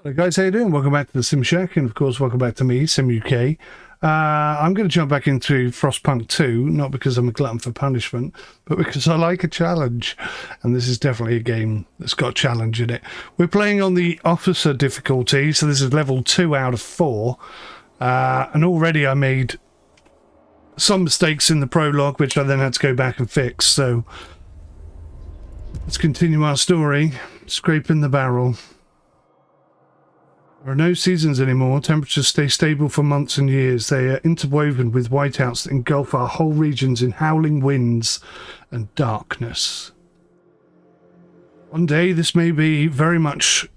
Hello guys, how you doing? Welcome back to the Sim Shack, and of course welcome back to me, Sim UK. I'm going to jump back into Frostpunk 2, not because I'm a glutton for punishment, but because I like a challenge, and this is definitely a game that's got a challenge in it. We're playing on the officer difficulty, so this is level 2 out of 4, and already I made some mistakes in the prologue, which I then had to go back and fix, so let's continue our story, scraping the barrel. There are no seasons anymore. Temperatures stay stable for months and years. They are interwoven with whiteouts that engulf our whole regions in howling winds and darkness. One day this may be very much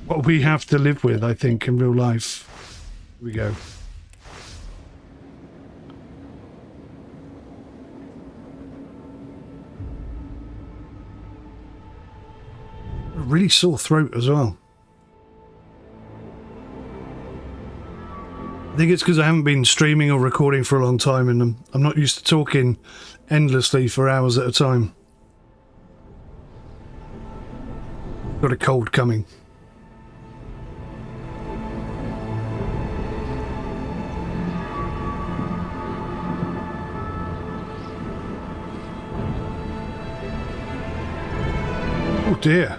what we have to live with, I think, in real life. Here we go. A really sore throat as well. I think it's because I haven't been streaming or recording for a long time, and I'm not used to talking endlessly for hours at a time. Got a cold coming. Oh dear.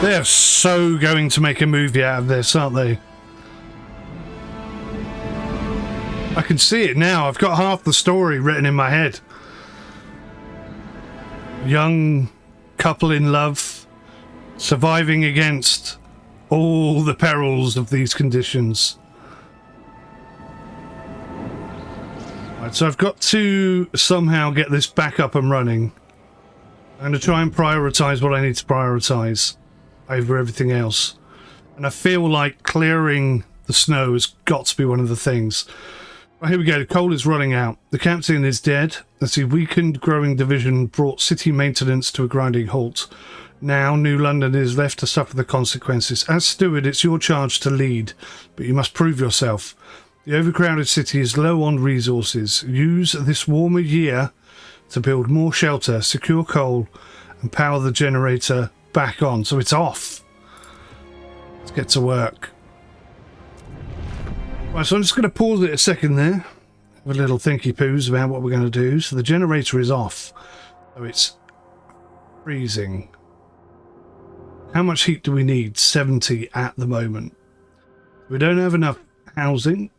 They're so going to make a movie out of this, aren't they? I can see it now. I've got half the story written in my head. Young couple in love, surviving against all the perils of these conditions. Right, so I've got to somehow get this back up and running. I'm going to try and prioritise what I need to prioritise over everything else, and I feel like clearing the snow has got to be one of the things. Right, here we go. Coal is running out. The captain is dead as the weakened growing division brought city maintenance to a grinding halt. Now New London is left to suffer the consequences. As steward, it's your charge to lead, but you must prove yourself. The overcrowded city is low on resources. Use this warmer year to build more shelter, secure coal, and power the generator back on. So it's off. Let's get to work. Right, so I'm just going to pause it a second there. Have a little thinky poos about what we're going to do. So the generator is off. So it's freezing. How much heat do we need? 70 at the moment. We don't have enough housing.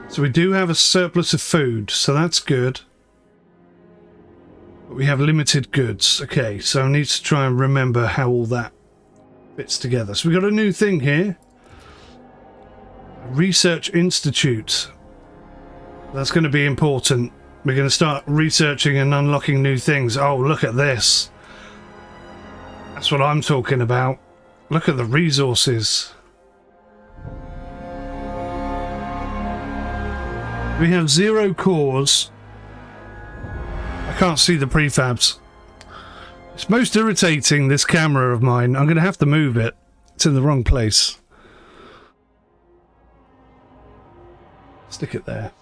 So we do have a surplus of food, so that's good. But we have limited goods. Okay, so I need to try and remember how all that fits together. So we've got a new thing here. Research Institute. That's going to be important. We're going to start researching and unlocking new things. Oh, look at this. That's what I'm talking about. Look at the resources. We have 0 cores. I can't see the prefabs. It's most irritating, this camera of mine. I'm going to have to move it. It's in the wrong place. Stick it there.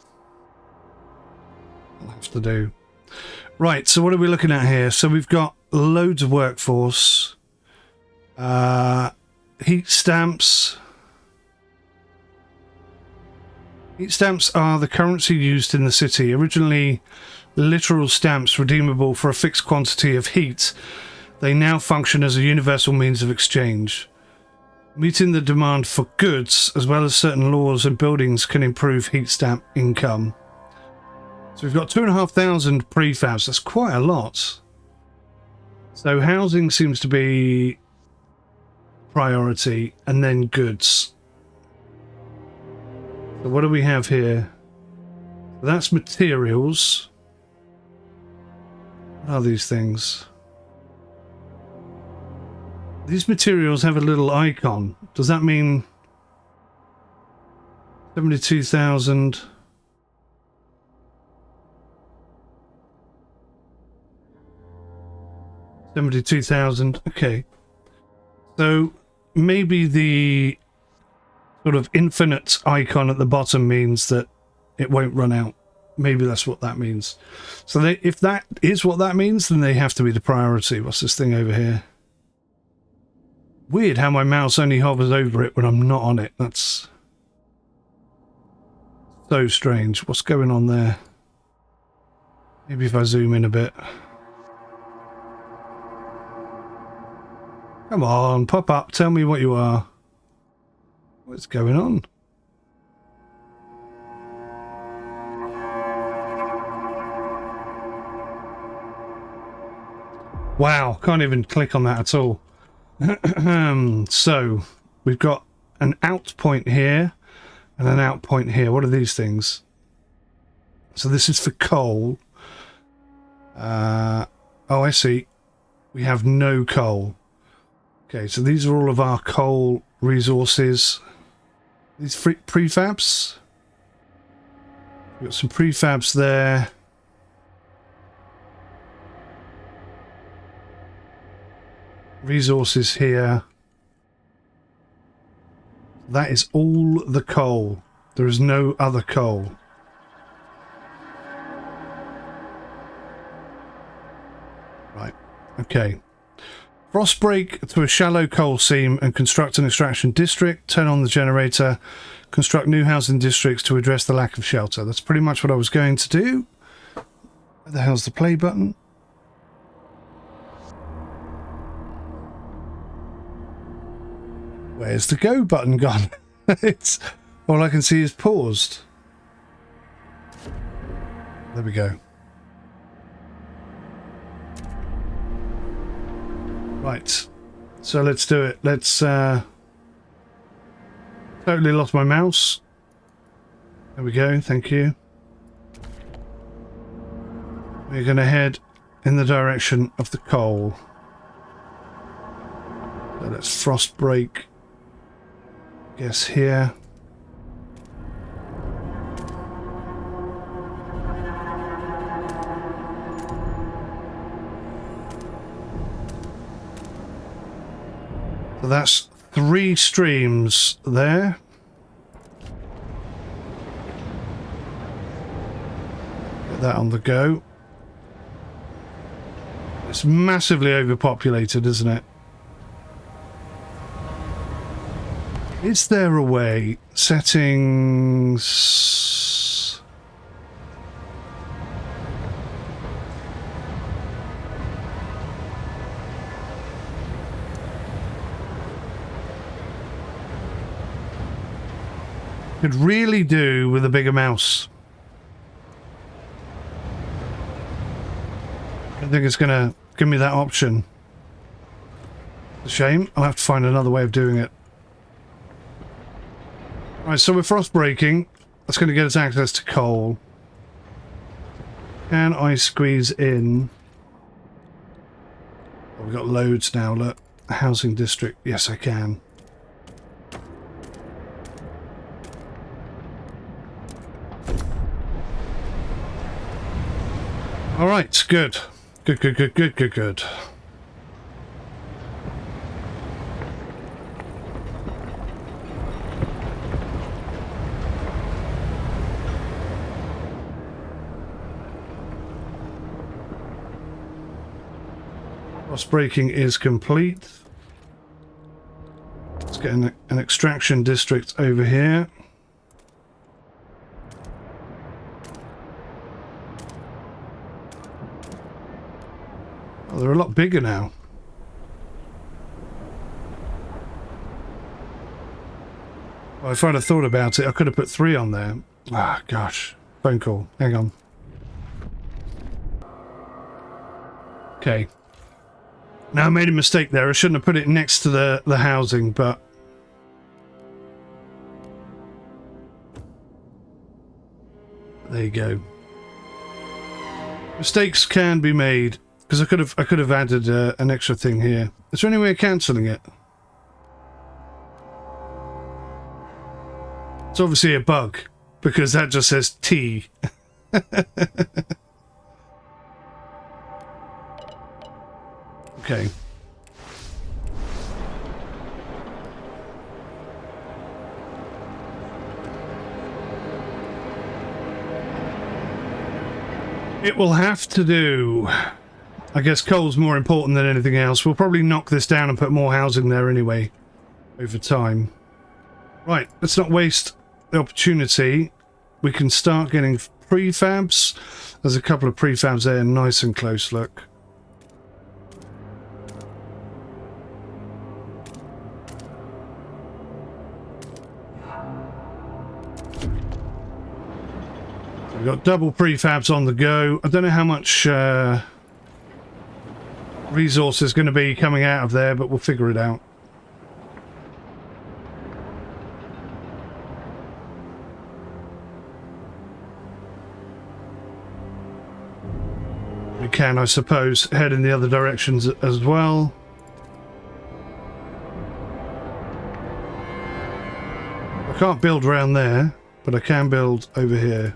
I'll have to do. Right, so what are we looking at here? So we've got loads of workforce. Heat stamps. Heat stamps are the currency used in the city. Originally literal stamps redeemable for a fixed quantity of heat, they now function as a universal means of exchange. Meeting the demand for goods, as well as certain laws and buildings, can improve heat stamp income. So we've got 2,500 prefabs. That's quite a lot. So housing seems to be priority, and then goods. So what do we have here? That's materials. What are these things? These materials have a little icon. Does that mean 72,000. Okay. So maybe the sort of infinite icon at the bottom means that it won't run out. Maybe that's what that means. So if that is what that means, then they have to be the priority. What's this thing over here? Weird how my mouse only hovers over it when I'm not on it. That's so strange. What's going on there? Maybe if I zoom in a bit. Come on, pop up. Tell me what you are. What's going on? Wow, can't even click on that at all. So, we've got an out point here and an out point here. What are these things? So this is for coal. Oh, I see. We have no coal. Okay, so these are all of our coal resources. These prefabs. We've got some prefabs there. Resources here. That is all the coal. There is no other coal. Right, okay. Frost break to a shallow coal seam and construct an extraction district. Turn on the generator. Construct new housing districts to address the lack of shelter. That's pretty much what I was going to do. Where the hell's the play button? Where's the go button gone? It's all I can see is paused. There we go. Right. So let's do it. Let's totally lost my mouse. There we go, thank you. We're gonna head in the direction of the coal. So let's frost break. Guess here. So that's 3 streams there. Get that on the go. It's massively overpopulated, isn't it? Is there a way? Settings. Could really do with a bigger mouse. I don't think it's going to give me that option. It's a shame. I'll have to find another way of doing it. Right, so we're frost breaking. That's going to get us access to coal. Can I squeeze in? Oh, we've got loads now, look. Housing district. Yes, I can. Alright, good. Good. Frost breaking is complete. Let's get an extraction district over here. Oh, they're a lot bigger now. Well, if I'd have thought about it, I could have put 3 on there. Ah, gosh. Phone call. Hang on. Okay. Now I made a mistake there. I shouldn't have put it next to the housing, but there you go. Mistakes can be made because I could have added an extra thing here. Is there any way of cancelling it? It's obviously a bug, because that just says T. Okay. It will have to do. I guess coal's more important than anything else. We'll probably knock this down and put more housing there anyway, over time. Right, let's not waste the opportunity. We can start getting prefabs. There's a couple of prefabs there, nice and close, look. We've got double prefabs on the go. I don't know how much resource is going to be coming out of there, but we'll figure it out. We can, I suppose, head in the other directions as well. I can't build around there, but I can build over here.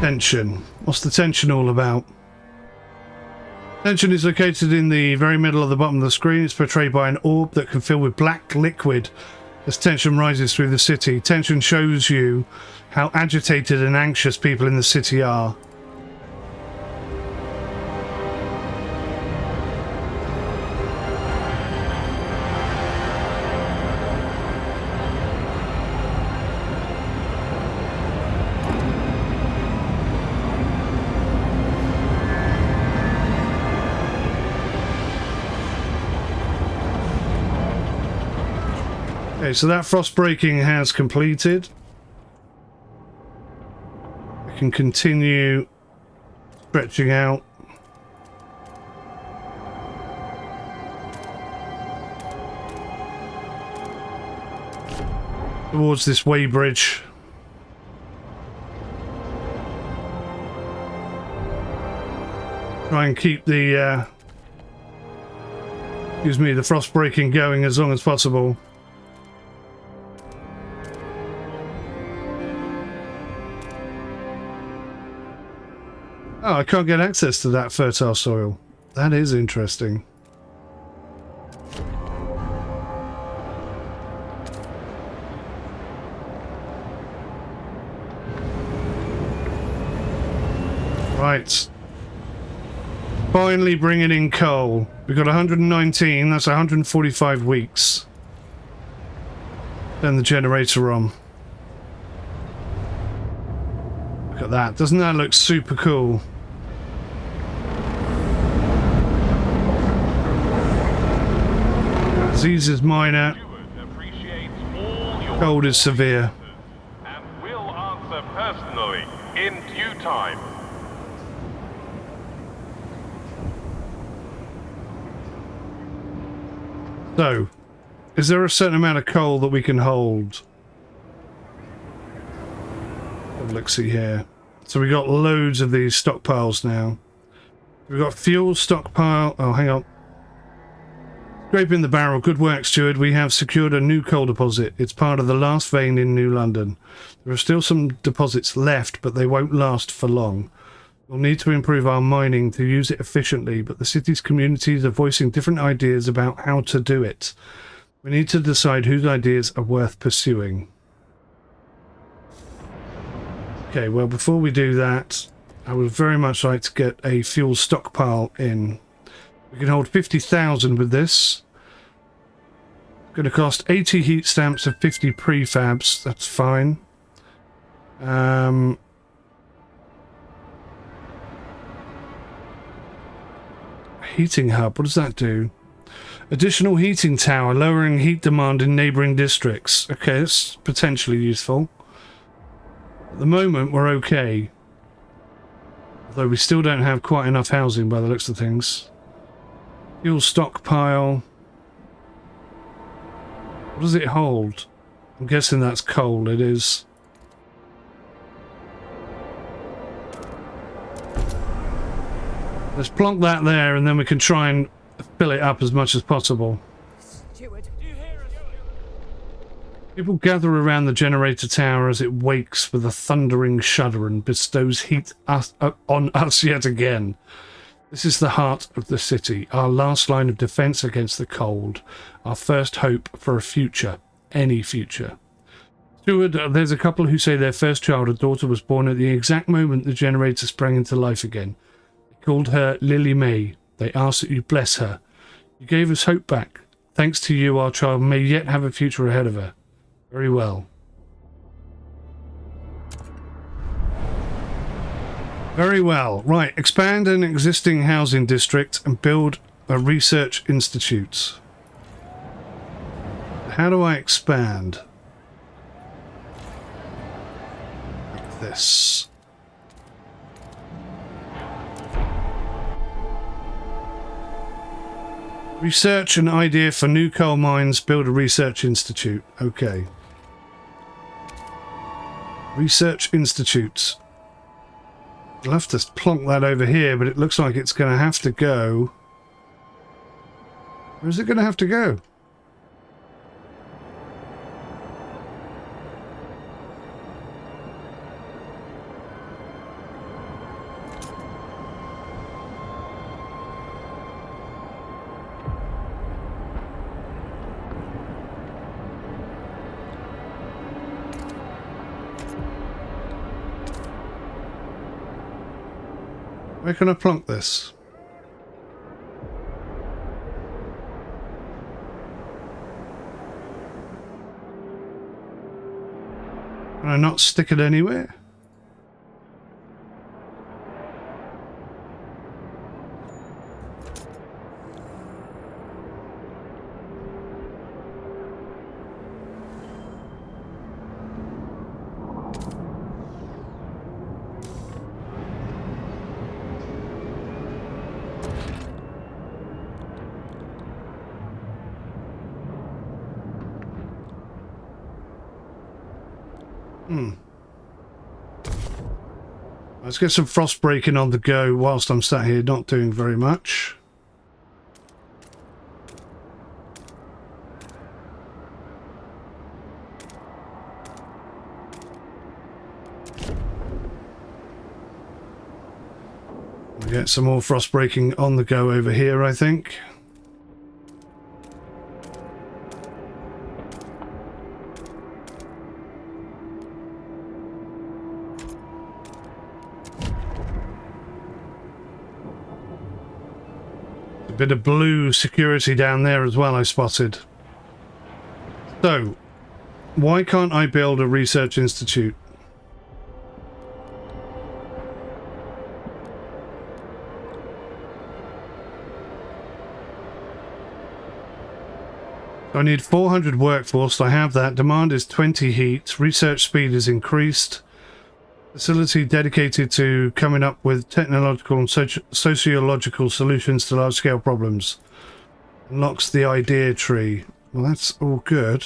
Tension. What's the tension all about? Tension is located in the very middle of the bottom of the screen. It's portrayed by an orb that can fill with black liquid as tension rises through the city. Tension shows you how agitated and anxious people in the city are. Okay, so that frost breaking has completed. I can continue stretching out. Towards this weighbridge. Try and keep the the frost breaking going as long as possible. Oh, I can't get access to that fertile soil. That is interesting. Right. Finally bringing in coal. We've got 119, that's 145 weeks. Turn the generator on. Look at that. Doesn't that look super cool? Disease is minor. Cold is severe. And will answer personally in due time. So, is there a certain amount of coal that we can hold? Let's see here. So we got loads of these stockpiles now. We've got fuel stockpile. Oh, hang on. Scraping the barrel. Good work, Steward. We have secured a new coal deposit. It's part of the last vein in New London. There are still some deposits left, but they won't last for long. We'll need to improve our mining to use it efficiently, but the city's communities are voicing different ideas about how to do it. We need to decide whose ideas are worth pursuing. Okay, well, before we do that, I would very much like to get a fuel stockpile in. We can hold 50,000 with this. Going to cost 80 heat stamps and 50 prefabs. That's fine. Heating hub. What does that do? Additional heating tower, lowering heat demand in neighbouring districts. Okay, that's potentially useful. At the moment, we're okay. Although we still don't have quite enough housing by the looks of things. Fuel stockpile. What does it hold? I'm guessing that's coal. It is. Let's plonk that there and then we can try and fill it up as much as possible. Steward, do you hear People gather around the generator tower as it wakes with a thundering shudder and bestows heat on us yet again. This is the heart of the city, our last line of defense against the cold, our first hope for a future, any future. Steward, there's a couple who say their first child, a daughter, was born at the exact moment the generator sprang into life again. They called her Lily May. They asked that you bless her. You gave us hope back. Thanks to you, our child may yet have a future ahead of her. Very well. Very well. Right, expand an existing housing district and build a research institute. How do I expand? Like this. Research an idea for new coal mines, build a research institute. Okay. Research institute. I'll have to plonk that over here, but it looks like it's going to have to go... Where's it going to have to go? Where can I plonk this? Can I not stick it anywhere? Let's get some frost breaking on the go whilst I'm sat here not doing very much. We'll get some more frost breaking on the go over here, I think. Bit of blue security down there as well, I spotted. So, why can't I build a research institute? I need 400 workforce. I have that. Demand is 20 heat. Research speed is increased. Facility dedicated to coming up with technological and sociological solutions to large-scale problems. Unlocks the idea tree. Well, that's all good.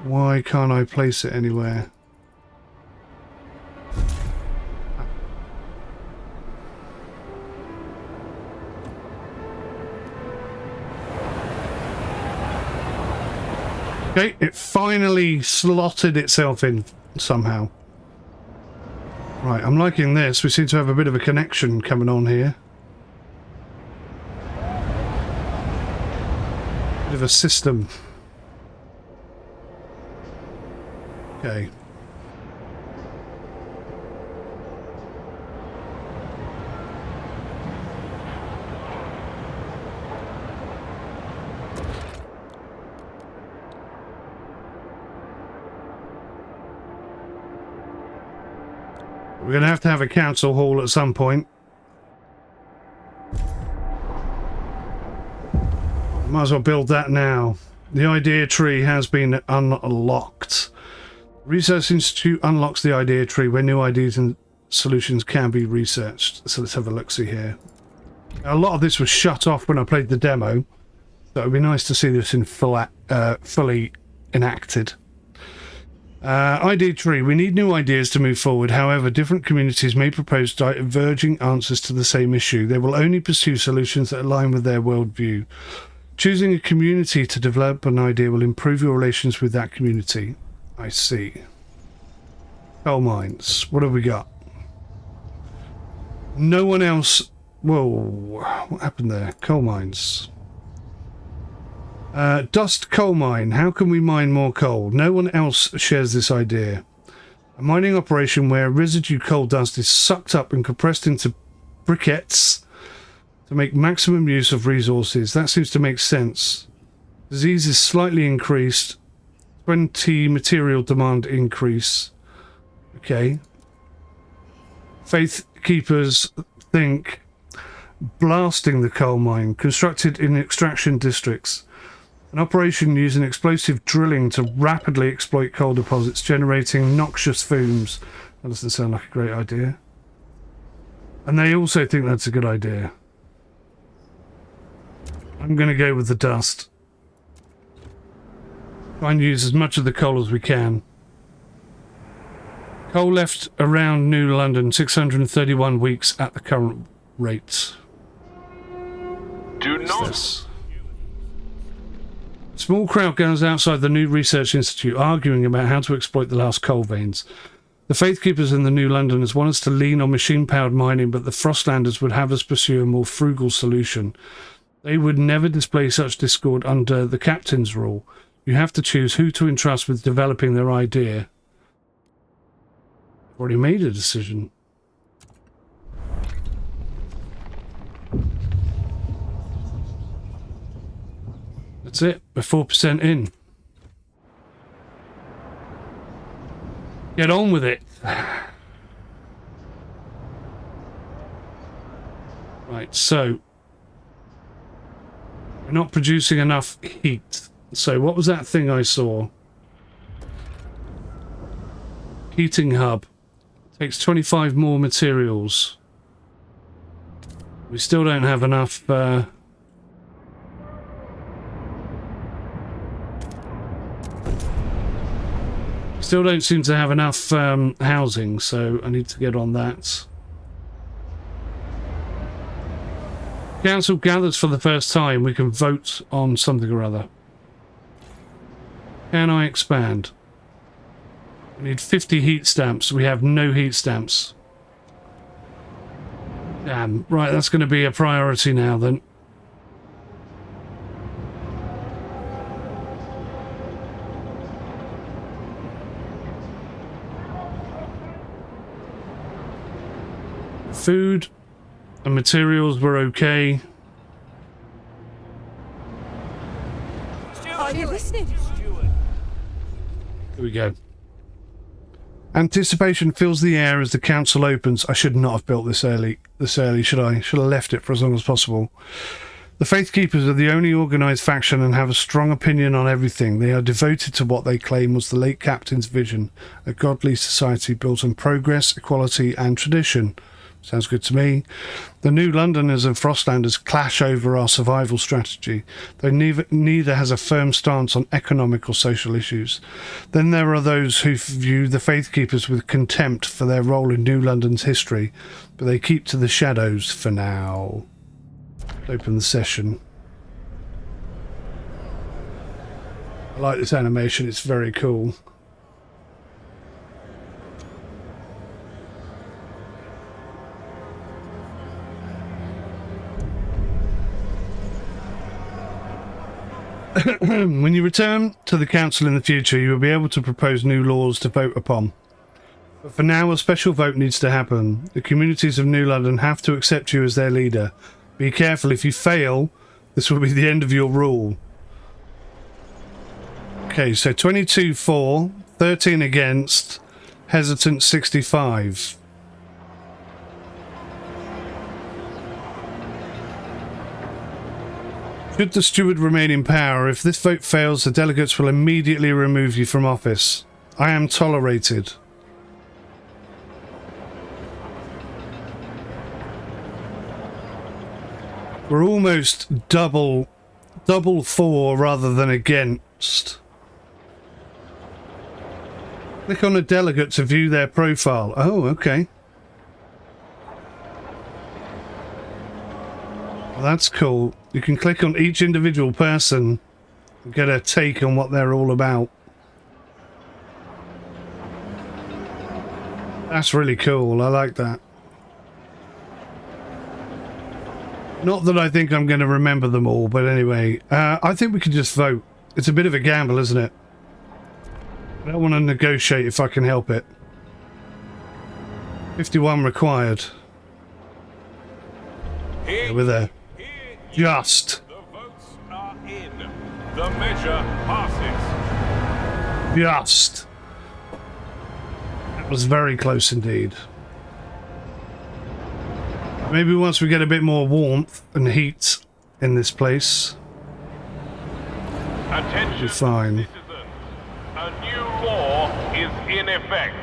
Why can't I place it anywhere? Okay, it finally slotted itself in somehow. Right, I'm liking this. We seem to have a bit of a connection coming on here. Bit of a system. Okay. We're going to have a council hall at some point. Might as well build that now. The idea tree has been unlocked. Research Institute unlocks the idea tree where new ideas and solutions can be researched. So let's have a look-see here. A lot of this was shut off when I played the demo. So it would be nice to see this in fully enacted. ID tree. We need new ideas to move forward. However, different communities may propose diverging answers to the same issue. They will only pursue solutions that align with their worldview. Choosing a community to develop an idea will improve your relations with that community. I see. Coal mines. What have we got? No one else... Whoa. What happened there? Coal mines. Dust coal mine. How can we mine more coal? No one else shares this idea. A mining operation where residue coal dust is sucked up and compressed into briquettes to make maximum use of resources. That seems to make sense. Disease is slightly increased. 20 material demand increase. Okay. Faith keepers think blasting the coal mine, constructed in extraction districts. An operation using explosive drilling to rapidly exploit coal deposits, generating noxious fumes. That doesn't sound like a great idea. And they also think that's a good idea. I'm going to go with the dust. Try and use as much of the coal as we can. Coal left around New London, 631 weeks at the current rate. Do not. This? A small crowd gathers outside the new research institute, arguing about how to exploit the last coal veins. The Faith Keepers in the New Londoners want us to lean on machine-powered mining, but the Frostlanders would have us pursue a more frugal solution. They would never display such discord under the captain's rule. You have to choose who to entrust with developing their idea. I've already made a decision. That's it. We're 4% in. Get on with it. Right, so we're not producing enough heat. So what was that thing I saw? Heating hub. Takes 25 more materials. We still don't have enough still don't seem to have enough housing, so I need to get on that. Council gathers for the first time. We can vote on something or other. Can I expand? We need 50 heat stamps. We have no heat stamps. Damn. Right, that's going to be a priority now then. Food and materials were okay. Are you listening? Here we go. Anticipation fills the air as the council opens. I should not have built this early, should I? Should have left it for as long as possible. The Faith Keepers are the only organised faction and have a strong opinion on everything. They are devoted to what they claim was the late captain's vision, a godly society built on progress, equality and tradition. Sounds good to me. The New Londoners and Frostlanders clash over our survival strategy, though neither has a firm stance on economic or social issues. Then there are those who view the Faith Keepers with contempt for their role in New London's history, but they keep to the shadows for now. Open the session. I like this animation, it's very cool. When you return to the council in the future, you will be able to propose new laws to vote upon. But for now, a special vote needs to happen. The communities of New London have to accept you as their leader. Be careful, if you fail, this will be the end of your rule. Okay, so 22 for, 13 against, hesitant 65. Should the steward remain in power, if this vote fails, the delegates will immediately remove you from office. I am tolerated. We're almost double for rather than against. Click on a delegate to view their profile. Oh, okay. Well, that's cool. You can click on each individual person and get a take on what they're all about. That's really cool. I like that. Not that I think I'm going to remember them all, but anyway, I think we could just vote. It's a bit of a gamble, isn't it? I don't want to negotiate if I can help it. 51 required. Yeah, we're there. Just. The votes are in. The measure passes. Just. That was very close indeed. Maybe once we get a bit more warmth and heat in this place, Attention, we're fine. citizens. A new law is in effect.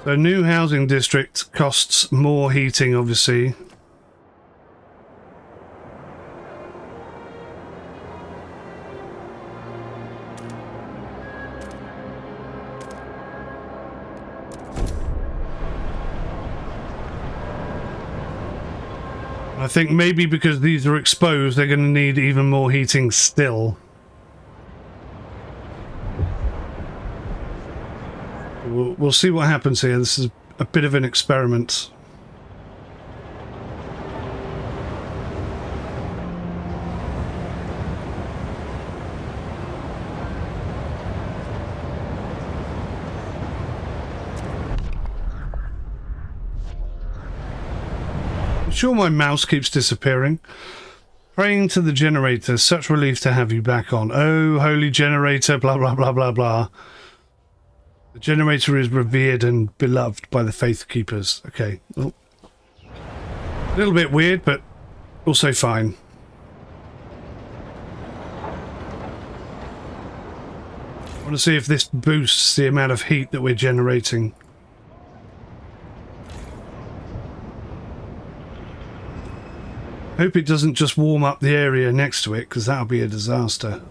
So new housing district costs more heating, obviously. I think maybe because these are exposed, they're going to need even more heating still. We'll see what happens here. This is a bit of an experiment. I'm sure my mouse keeps disappearing. Praying to the generator, such relief to have you back on. Oh, holy generator, blah, blah, blah, blah, blah. The generator is revered and beloved by the faith keepers. Okay. Oh. A little bit weird, but also fine. I want to see if this boosts the amount of heat that we're generating. Hope it doesn't just warm up the area next to it, because that'll be a disaster.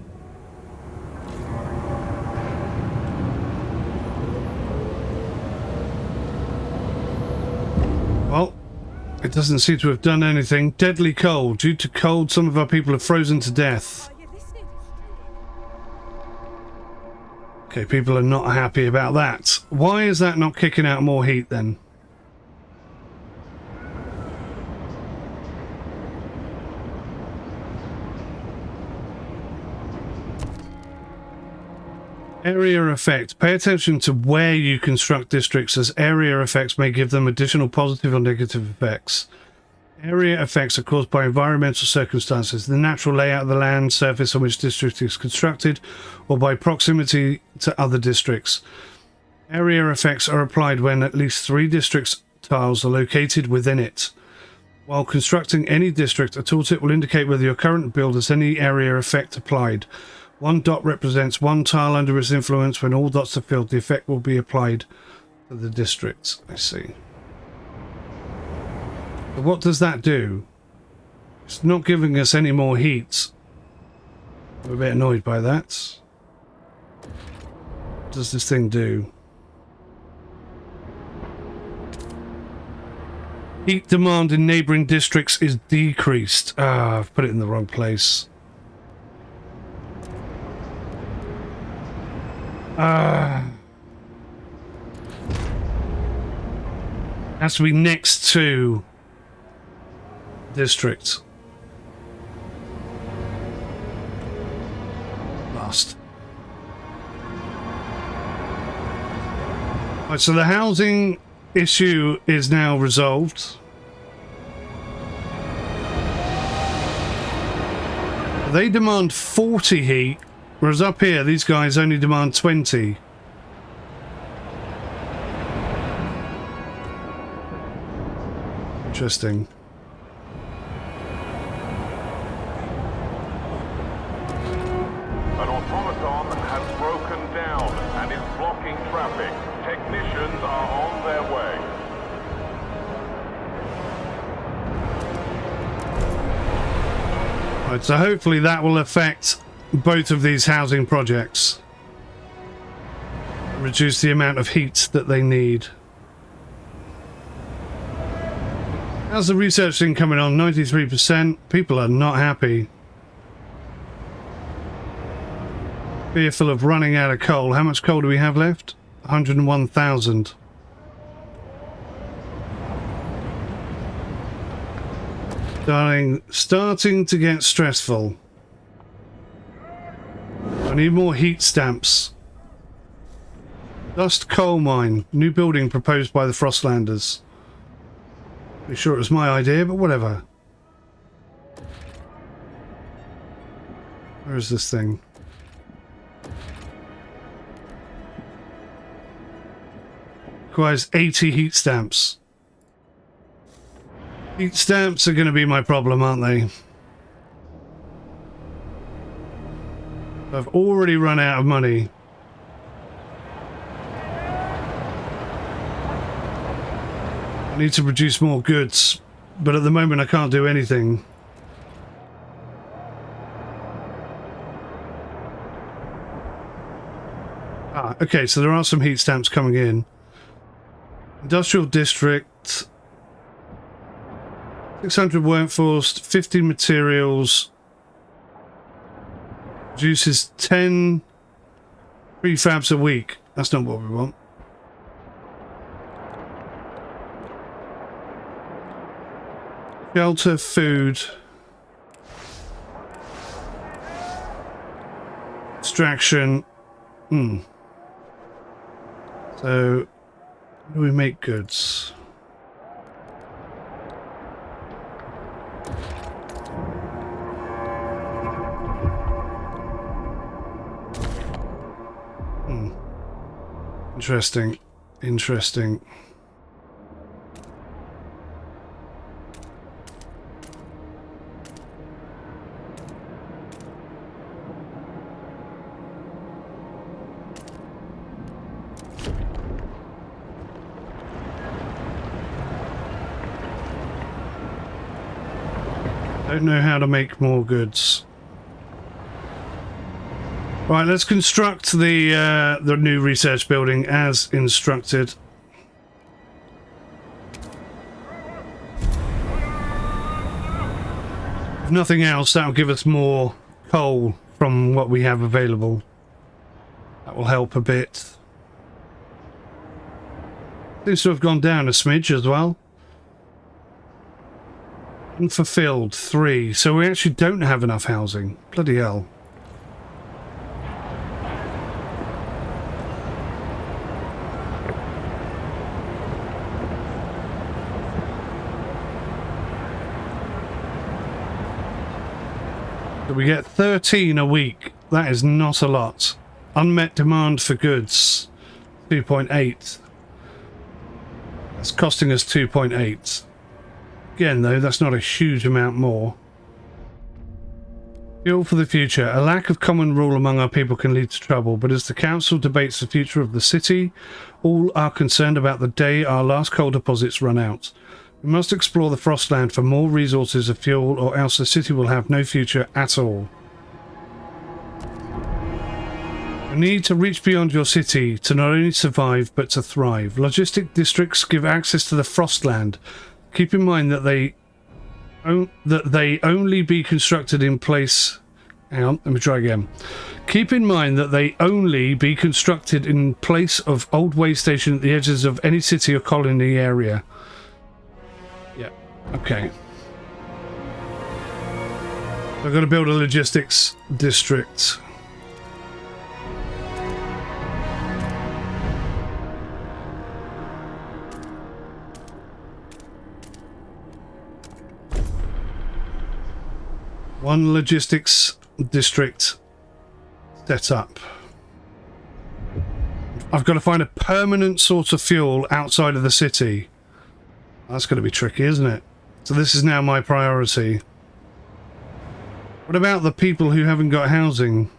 Well, it doesn't seem to have done anything. Deadly cold. Due to cold, some of our people have frozen to death. Okay, people are not happy about that. Why is that not kicking out more heat then? Area effect. Pay attention to where you construct districts, as area effects may give them additional positive or negative effects. Area effects are caused by environmental circumstances, the natural layout of the land surface on which district is constructed, or by proximity to other districts. Area effects are applied when at least 3 district tiles are located within it. While constructing any district, a tooltip will indicate whether your current build has any area effect applied. 1 dot represents 1 tile under its influence. When all dots are filled, the effect will be applied to the district. I see. But what does that do? It's not giving us any more heat. I'm a bit annoyed by that. What does this thing do? Heat demand in neighbouring districts is decreased. Ah, I've put it in the wrong place. Has to be next to district. Last. Right, so the housing issue is now resolved. They demand 40 heat. Whereas up here, these guys only demand 20. Interesting. An automaton has broken down and is blocking traffic. Technicians are on their way. Right, so hopefully that will affect both of these housing projects. Reduce the amount of heat that they need. How's the research thing coming on? 93%. People are not happy. Fearful of running out of coal. How much coal do we have left? 101,000. Starting to get stressful. I need more heat stamps. Dust coal mine. New building proposed by the Frostlanders. Pretty sure it was my idea, but whatever. Where is this thing? Requires 80 heat stamps. Heat stamps are going to be my problem, aren't they? I've already run out of money. I need to produce more goods, but at the moment I can't do anything. Ah, okay, so there are some heat stamps coming in. Industrial district, 600 workforce, 50 materials, produces 10 prefabs a week. That's not what we want. Shelter, food, extraction. So, how do we make goods? Interesting. Interesting. Don't know how to make more goods. Right, let's construct the new research building as instructed. If nothing else, that'll give us more coal from what we have available. That will help a bit. Seems to have gone down a smidge as well. Unfulfilled 3, so we actually don't have enough housing. Bloody hell. So we get 13 a week. That is not a lot. Unmet demand for goods, 2.8. That's costing us 2.8. Again, though, that's not a huge amount more. Fuel for the future. A lack of common rule among our people can lead to trouble, but as the council debates the future of the city, all are concerned about the day our last coal deposits run out. We must explore the Frostland for more resources of fuel, or else the city will have no future at all. You need to reach beyond your city to not only survive, but to thrive. Logistic districts give access to the Frostland. Keep in mind that they only be constructed in place... Hang on, let me try again. Keep in mind that they only be constructed in place of old way station at the edges of any city or colony area. Yeah, okay. I've got to build a logistics district. One logistics district set up. I've got to find a permanent source of fuel outside of the city. That's going to be tricky, isn't it? So this is now my priority. What about the people who haven't got housing?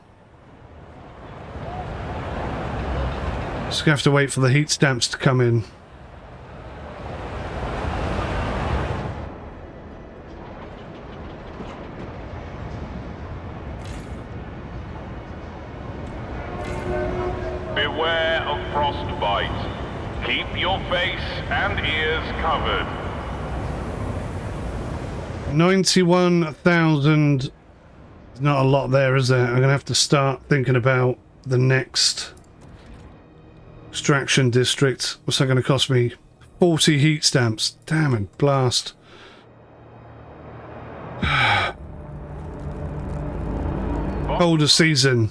Just have to wait for the heat stamps to come in. Beware of frostbite. Keep your face and ears covered. 91,000. There's not a lot there, is there? I'm going to have to start thinking about the next extraction district. What's that going to cost me? 40 heat stamps. Damn it, blast. Colder season.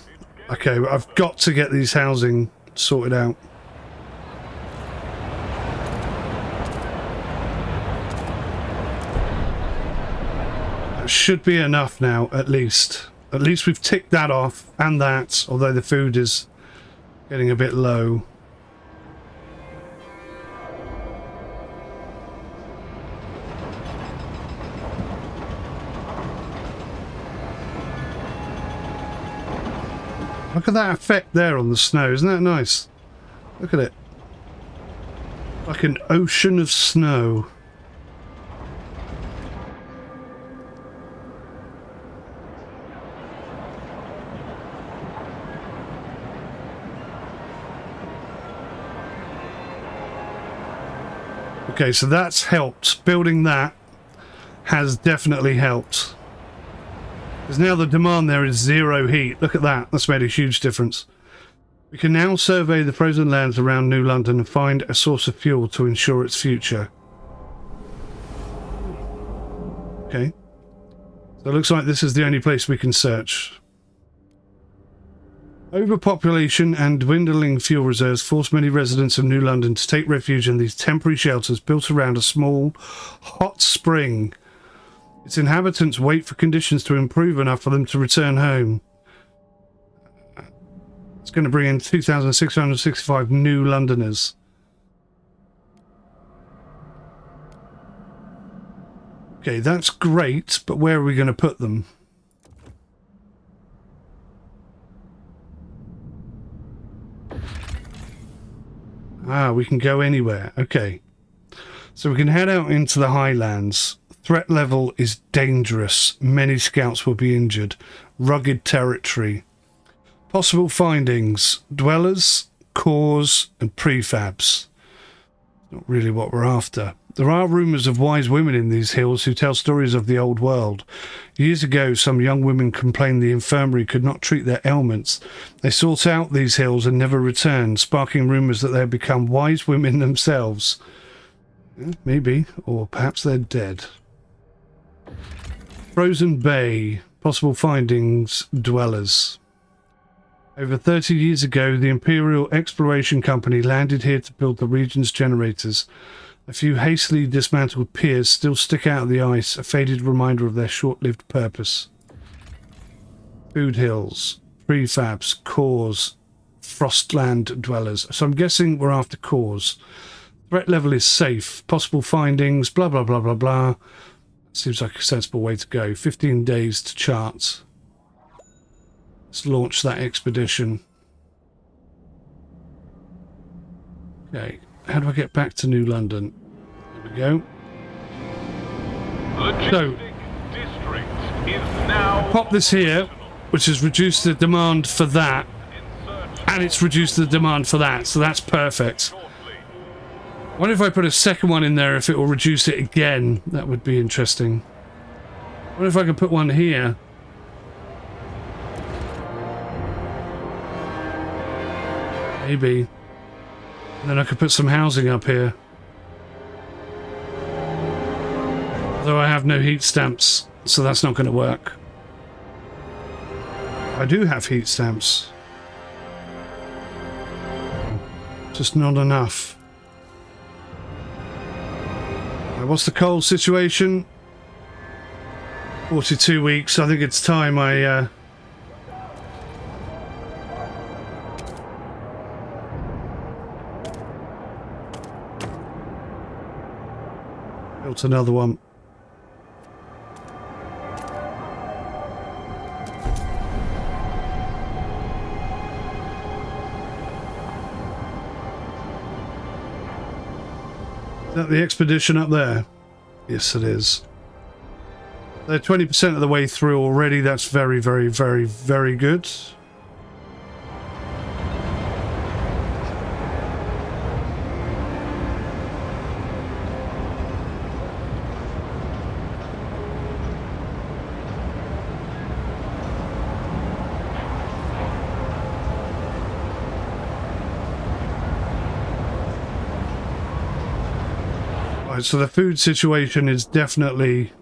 Okay, I've got to get these housing sorted out. That should be enough now, at least. At least we've ticked that off, and that, although the food is getting a bit low. Look at that effect there on the snow, isn't that nice? Look at it. Like an ocean of snow. Okay, so that's helped. Building that has definitely helped. Because now the demand there is 0 heat. Look at that. That's made a huge difference. We can now survey the frozen lands around New London and find a source of fuel to ensure its future. Okay. So it looks like this is the only place we can search. Overpopulation and dwindling fuel reserves force many residents of New London to take refuge in these temporary shelters built around a small, hot spring. Its inhabitants wait for conditions to improve enough for them to return home. It's going to bring in 2,665 new Londoners. Okay, that's great, but where are we going to put them? Ah, we can go anywhere. Okay. So we can head out into the highlands. Threat level is dangerous. Many scouts will be injured. Rugged territory. Possible findings. Dwellers, cores, and prefabs. Not really what we're after. There are rumours of wise women in these hills who tell stories of the old world. Years ago, some young women complained the infirmary could not treat their ailments. They sought out these hills and never returned, sparking rumours that they had become wise women themselves. Maybe, or perhaps they're dead. Frozen Bay. Possible findings. Dwellers. Over 30 years ago, the Imperial Exploration Company landed here to build the region's generators. A few hastily dismantled piers still stick out of the ice, a faded reminder of their short-lived purpose. Food hills, prefabs, cores, frostland dwellers. So I'm guessing we're after cores. Threat level is safe. Possible findings, blah, blah, blah, blah, blah. Seems like a sensible way to go. 15 days to chart. Let's launch that expedition. Okay, how do I get back to New London? There we go. So, pop this here, which has reduced the demand for that, and it's reduced the demand for that, so that's perfect. I wonder if I put a second one in there, if it will reduce it again. That would be interesting. I wonder if I can put one here. Maybe. And then I could put some housing up here. Although I have no heat stamps, so that's not going to work. I do have heat stamps. Just not enough. What's the coal situation? 42 weeks. I think it's time I built another one. Is that the expedition up there? Yes, it is. They're 20% of the way through already. That's very, very, very, very good. Right, so the food situation is definitely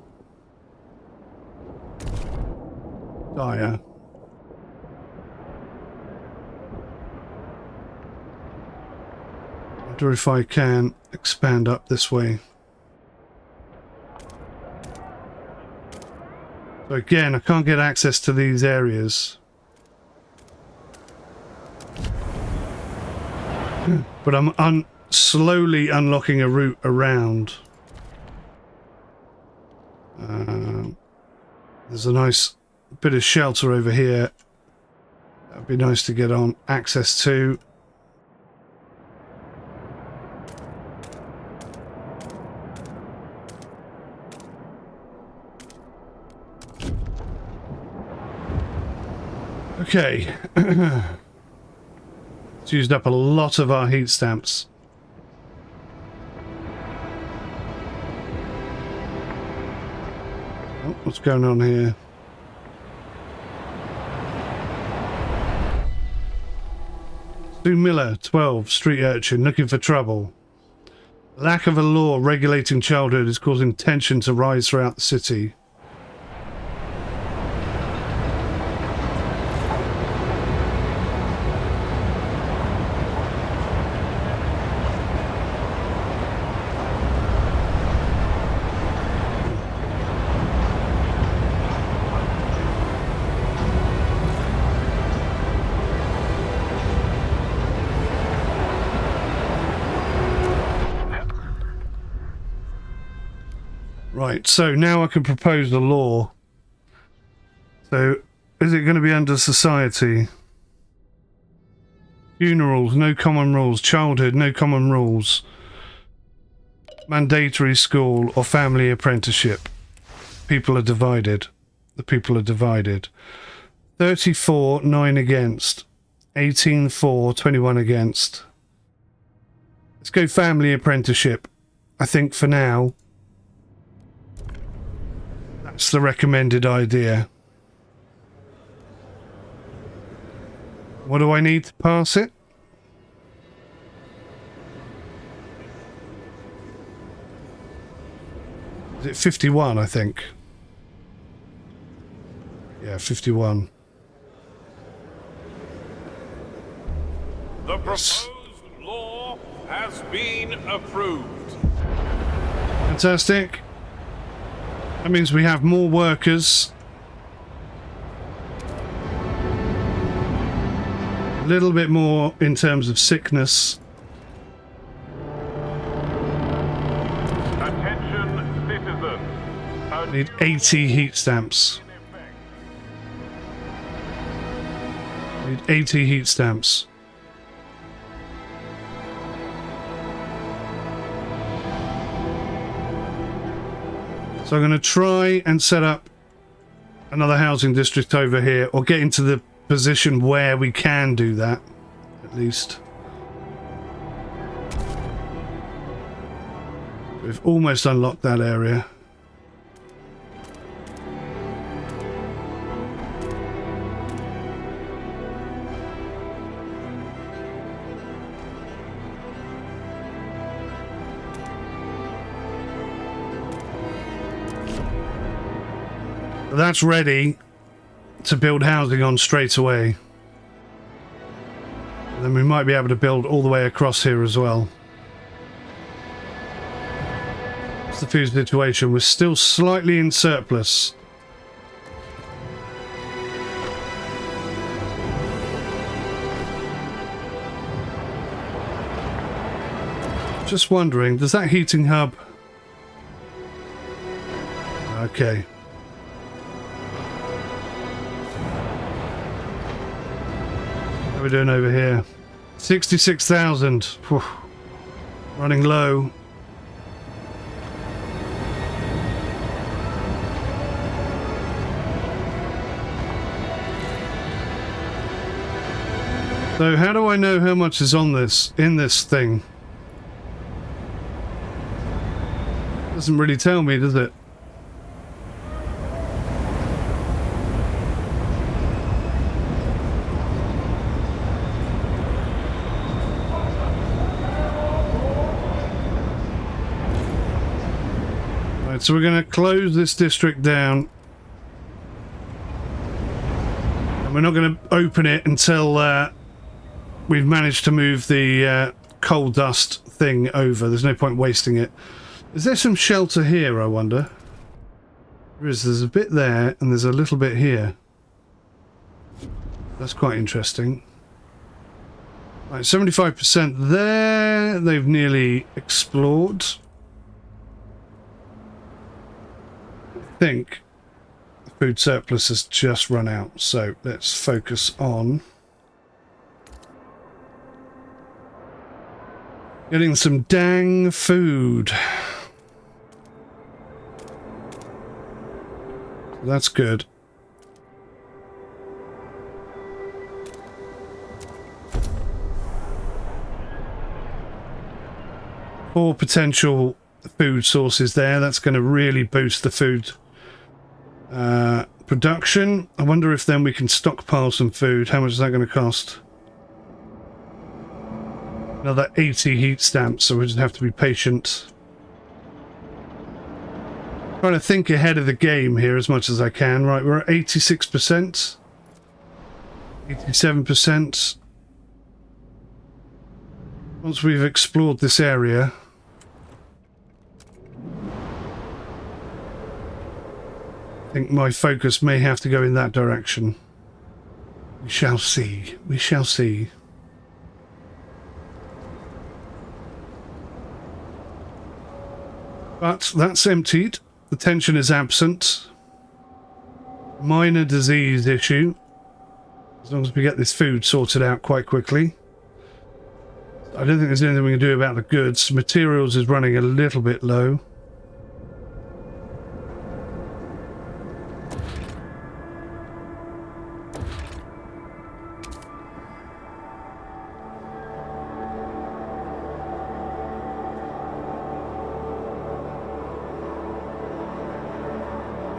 dire. I wonder if I can expand up this way. So again, I can't get access to these areas. But I'm slowly unlocking a route around. There's a nice bit of shelter over here. That'd be nice to get on access to. Okay. It's used up a lot of our heat stamps. Oh, what's going on here? Sue Miller, 12, street urchin, looking for trouble. Lack of a law regulating childhood is causing tension to rise throughout the city. Right, so now I can propose a law. So, is it going to be under society? Funerals, no common rules. Childhood, no common rules. Mandatory school or family apprenticeship. People are divided. The people are divided. 34, 9 against. 18, 4, 21 against. Let's go family apprenticeship. I think for now, that's the recommended idea. What do I need to pass it? Is it 51, I think? Yeah, 51. The proposed law has been approved. Fantastic. That means we have more workers. A little bit more in terms of sickness. Attention, citizens. I need 80 heat stamps. I need 80 heat stamps. So I'm going to try and set up another housing district over here, or get into the position where we can do that, at least. We've almost unlocked that area. That's ready to build housing on straight away. And then we might be able to build all the way across here as well. That's the food situation. We're still slightly in surplus. Just wondering, does that heating hub... Okay. What are we doing over here? 66,000. Running low. So how do I know how much is on this, in this thing? Doesn't really tell me, does it? Right, so we're going to close this district down. And we're not going to open it until we've managed to move the coal dust thing over. There's no point wasting it. Is there some shelter here, I wonder? There is. There's a bit there, and there's a little bit here. That's quite interesting. Right, 75% there. They've nearly explored. I think the food surplus has just run out, so let's focus on getting some dang food. That's good. Four potential food sources there. That's going to really boost the food production. I wonder if then we can stockpile some food. How much is that going to cost? Another 80 heat stamps, so we just have to be patient. Trying to think ahead of the game here as much as I can. Right, we're at 86%. 87%. Once we've explored this area, I think my focus may have to go in that direction. We shall see. We shall see. But that's emptied. The tension is absent. Minor disease issue. As long as we get this food sorted out quite quickly. I don't think there's anything we can do about the goods. Materials is running a little bit low.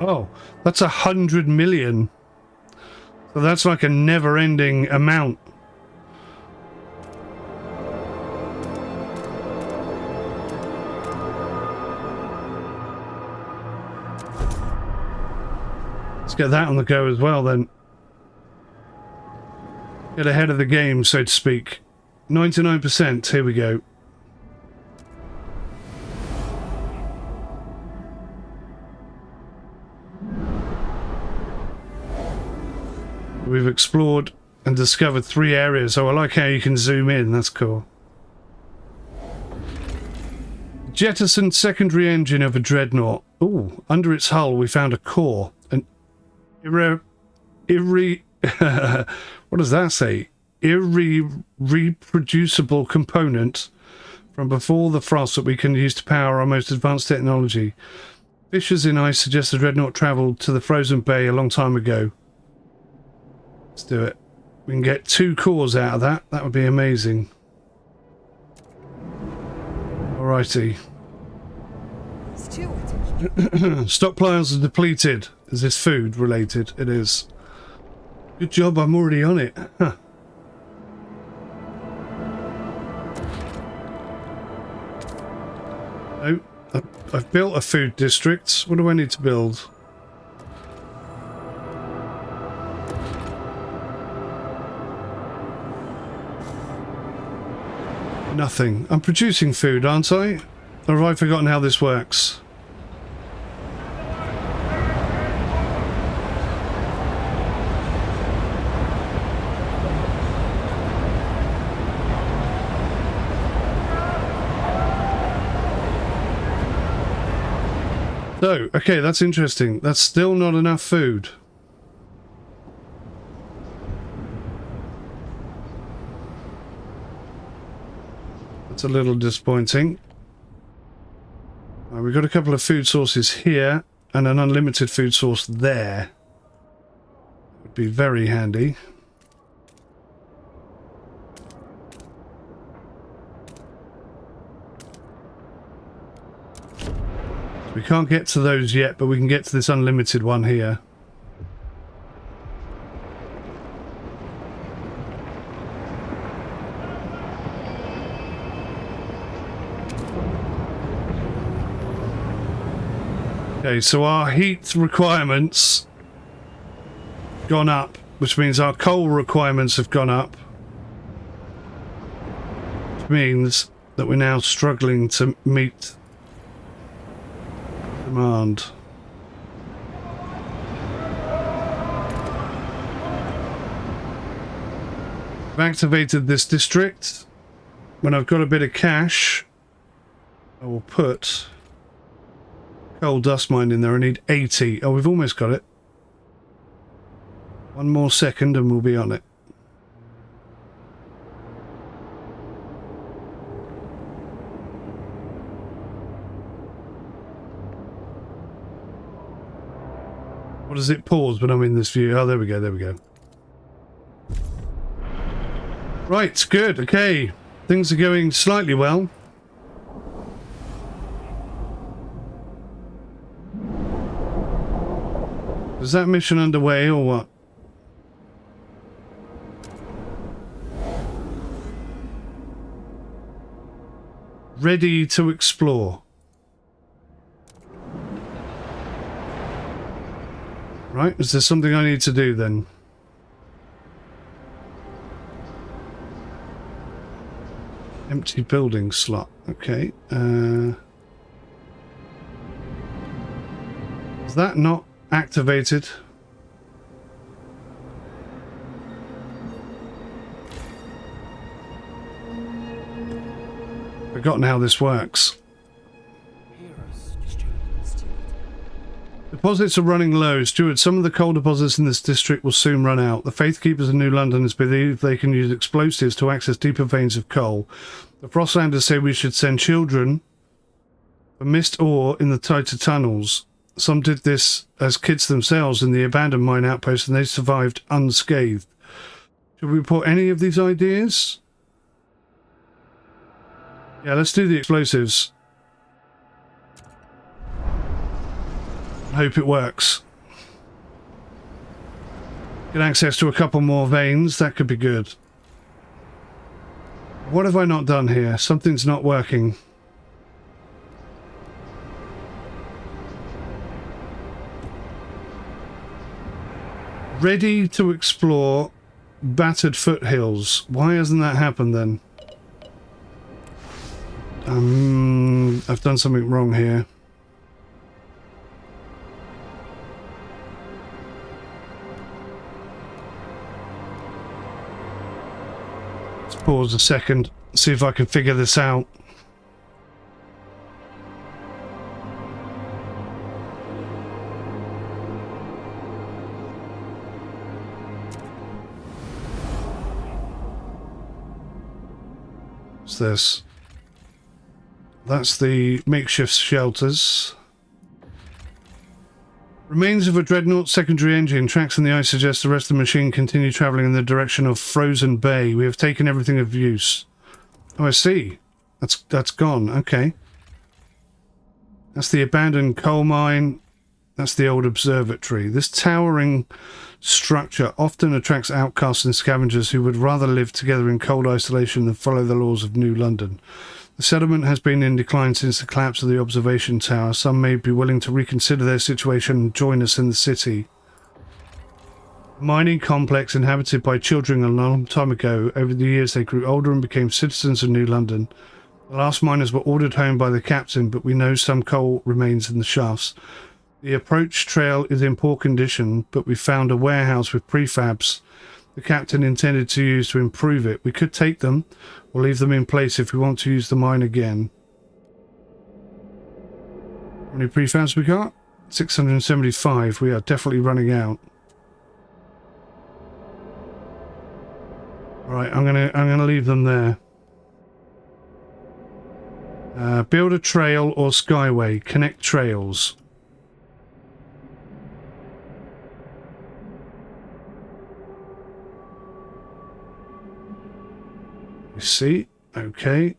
Oh, that's 100 million. So that's like a never-ending amount. Let's get that on the go as well then. Get ahead of the game, so to speak. 99%, here we go. We've explored and discovered 3 areas. Oh, I like how you can zoom in. That's cool. Jettisoned secondary engine of a dreadnought. Ooh, under its hull we found a core. An what does that say? Irreproducible component from before the frost that we can use to power our most advanced technology. Fissures in ice suggest the dreadnought travelled to the frozen bay a long time ago. Let's do it. We can get 2 cores out of that. That would be amazing. Alrighty. Stockpiles are depleted. Is this food related? It is. Good job, I'm already on it. Huh. Oh, I've built a food district. What do I need to build? Nothing. I'm producing food, aren't I? Or have I forgotten how this works? So, okay, that's interesting. That's still not enough food. That's a little disappointing. We've got a couple of food sources here and an unlimited food source there. Would be very handy. We can't get to those yet, but we can get to this unlimited one here. Okay, so our heat requirements gone up, which means our coal requirements have gone up, which means that we're now struggling to meet demand. I've activated this district. When I've got a bit of cash, I will put coal dust mine in there. I need 80. Oh, we've almost got it. One more second and we'll be on it. What does it pause when I'm in this view? Oh, there we go, there we go. Right, good, okay. Things are going slightly well. Is that mission underway or what? Ready to explore. Right, is there something I need to do then? Empty building slot. Okay. Is that not activated? Forgotten how this works. Deposits are running low. Steward, some of the coal deposits in this district will soon run out. The Faith Keepers in New Londoners believe they can use explosives to access deeper veins of coal. The Frostlanders say we should send children for mist ore in the tighter tunnels. Some did this as kids themselves in the abandoned mine outpost and they survived unscathed. Should we report any of these ideas? Yeah, let's do the explosives. Hope it works. Get access to a couple more veins, that could be good. What have I not done here? Something's not working. Ready to explore battered foothills. Why hasn't that happened then? I've done something wrong here. Let's pause a second, see if I can figure this out. What's this? That's the makeshift shelters. Remains of a dreadnought secondary engine. Tracks in the ice suggest the rest of the machine continue travelling in the direction of Frozen Bay. We have taken everything of use. Oh, I see. That's gone. Okay. That's the abandoned coal mine. That's the old observatory. This towering structure often attracts outcasts and scavengers who would rather live together in cold isolation than follow the laws of New London. The settlement has been in decline since the collapse of the observation tower. Some may be willing to reconsider their situation and join us in the city. A mining complex inhabited by children a long time ago. Over the years they grew older and became citizens of New London. The last miners were ordered home by the captain, but we know some coal remains in the shafts. The approach trail is in poor condition, but we found a warehouse with prefabs the captain intended to use to improve it. We could take them or leave them in place if we want to use the mine again. How many prefabs we got? 675. We are definitely running out. Right, I'm gonna leave them there. Build a trail or skyway. Connect trails. You see? Okay.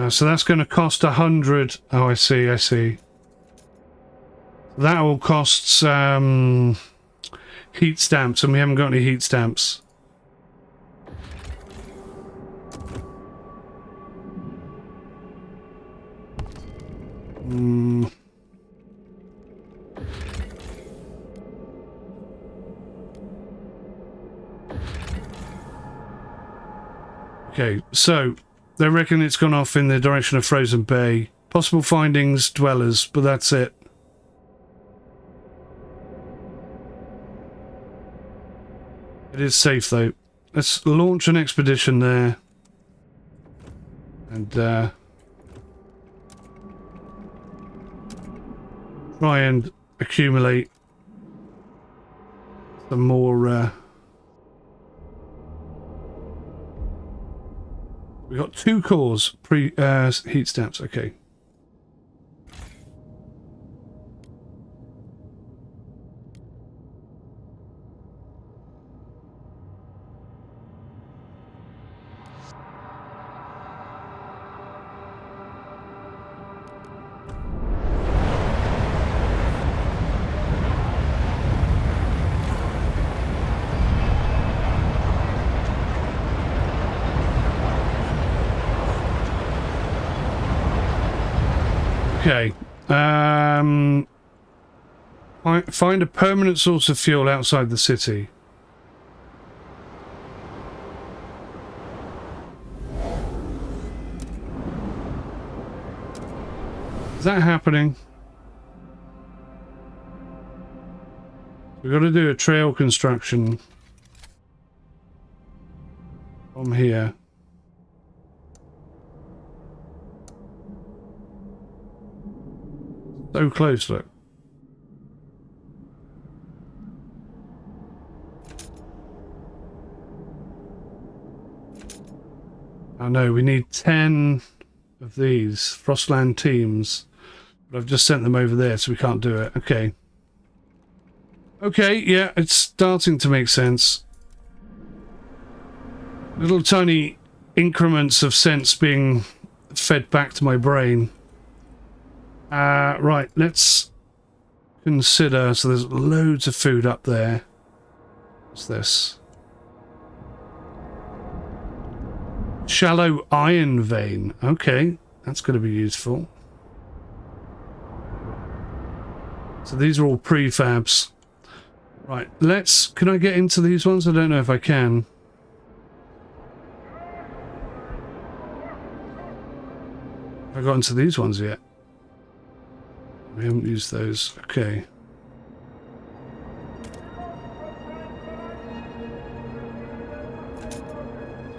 So that's going to cost 100. Oh, I see, I see. That all costs heat stamps, and we haven't got any heat stamps. Okay, so they reckon it's gone off in the direction of Frozen Bay. Possible findings, dwellers, but that's it. It is safe though. Let's launch an expedition there. And try and accumulate some more we got 2 cores heat stamps, okay. Okay, find a permanent source of fuel outside the city. Is that happening? We've got to do a trail construction from here. So close, look. I know, we need 10 of these Frostland teams, but I've just sent them over there, so we can't do it. Okay. Okay, yeah, it's starting to make sense. Little tiny increments of sense being fed back to my brain. Right, let's consider, so there's loads of food up there. What's this? Shallow iron vein. Okay, that's going to be useful. So these are all prefabs. Right, can I get into these ones? I don't know if I can. Have I got into these ones yet? We haven't used those. Okay.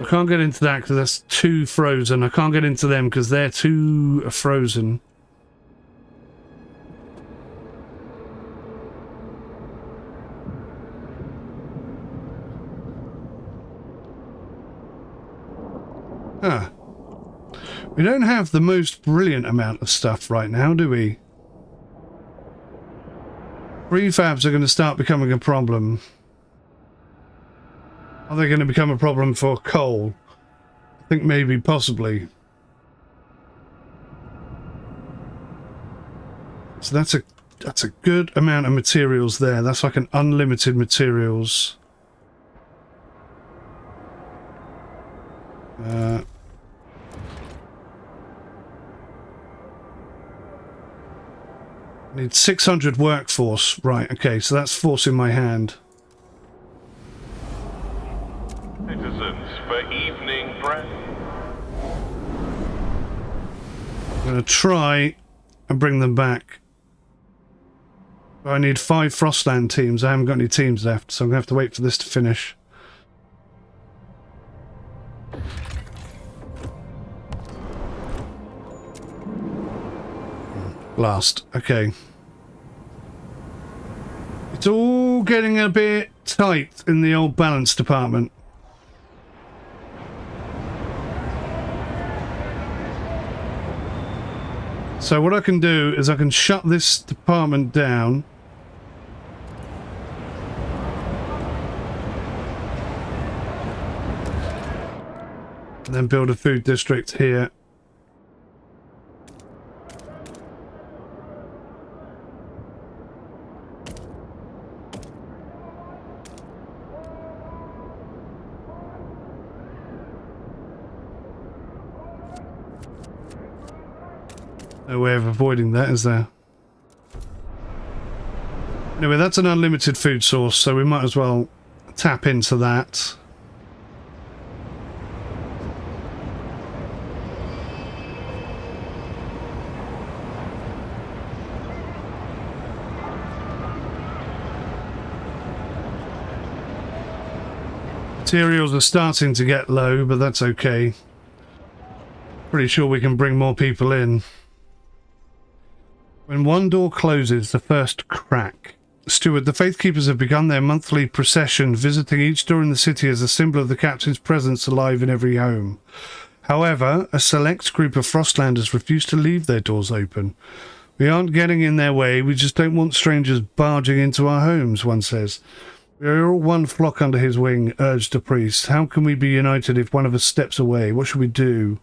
I can't get into that because that's too frozen. I can't get into them because they're too frozen. Huh. We don't have the most brilliant amount of stuff right now, do we? Prefabs are going to start becoming a problem. Are they going to become a problem for coal? I think maybe, possibly. So that's a good amount of materials there. That's like an unlimited materials. Need 600 workforce. Right, okay, so that's forcing my hand. Citizens, for evening press. I'm going to try and bring them back. But I need 5 Frostland teams. I haven't got any teams left, so I'm going to have to wait for this to finish. Blast. Okay. It's all getting a bit tight in the old balance department. So what I can do is I can shut this department down. And then build a food district here. No way of avoiding that, is there? Anyway, that's an unlimited food source, so we might as well tap into that. Materials are starting to get low, but that's okay. Pretty sure we can bring more people in. When one door closes, the first crack. Steward, the Faith Keepers have begun their monthly procession, visiting each door in the city as a symbol of the captain's presence alive in every home. However, a select group of Frostlanders refuse to leave their doors open. We aren't getting in their way, we just don't want strangers barging into our homes, one says. We are all one flock under his wing, urged a priest. How can we be united if one of us steps away? What should we do?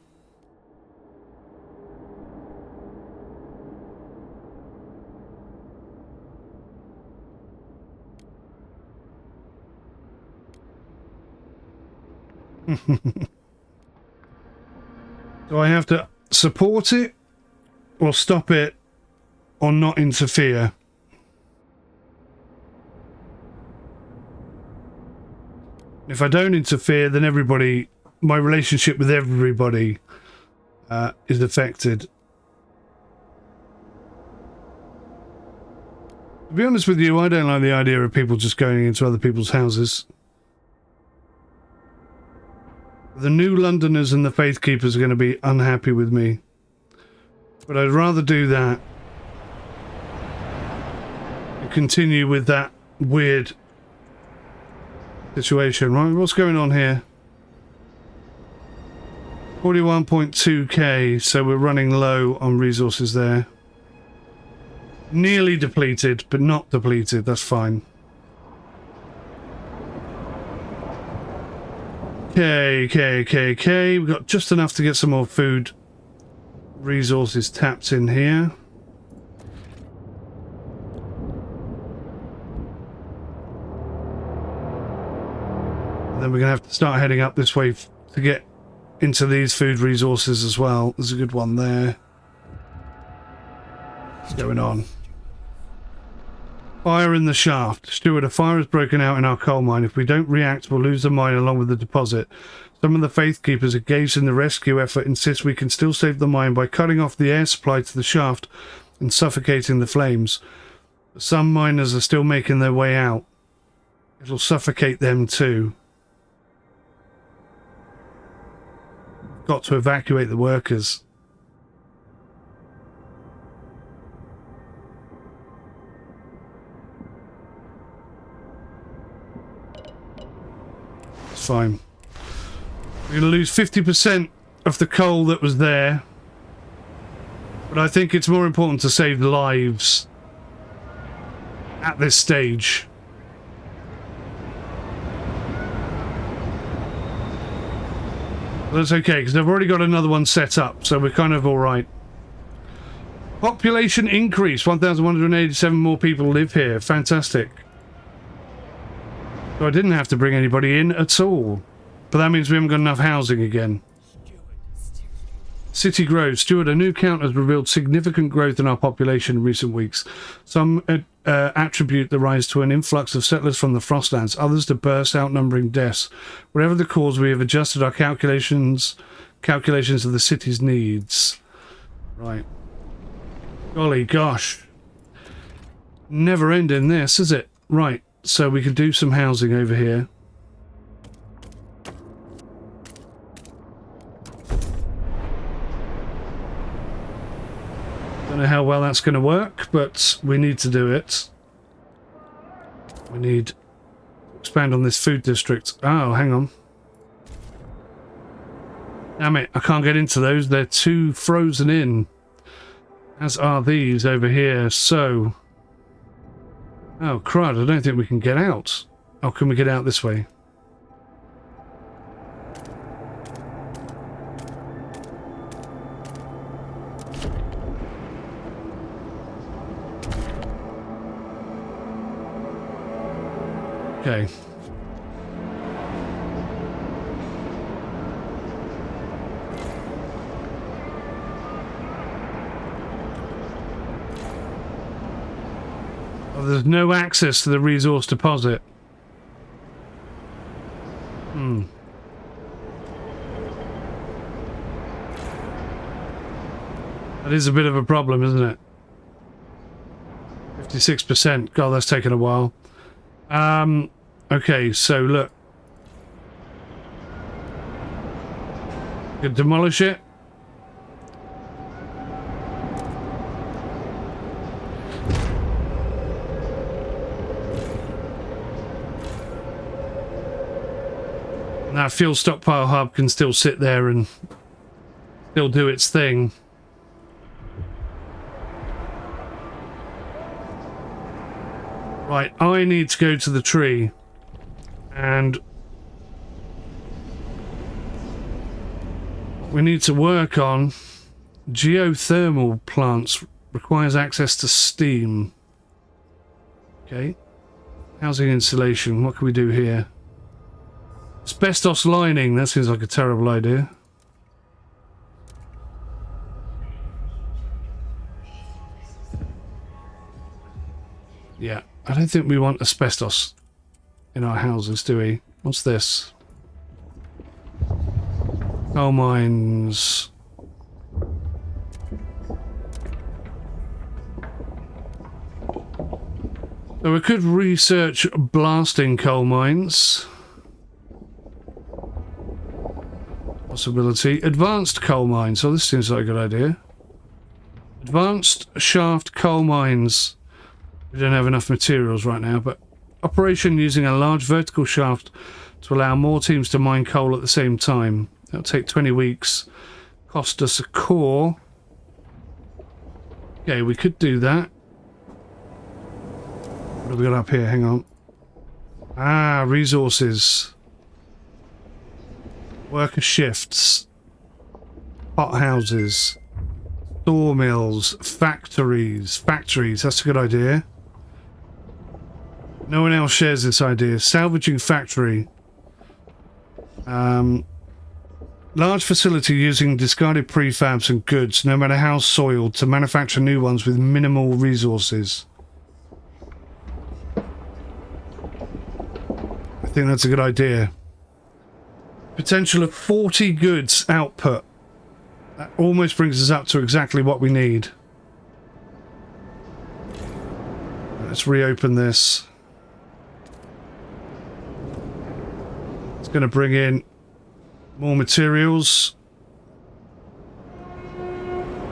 Do I have to support it, or stop it, or not interfere? If I don't interfere, then everybody, my relationship with everybody is affected. To be honest with you, I don't like the idea of people just going into other people's houses. The new Londoners and the Faith Keepers are going to be unhappy with me. But I'd rather do that and continue with that weird situation. Right, what's going on here? 41.2k, so we're running low on resources there. Nearly depleted, but not depleted, that's fine. Okay. We've got just enough to get some more food resources tapped in here. And then we're going to have to start heading up this way to get into these food resources as well. There's a good one there. What's going on? Fire in the shaft. Steward, a fire has broken out in our coal mine. If we don't react, we'll lose the mine along with the deposit. Some of the Faith Keepers engaged in the rescue effort insist we can still save the mine by cutting off the air supply to the shaft and suffocating the flames. But some miners are still making their way out. It'll suffocate them too. Got to evacuate the workers. It's fine. We're going to lose 50% of the coal that was there. But I think it's more important to save lives at this stage. That's okay, because I've already got another one set up, so we're kind of alright. Population increase. 1,187 more people live here. Fantastic. So I didn't have to bring anybody in at all. But that means we haven't got enough housing again. City grows. Steward, a new count has revealed significant growth in our population in recent weeks. Some attribute the rise to an influx of settlers from the Frostlands, others to bursts outnumbering deaths. Whatever the cause, we have adjusted our calculations of the city's needs. Right. Golly gosh. Never ending this, is it? Right. So we could do some housing over here. Don't know how well that's going to work, but we need to do it. We need to expand on this food district. Oh, hang on. Damn it, I can't get into those. They're too frozen in. As are these over here, so... Oh, crud, I don't think we can get out. Oh, can we get out this way? Okay. there's no access to the resource deposit. That is a bit of a problem, isn't it? 56%. God, that's taken a while. Okay, so look. You can demolish it. And that fuel stockpile hub can still sit there and still do its thing. Right, I need to go to the tree and we need to work on geothermal plants. Requires access to steam. Okay. Housing insulation. What can we do here? Asbestos lining. That seems like a terrible idea. Yeah. I don't think we want asbestos in our houses, do we? What's this? Coal mines. So we could research blasting coal mines. Possibility. Advanced coal mines. So this seems like a good idea. Advanced shaft coal mines. We don't have enough materials right now, but operation using a large vertical shaft to allow more teams to mine coal at the same time. That'll take 20 weeks. Cost us a core. Okay, we could do that. What have we got up here? Hang on. Ah, resources. Worker shifts. Hothouses. Sawmills. Factories. Factories, that's a good idea. No one else shares this idea. Salvaging factory. Large facility using discarded prefabs and goods, no matter how soiled, to manufacture new ones with minimal resources. I think that's a good idea. Potential of 40 goods output. That almost brings us up to exactly what we need. Let's reopen this. It's going to bring in more materials.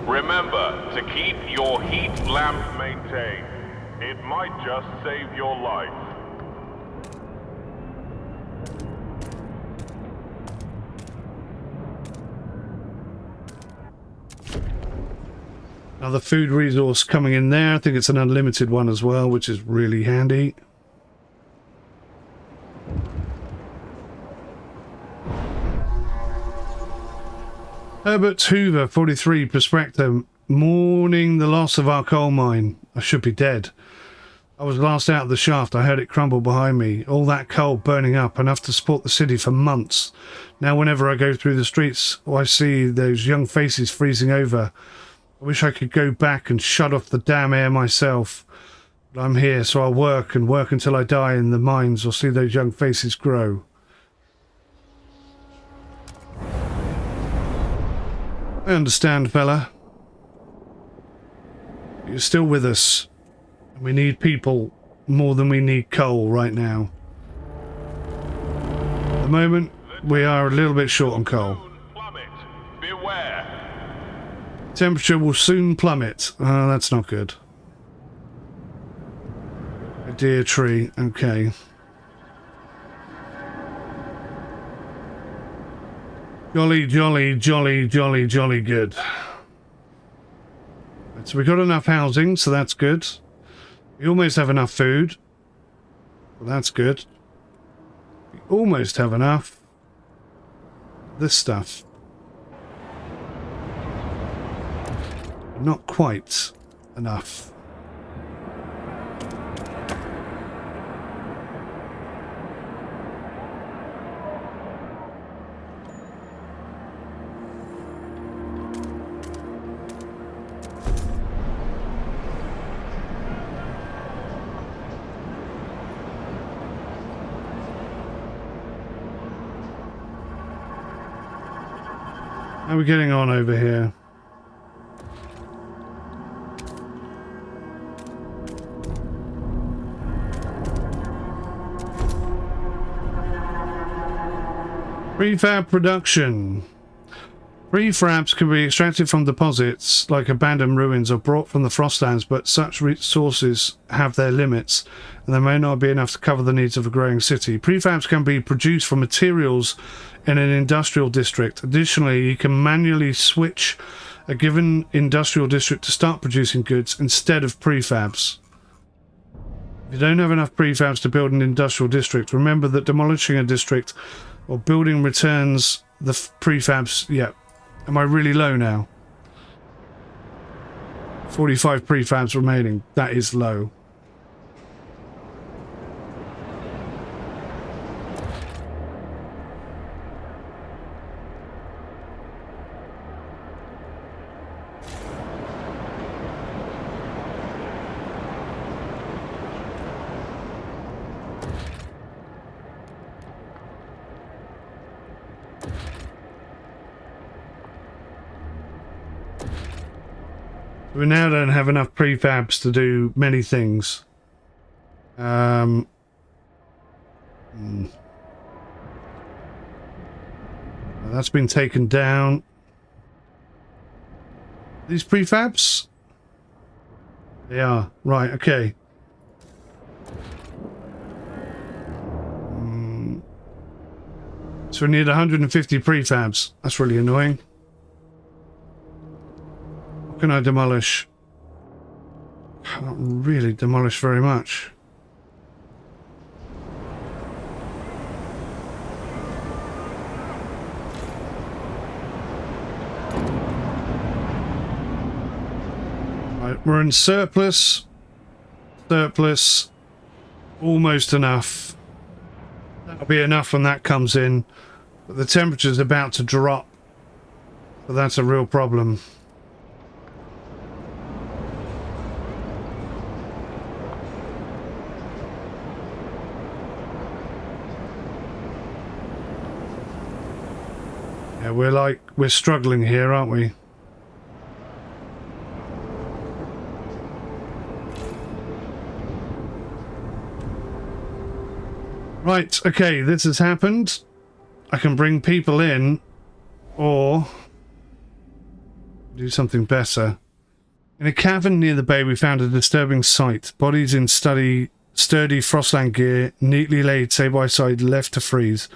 Remember to keep your heat lamp maintained. It might just save your life. Another food resource coming in there. I think it's an unlimited one as well, which is really handy. Herbert Hoover, 43, Prospector. Mourning the loss of our coal mine. I should be dead. I was last out of the shaft. I heard it crumble behind me. All that coal burning up, enough to support the city for months. Now whenever I go through the streets, I see those young faces freezing over. I wish I could go back and shut off the damn air myself. But I'm here, so I'll work and work until I die in the mines or see those young faces grow. I understand, fella. You're still with us. We need people more than we need coal right now. At the moment, we are a little bit short on coal. Beware. Temperature will soon plummet. Oh, that's not good. A deer tree. Okay. Jolly, jolly, jolly, jolly, jolly good. Right, so we got enough housing, so that's good. We almost have enough food. Well, that's good. We almost have enough. This stuff. Not quite enough. How are we getting on over here? Prefab production. Prefabs can be extracted from deposits like abandoned ruins or brought from the Frostlands, but such resources have their limits and there may not be enough to cover the needs of a growing city. Prefabs can be produced from materials in an industrial district. Additionally, you can manually switch a given industrial district to start producing goods instead of prefabs. If you don't have enough prefabs to build an industrial district, remember that demolishing a district or building returns the prefabs. Yeah. Am I really low now? 45 prefabs remaining. That is low. We now don't have enough prefabs to do many things. That's been taken down. These prefabs? They are. Right, okay. So we need 150 prefabs. That's really annoying. What can I demolish? Can't really demolish very much. Right, we're in surplus. Surplus. Almost enough. That'll be enough when that comes in. But the temperature's about to drop. So that's a real problem. Yeah, we're struggling here, aren't we? Right, okay, this has happened. I can bring people in, or do something better. In a cavern near the bay, we found a disturbing sight. Bodies in sturdy Frostland gear, neatly laid side by side, left to freeze,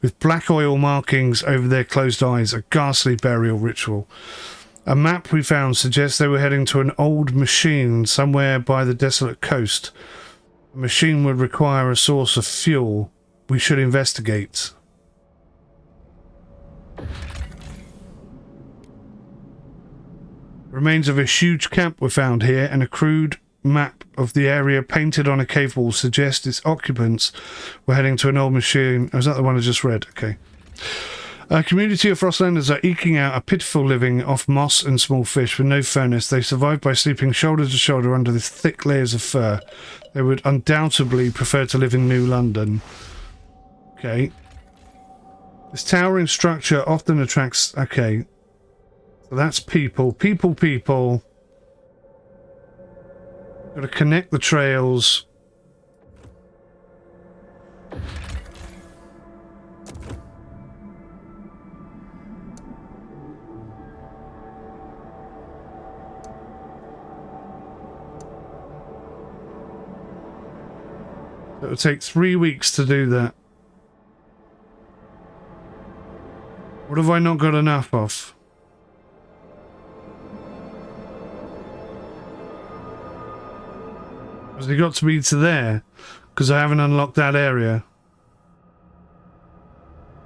with black oil markings over their closed eyes, a ghastly burial ritual. A map we found suggests they were heading to an old machine somewhere by the desolate coast. The machine would require a source of fuel. We should investigate. Remains of a huge camp were found here, and a crude map of the area painted on a cave wall suggests its occupants were heading to an old machine. Oh, is that the one I just read? Okay. A community of Frostlanders are eking out a pitiful living off moss and small fish with no furnace. They survive by sleeping shoulder to shoulder under the thick layers of fur. They would undoubtedly prefer to live in New London. Okay. This towering structure often attracts... Okay. So that's people. People. Got to connect the trails. It would take 3 weeks to do that. What have I not got enough of? Has it got to be to there? Because I haven't unlocked that area.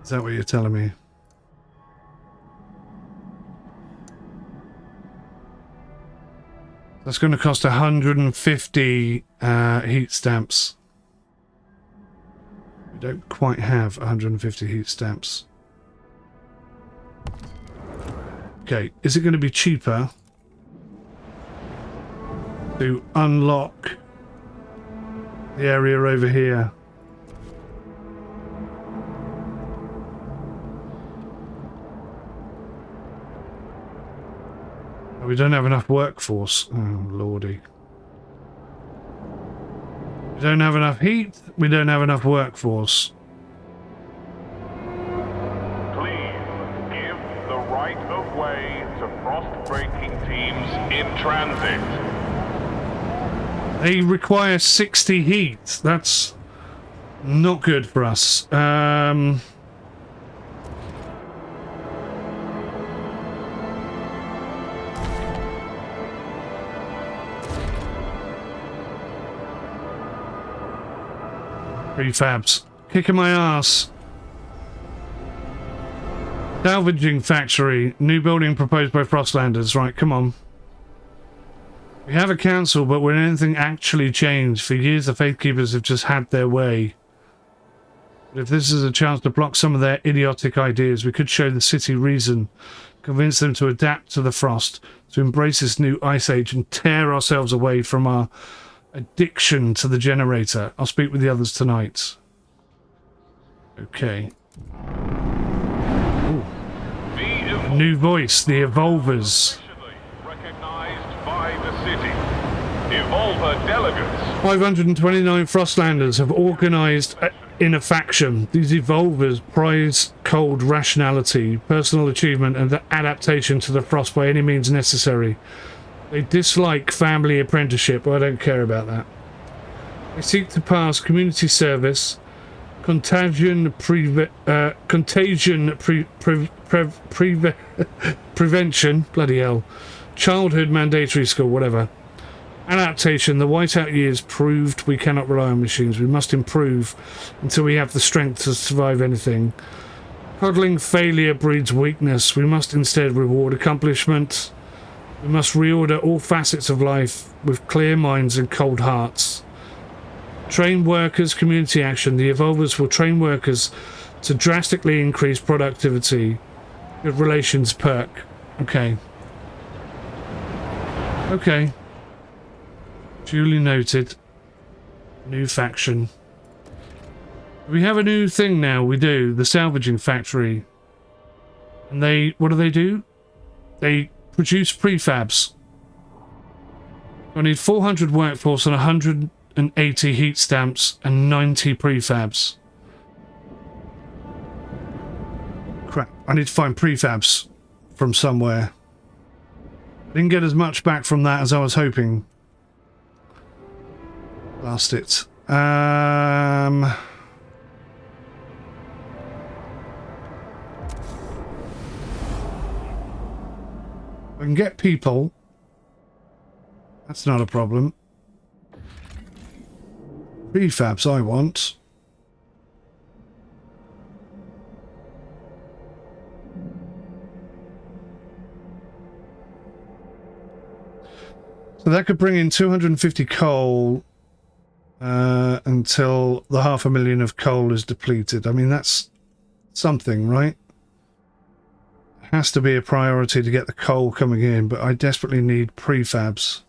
Is that what you're telling me? That's going to cost 150 heat stamps. We don't quite have 150 heat stamps. Okay, is it going to be cheaper to unlock the area over here? We don't have enough workforce. Oh, lordy. We don't have enough heat. We don't have enough workforce. Please give the right of way to frost-breaking teams in transit. They require 60 heat. That's not good for us. Prefabs. Kicking my ass. Salvaging factory. New building proposed by Frostlanders. Right, come on. We have a council, but when anything actually changed, for years the Faithkeepers have just had their way. But if this is a chance to block some of their idiotic ideas, we could show the city reason, convince them to adapt to the frost, to embrace this new ice age and tear ourselves away from our addiction to the generator. I'll speak with the others tonight. Okay. Ooh. A new voice, the Evolvers. Recognized by the city. Evolver delegates. 529 Frostlanders have organised in a faction. These Evolvers prize cold rationality, personal achievement and adaptation to the frost by any means necessary. They dislike family apprenticeship. I don't care about that. They seek to pass community service, contagion prevention, bloody hell, childhood mandatory school, whatever. Adaptation. The whiteout years proved we cannot rely on machines. We must improve until we have the strength to survive anything. Coddling failure breeds weakness. We must instead reward accomplishment. We must reorder all facets of life with clear minds and cold hearts. Train workers, community action. The Evolvers will train workers to drastically increase productivity. Good relations perk. Okay. Okay. Duly noted. New faction. We have a new thing now. We do. The salvaging factory. And they... what do? They produce prefabs. I need 400 workforce and 180 heat stamps and 90 prefabs. Crap. I need to find prefabs from somewhere. Didn't get as much back from that as I was hoping. Blast it. I can get people. That's not a problem. Prefabs I want. So that could bring in 250 coal until the 500,000 of coal is depleted. I mean, that's something, right? Has to be a priority to get the coal coming in, but I desperately need prefabs.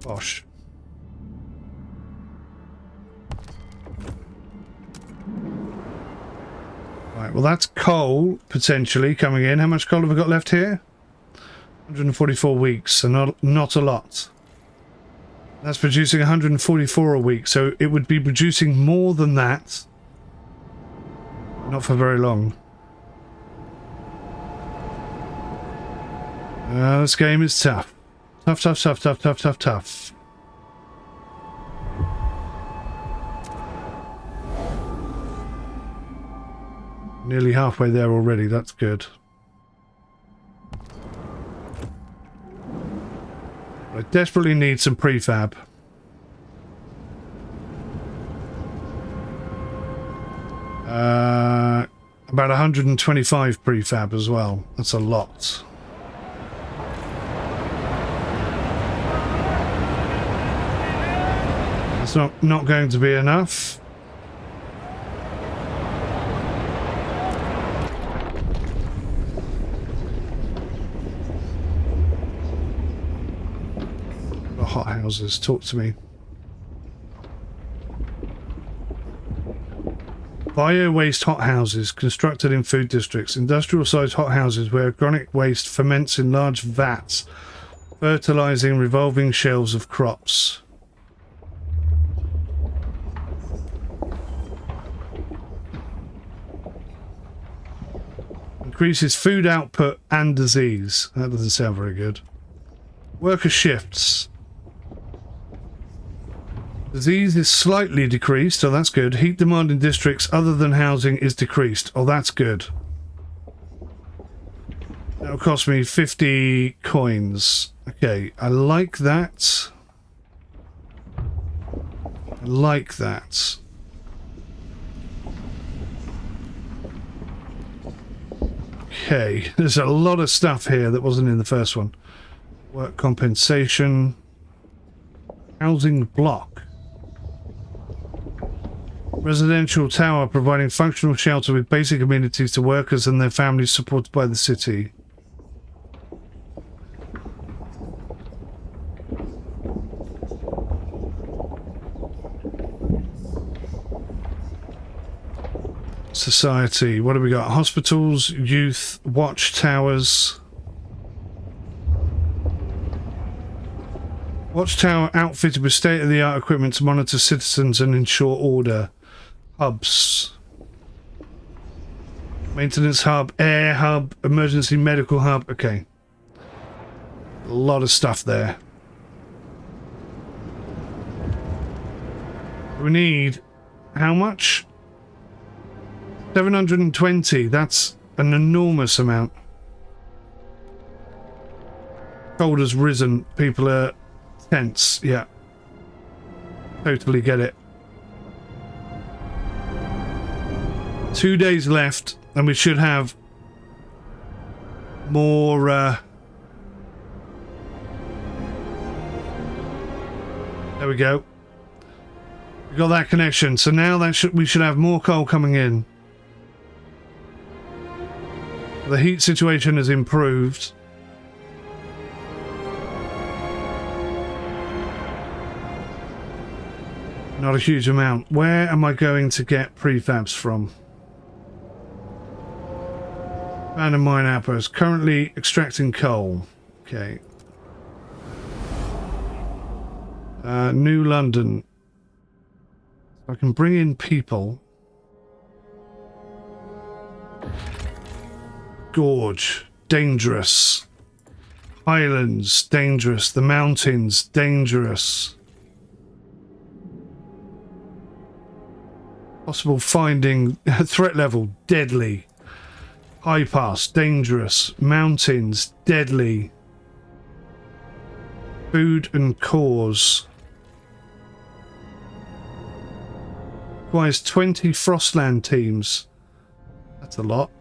Bosh. Right, well that's coal, potentially, coming in. How much coal have we got left here? 144 weeks, so not a lot. That's producing 144 a week, so it would be producing more than that. Not for very long. This game is tough. Tough, tough, tough, tough, tough, tough, tough. Nearly halfway there already, that's good. I desperately need some prefab. About 125 prefab as well. That's a lot. That's not going to be enough. hothouses? Talk to me. Bio-waste hothouses constructed in food districts. Industrial-sized hothouses where organic waste ferments in large vats, fertilizing revolving shelves of crops. Increases food output and disease. That doesn't sound very good. Worker shifts. Disease is slightly decreased. Oh, that's good. Heat demand in districts other than housing is decreased. Oh, that's good. That'll cost me 50 coins. Okay, I like that. I like that. Okay, there's a lot of stuff here that wasn't in the first one. Work compensation. Housing block. Residential tower providing functional shelter with basic amenities to workers and their families supported by the city. Society. What do we got? Hospitals, youth, watchtowers. Watchtower outfitted with state-of-the-art equipment to monitor citizens and ensure order. Hubs. Maintenance hub, air hub, emergency medical hub. Okay. A lot of stuff there. We need how much? 720. That's an enormous amount. Cold has risen. People are tense. Yeah. Totally get it. 2 days left, and we should have more. There we go. We got that connection. So now that we should have more coal coming in. The heat situation has improved. Not a huge amount. Where am I going to get prefabs from? Abandoned mine outpost. Currently extracting coal. Okay. New London. I can bring in people. Gorge. Dangerous. Highlands. Dangerous. The mountains. Dangerous. Possible finding. Threat level. Deadly. High pass. Dangerous. Mountains. Deadly. Food and cause. Requires 20 Frostland teams. That's a lot.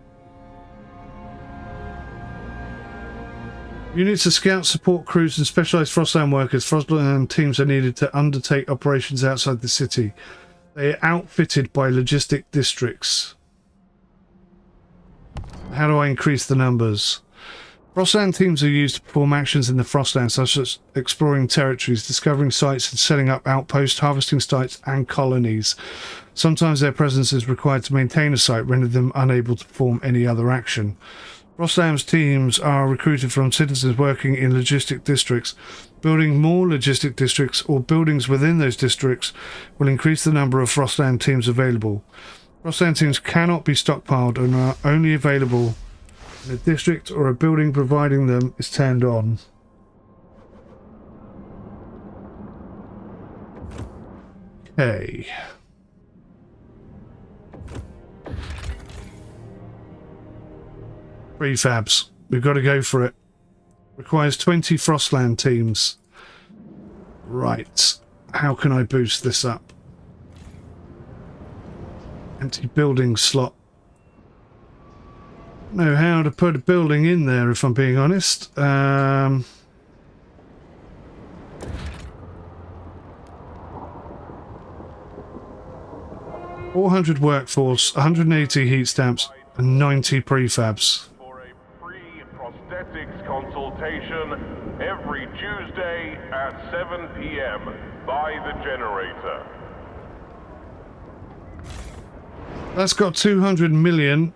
Units of scout support crews and specialised Frostland workers. Frostland teams are needed to undertake operations outside the city. They are outfitted by logistic districts. How do I increase the numbers? Frostland teams are used to perform actions in the Frostland, such as exploring territories, discovering sites and setting up outposts, harvesting sites and colonies. Sometimes their presence is required to maintain a site, rendering them unable to perform any other action. Frostland's teams are recruited from citizens working in logistic districts. Building more logistic districts or buildings within those districts will increase the number of Frostland teams available. Frostland teams cannot be stockpiled and are only available in a district or a building providing them is turned on. Okay. Prefabs. We've got to go for it. Requires 20 Frostland teams. Right. How can I boost this up? Empty building slot. Know how to put a building in there, if I'm being honest. 400 workforce, 180 heat stamps, and 90 prefabs. For a free prosthetics consultation every Tuesday at 7 p.m. by the generator. That's got 200 million.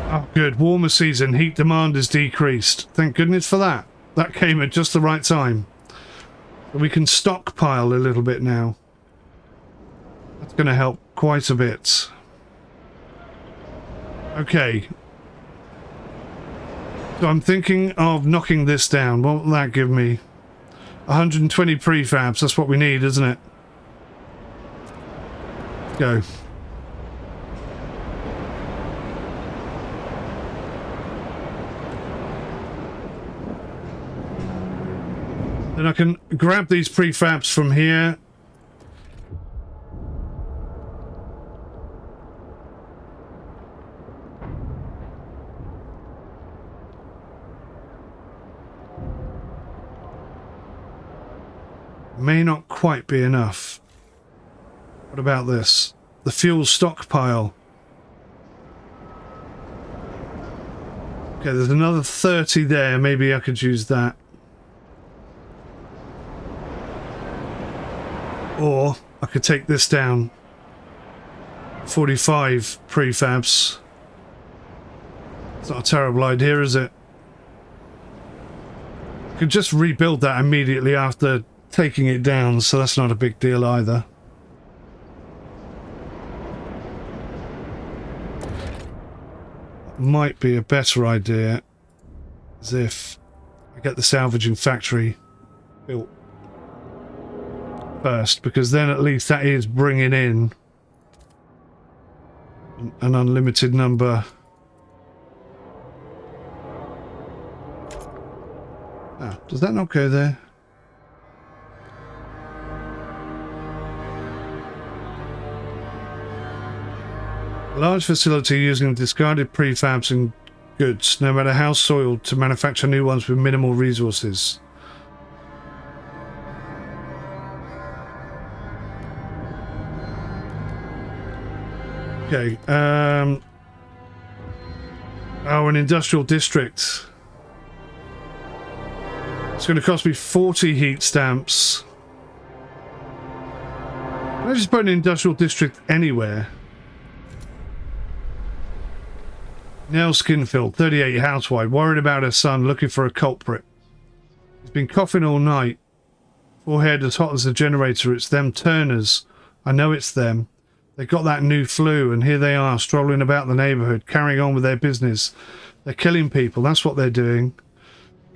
Oh, good. Warmer season. Heat demand is decreased. Thank goodness for that. That came at just the right time. We can stockpile a little bit now. That's going to help quite a bit. Okay. So I'm thinking of knocking this down. What will that give me? 120 prefabs. That's what we need, isn't it? Let's go. Then I can grab these prefabs from here. May not quite be enough. What about this? The fuel stockpile. Okay, there's another 30 there. Maybe I could use that. Or I could take this down. 45 prefabs. It's not a terrible idea, is it? I could just rebuild that immediately after taking it down, so that's not a big deal either. Might be a better idea as if I get the salvaging factory built first, because then at least that is bringing in an unlimited number. Ah, does that not go there? A large facility using discarded prefabs and goods, no matter how soiled, to manufacture new ones with minimal resources. Okay, oh, an industrial district. It's going to cost me 40 heat stamps. Can I just put an industrial district anywhere? Nell Skinfield, 38, housewife, worried about her son, looking for a culprit. He's been coughing all night. Forehead as hot as the generator. It's them Turners. I know it's them. They got that new flu, and here they are, strolling about the neighbourhood, carrying on with their business. They're killing people, that's what they're doing.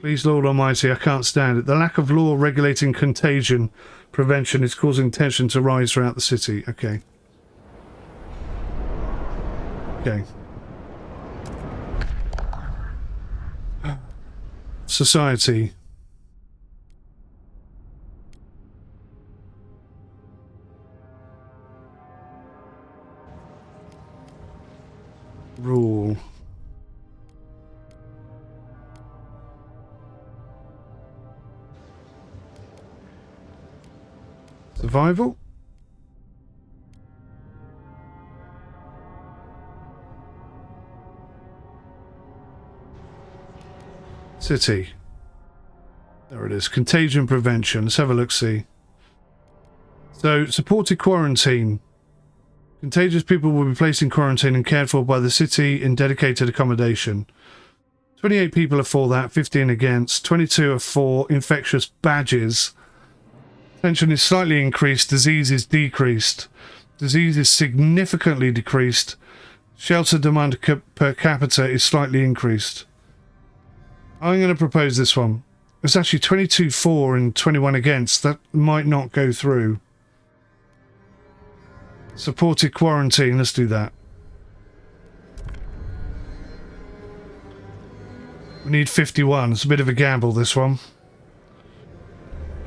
Please, Lord Almighty, I can't stand it. The lack of law regulating contagion prevention is causing tension to rise throughout the city. Okay. Okay. Society. Rule. Survival. City. There it is. Contagion prevention. Let's have a look-see. So, supported quarantine. Contagious people will be placed in quarantine and cared for by the city in dedicated accommodation. 28 people are for that, 15 against. 22 are for infectious badges. Tension is slightly increased. Disease is decreased. Disease is significantly decreased. Shelter demand per capita is slightly increased. I'm going to propose this one. It's actually 22 for and 21 against. That might not go through. Supported quarantine. Let's do that. We need 51. It's a bit of a gamble, this one.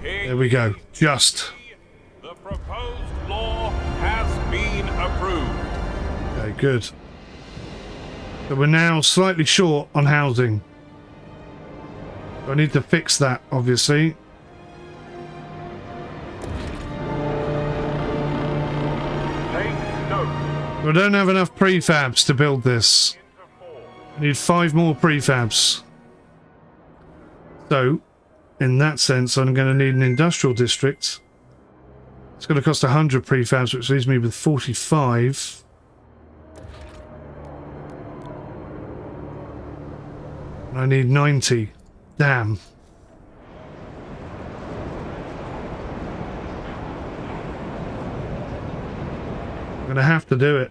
There we go. Just. The proposed law has been approved. Okay, good. So we're now slightly short on housing. I need to fix that, obviously. Take note. I don't have enough prefabs to build this. I need 5 more prefabs. So, in that sense, I'm going to need an industrial district. It's going to cost 100 prefabs, which leaves me with 45. And I need 90. Damn. I'm going to have to do it.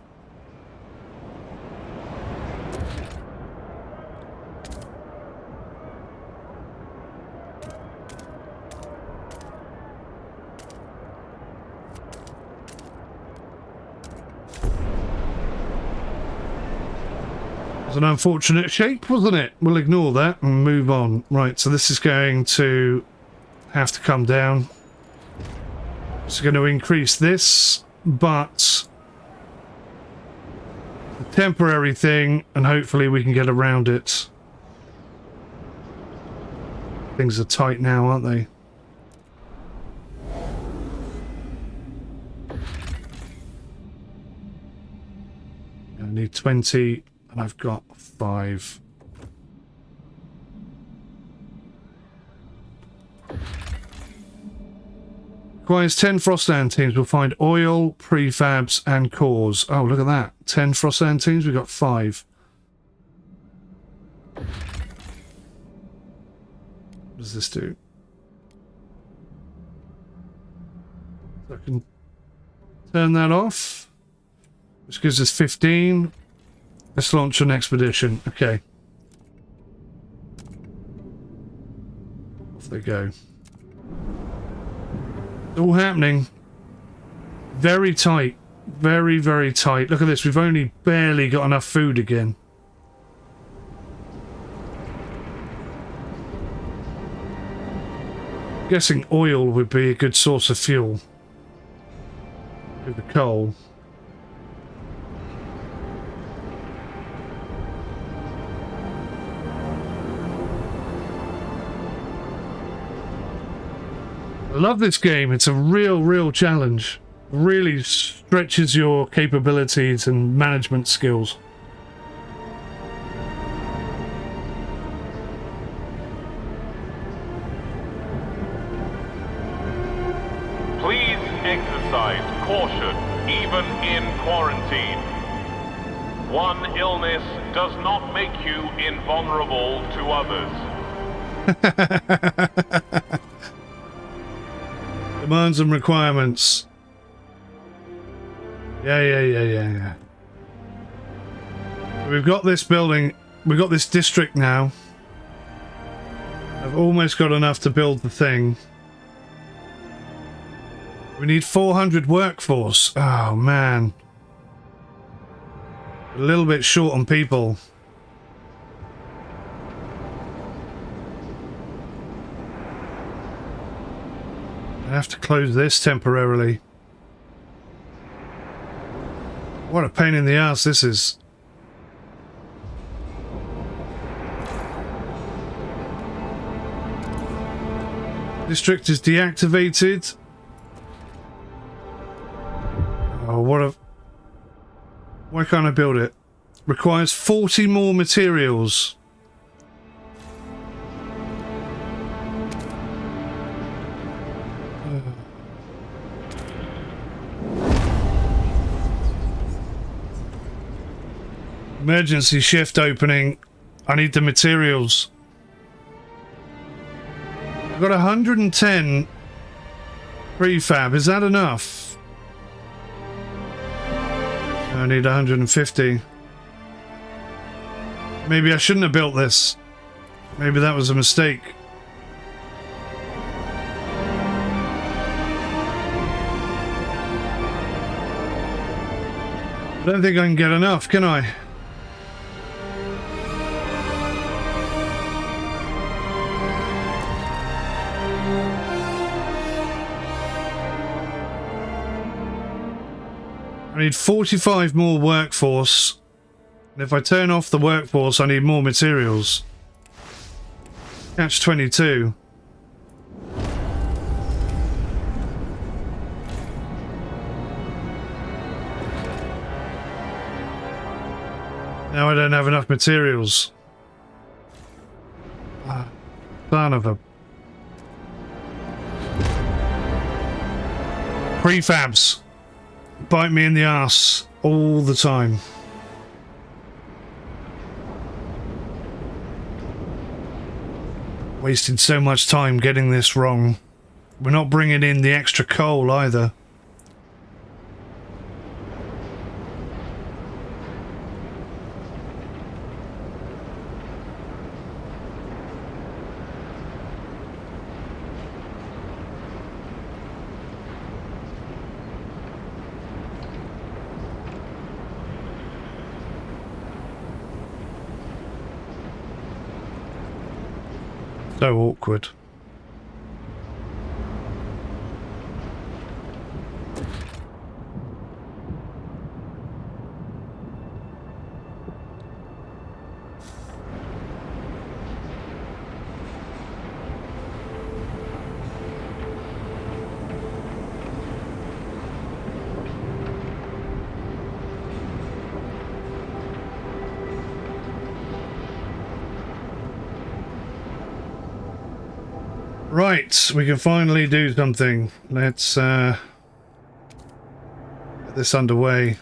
It was an unfortunate shape, wasn't it? We'll ignore that and move on. Right, so this is going to have to come down. It's going to increase this, but a temporary thing, and hopefully we can get around it. Things are tight now, aren't they? I need 20. And I've got 5. Requires 10 Frostland teams. We'll find oil, prefabs, and cores. Oh, look at that. 10 Frostland teams. We've got 5. What does this do? So I can turn that off. Which gives us 15. Let's launch an expedition. Okay. Off they go. It's all happening. Very tight. Very, very tight. Look at this. We've only barely got enough food again. I'm guessing oil would be a good source of fuel. With the coal. I love this game. It's a real challenge. Really stretches your capabilities and management skills. Please exercise caution, even in quarantine. One illness does not make you invulnerable to others. Demands and requirements. Yeah. We've got this building. We've got this district now. I've almost got enough to build the thing. We need 400 workforce. Oh, man. A little bit short on people. I have to close this temporarily. What a pain in the ass this is. District is deactivated. Oh, what a... Why can't I build it? Requires 40 more materials. Emergency shift opening. I need the materials. I've got 110 prefab. Is that enough? I need 150. Maybe I shouldn't have built this. Maybe that was a mistake. I don't think I can get enough, can I? I need 45 more workforce, and if I turn off the workforce I need more materials. Catch 22. Now I don't have enough materials. Son of a... Prefabs bite me in the ass all the time. Wasted so much time getting this wrong. We're not bringing in the extra coal either. So awkward. Right, we can finally do something. Let's get this underway.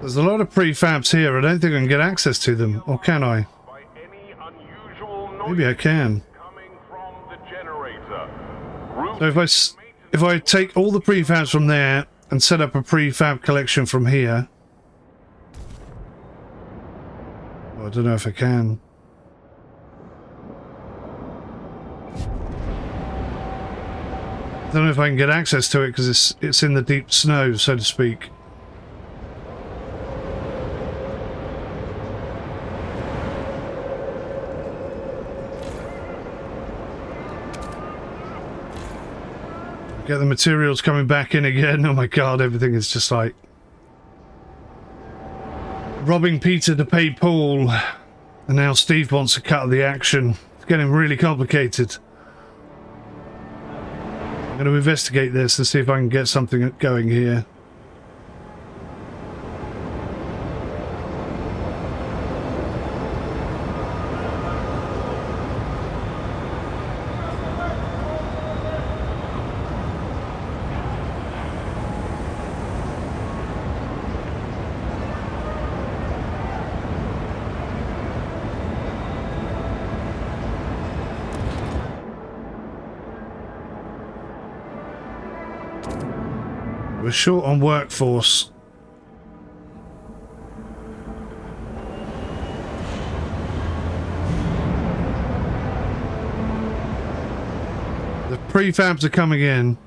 There's a lot of prefabs here. I don't think I can get access to them, or can I? Maybe I can. So if I take all the prefabs from there and set up a prefab collection from here, well, I don't know if I can. I don't know if I can get access to it because it's in the deep snow, so to speak. Get the materials coming back in again. Oh my god, everything is just like robbing Peter to pay Paul, and now Steve wants a cut of the action. It's getting really complicated. I'm going to investigate this and see if I can get something going here. We're short on workforce. The prefabs are coming in.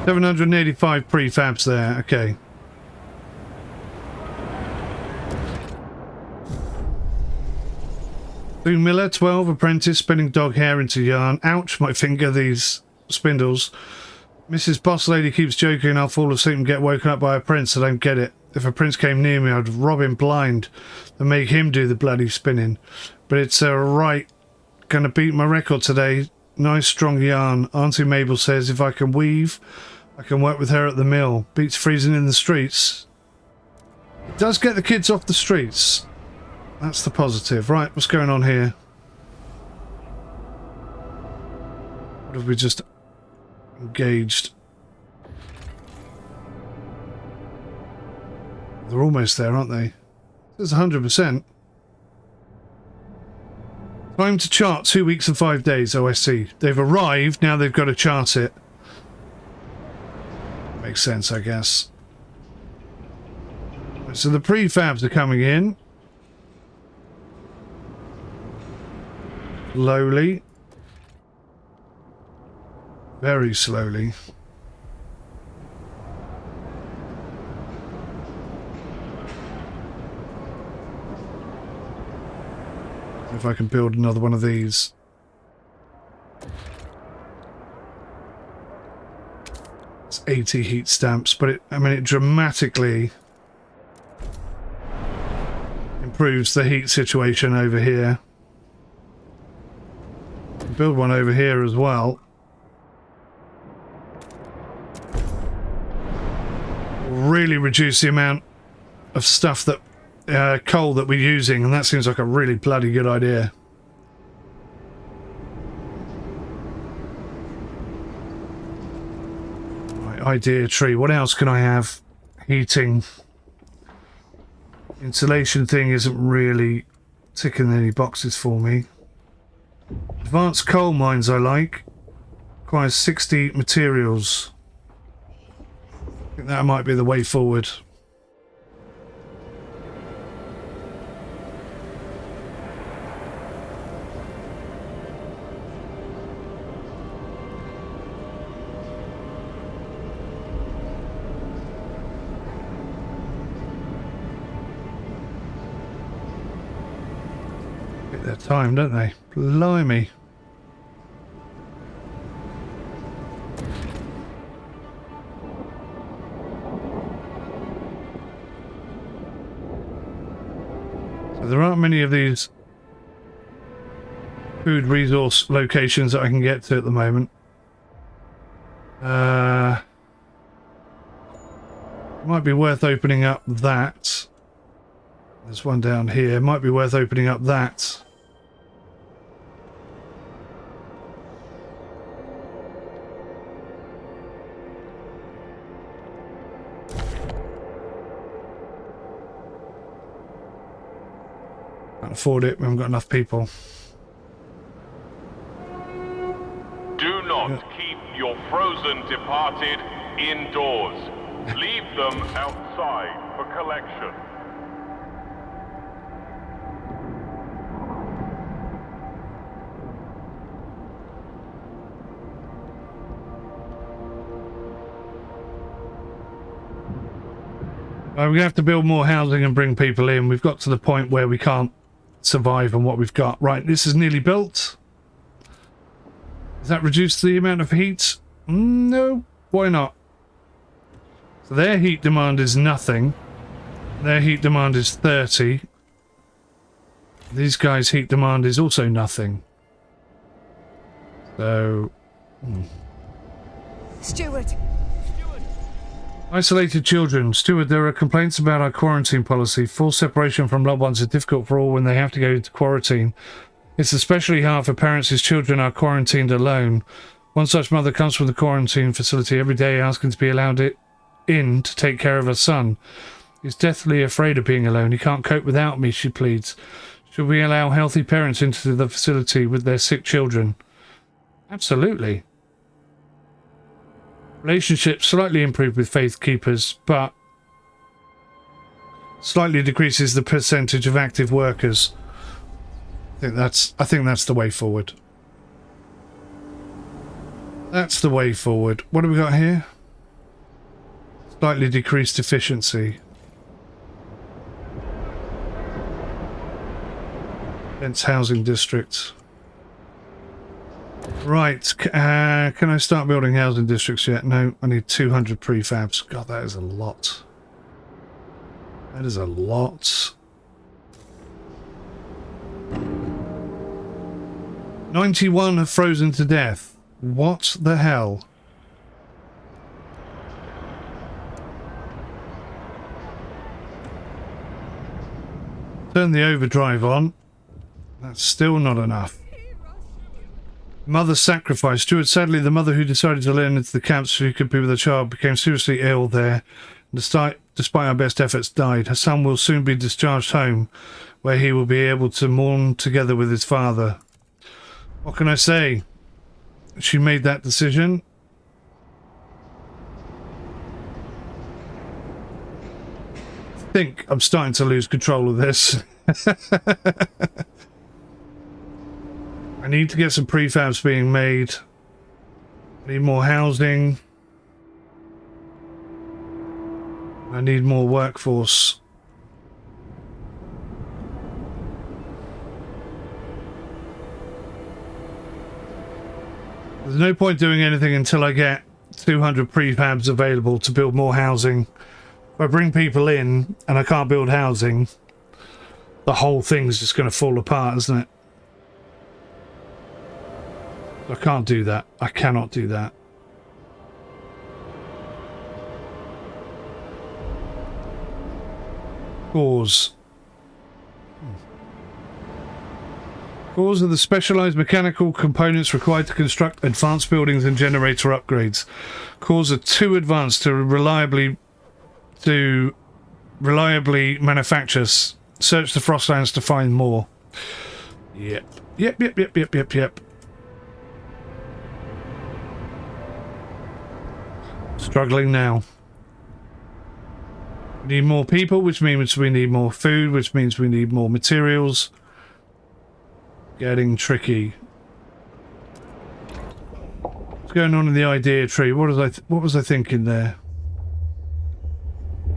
785 prefabs there, okay. Sue Miller, 12, apprentice, spinning dog hair into yarn. Ouch, my finger, these spindles. Mrs. Boss Lady keeps joking I'll fall asleep and get woken up by a prince. I don't get it. If a prince came near me, I'd rob him blind and make him do the bloody spinning. But it's right. Gonna beat my record today. Nice strong yarn. Auntie Mabel says if I can weave, I can work with her at the mill. Beats freezing in the streets. It does get the kids off the streets. That's the positive. Right, what's going on here? What have we just engaged? They're almost there, aren't they? There's 100%. Time to chart 2 weeks and 5 days. Oh, I see. They've arrived, now they've got to chart it. Makes sense, I guess. So the prefabs are coming in. Slowly. Very slowly. If I can build another one of these. 80 heat stamps, but it dramatically improves the heat situation over here. Build one over here as well. Really reduce the amount of stuff that coal that we're using, and that seems like a really bloody good idea. Right, idea tree. What else can I have? Heating. Insulation thing isn't really ticking any boxes for me. Advanced coal mines I like. Requires 60 materials. I think that might be the way forward. Get their time, don't they? Blimey. There aren't many of these food resource locations that I can get to at the moment. Might be worth opening up that. There's one down here. Might be worth opening up that. Can't afford it. We haven't got enough people. Do not keep your frozen departed indoors. Leave them outside for collection. We're going to have to build more housing and bring people in. We've got to the point where we can't survive on what we've got. Right, this is nearly built. Does that reduce the amount of heat? No, why not? So their heat demand is nothing. Their heat demand is 30. These guys' heat demand is also nothing. So... Steward! Isolated children. Steward, there are complaints about our quarantine policy. Forced separation from loved ones is difficult for all when they have to go into quarantine. It's especially hard for parents whose children are quarantined alone. One such mother comes from the quarantine facility every day asking to be allowed in to take care of her son. He's deathly afraid of being alone. He can't cope without me, she pleads. Should we allow healthy parents into the facility with their sick children? Absolutely. Relationships slightly improved with faith keepers, but slightly decreases the percentage of active workers. I think that's the way forward. That's the way forward. What do we got here? Slightly decreased efficiency. Dense housing districts. Right, can I start building housing districts yet? No, I need 200 prefabs. God, that is a lot. That is a lot. 91 have frozen to death. What the hell? Turn the overdrive on. That's still not enough. Mother sacrifice. Steward, sadly, the mother who decided to let into the camp so she could be with her child became seriously ill there. Despite our best efforts, died. Her son will soon be discharged home, where he will be able to mourn together with his father. What can I say? She made that decision. I think I'm starting to lose control of this. I need to get some prefabs being made. I need more housing. I need more workforce. There's no point doing anything until I get 200 prefabs available to build more housing. If I bring people in and I can't build housing, the whole thing's just going to fall apart, isn't it? I can't do that. I cannot do that. Cores. Cores are the specialized mechanical components required to construct advanced buildings and generator upgrades. Cores are too advanced to reliably manufacture. Search the Frostlands to find more. Yep. Struggling now. We need more people, which means we need more food, which means we need more materials. Getting tricky. What's going on in the idea tree? What was I thinking there?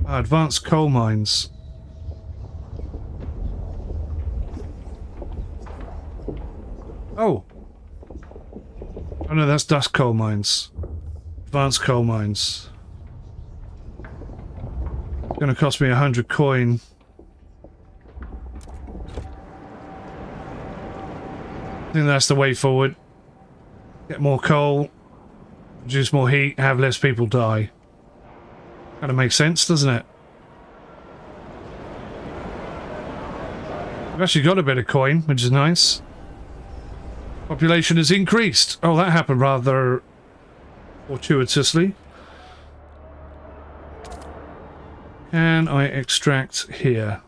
Advanced coal mines. Oh no, that's dust coal mines. Advanced coal mines. It's going to cost me 100 coin. I think that's the way forward. Get more coal, produce more heat, have less people die. Kind of makes sense, doesn't it? I've actually got a bit of coin, which is nice. Population has increased. Oh, that happened rather fortuitously. Can I extract here?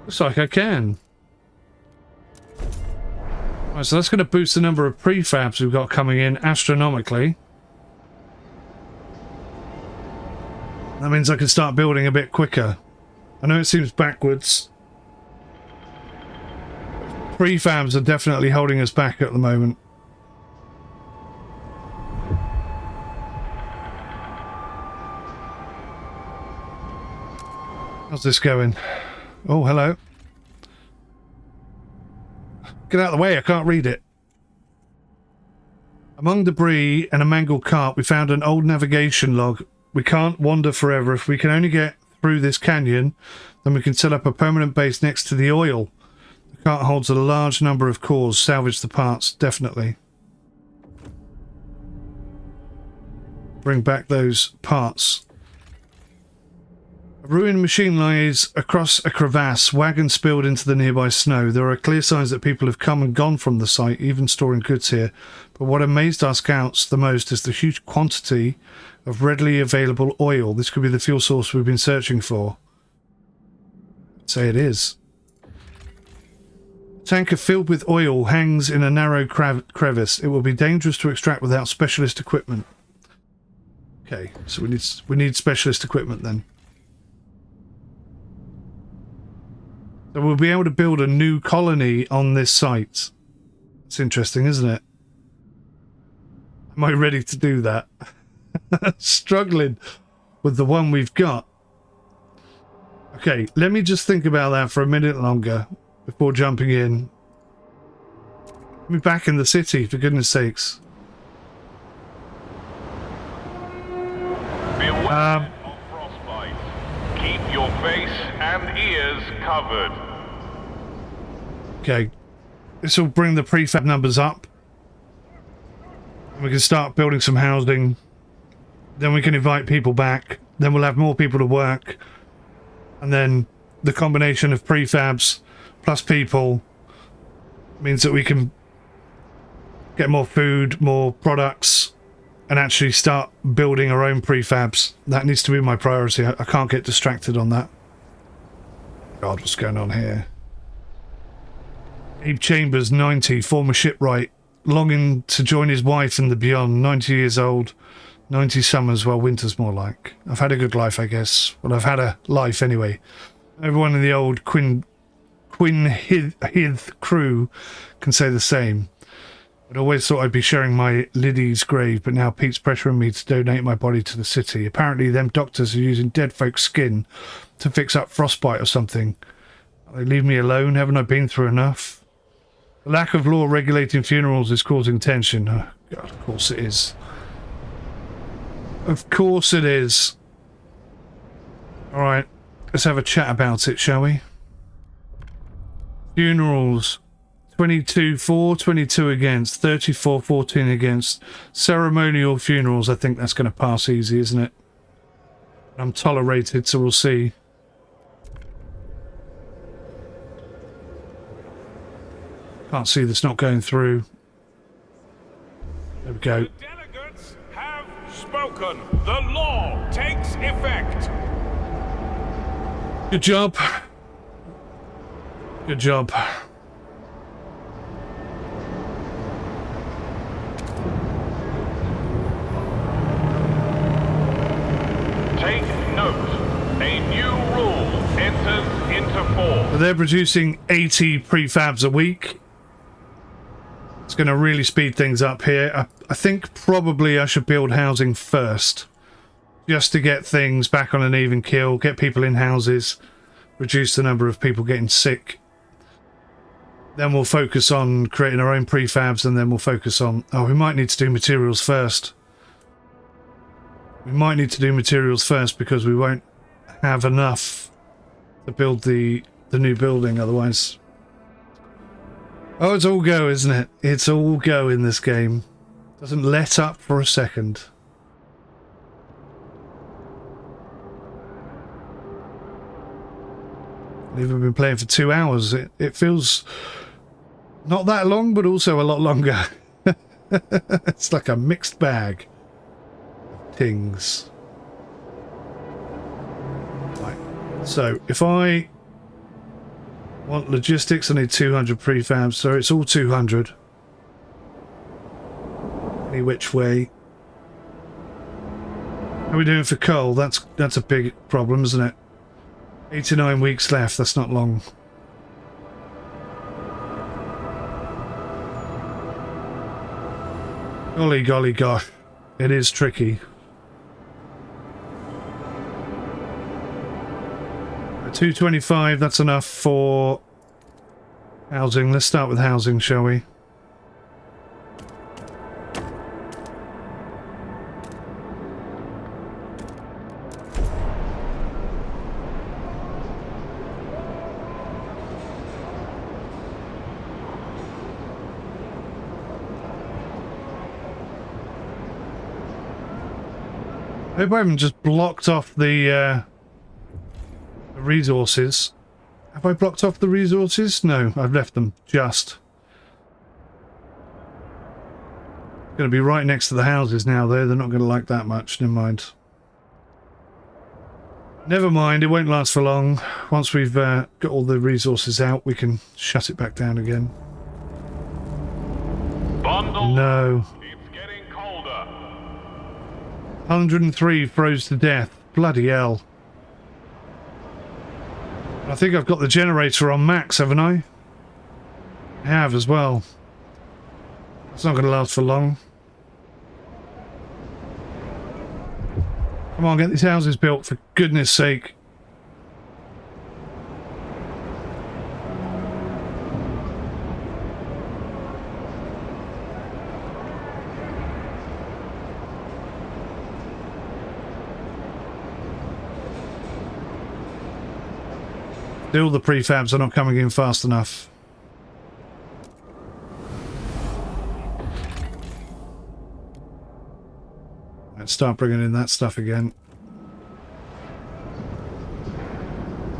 Looks like I can. Right, so that's going to boost the number of prefabs we've got coming in astronomically. That means I can start building a bit quicker. I know it seems backwards. Prefabs are definitely holding us back at the moment. How's this going? Oh, hello. Get out of the way, I can't read it. Among debris and a mangled cart, we found an old navigation log. We can't wander forever. If we can only get through this canyon, then we can set up a permanent base next to the oil. The cart holds a large number of cores. Salvage the parts, definitely. Bring back those parts. A ruined machine lies across a crevasse, wagons spilled into the nearby snow. There are clear signs that people have come and gone from the site, even storing goods here. But what amazed our scouts the most is the huge quantity of readily available oil. This could be the fuel source we've been searching for. I'd say it is. A tanker filled with oil hangs in a narrow crevice. It will be dangerous to extract without specialist equipment. Okay, so we need specialist equipment then. So we'll be able to build a new colony on this site. It's interesting, isn't it? Am I ready to do that? Struggling with the one we've got. Okay, let me just think about that for a minute longer before jumping in. Let me back in the city, for goodness sakes. Beware of frostbite. Keep your face and ears covered. Okay, this will bring the prefab numbers up. We can start building some housing. Then we can invite people back. Then we'll have more people to work. And then the combination of prefabs plus people means that we can get more food, more products, and actually start building our own prefabs. That needs to be my priority. I can't get distracted on that. God, what's going on here? Abe Chambers, 90, former shipwright, longing to join his wife in the beyond, 90 years old, 90 summers, well, winter's more like. I've had a good life, I guess. Well, I've had a life anyway. Everyone in the old Quinn Hith crew can say the same. I'd always thought I'd be sharing my Liddy's grave, but now Pete's pressuring me to donate my body to the city. Apparently, them doctors are using dead folks' skin to fix up frostbite or something. They leave me alone? Haven't I been through enough? The lack of law regulating funerals is causing tension. Oh, God, of course it is. Of course it is. Alright, let's have a chat about it, shall we? Funerals. 22 for, 22 against, 34, 14 against. Ceremonial funerals, I think that's going to pass easy, isn't it? I'm tolerated, so we'll see. Can't see this not going through. There we go. The delegates have spoken. The law takes effect. Good job. Good job. Take note. A new rule enters into force. They're producing 80 prefabs a week. It's going to really speed things up here. I think probably I should build housing first. Just to get things back on an even keel, get people in houses, reduce the number of people getting sick. Then we'll focus on creating our own prefabs, and then we'll focus on... Oh, we might need to do materials first. We might need to do materials first because we won't have enough to build the new building otherwise. Oh, it's all go, isn't it? It's all go in this game. Doesn't let up for a second. We've been playing for 2 hours. It feels not that long, but also a lot longer. It's like a mixed bag of things. Right. So if I want logistics, I need 200 prefabs, so it's all 200. Any which way. How are we doing for coal? That's a big problem, isn't it? 89 weeks left, that's not long. Golly, golly, gosh. It is tricky. 225, that's enough for housing. Let's start with housing, shall we? I hope I haven't just blocked off the resources. Have I blocked off the resources? No, I've left them just. Going to be right next to the houses now, though. They're not going to like that much. Never mind. Never mind, it won't last for long. Once we've got all the resources out, we can shut it back down again. Bundle. No. It's getting colder. 103 froze to death. Bloody hell. I think I've got the generator on max, haven't I? I have as well. It's not going to last for long. Come on, get these houses built, for goodness sake. Still, the prefabs are not coming in fast enough. Let's start bringing in that stuff again.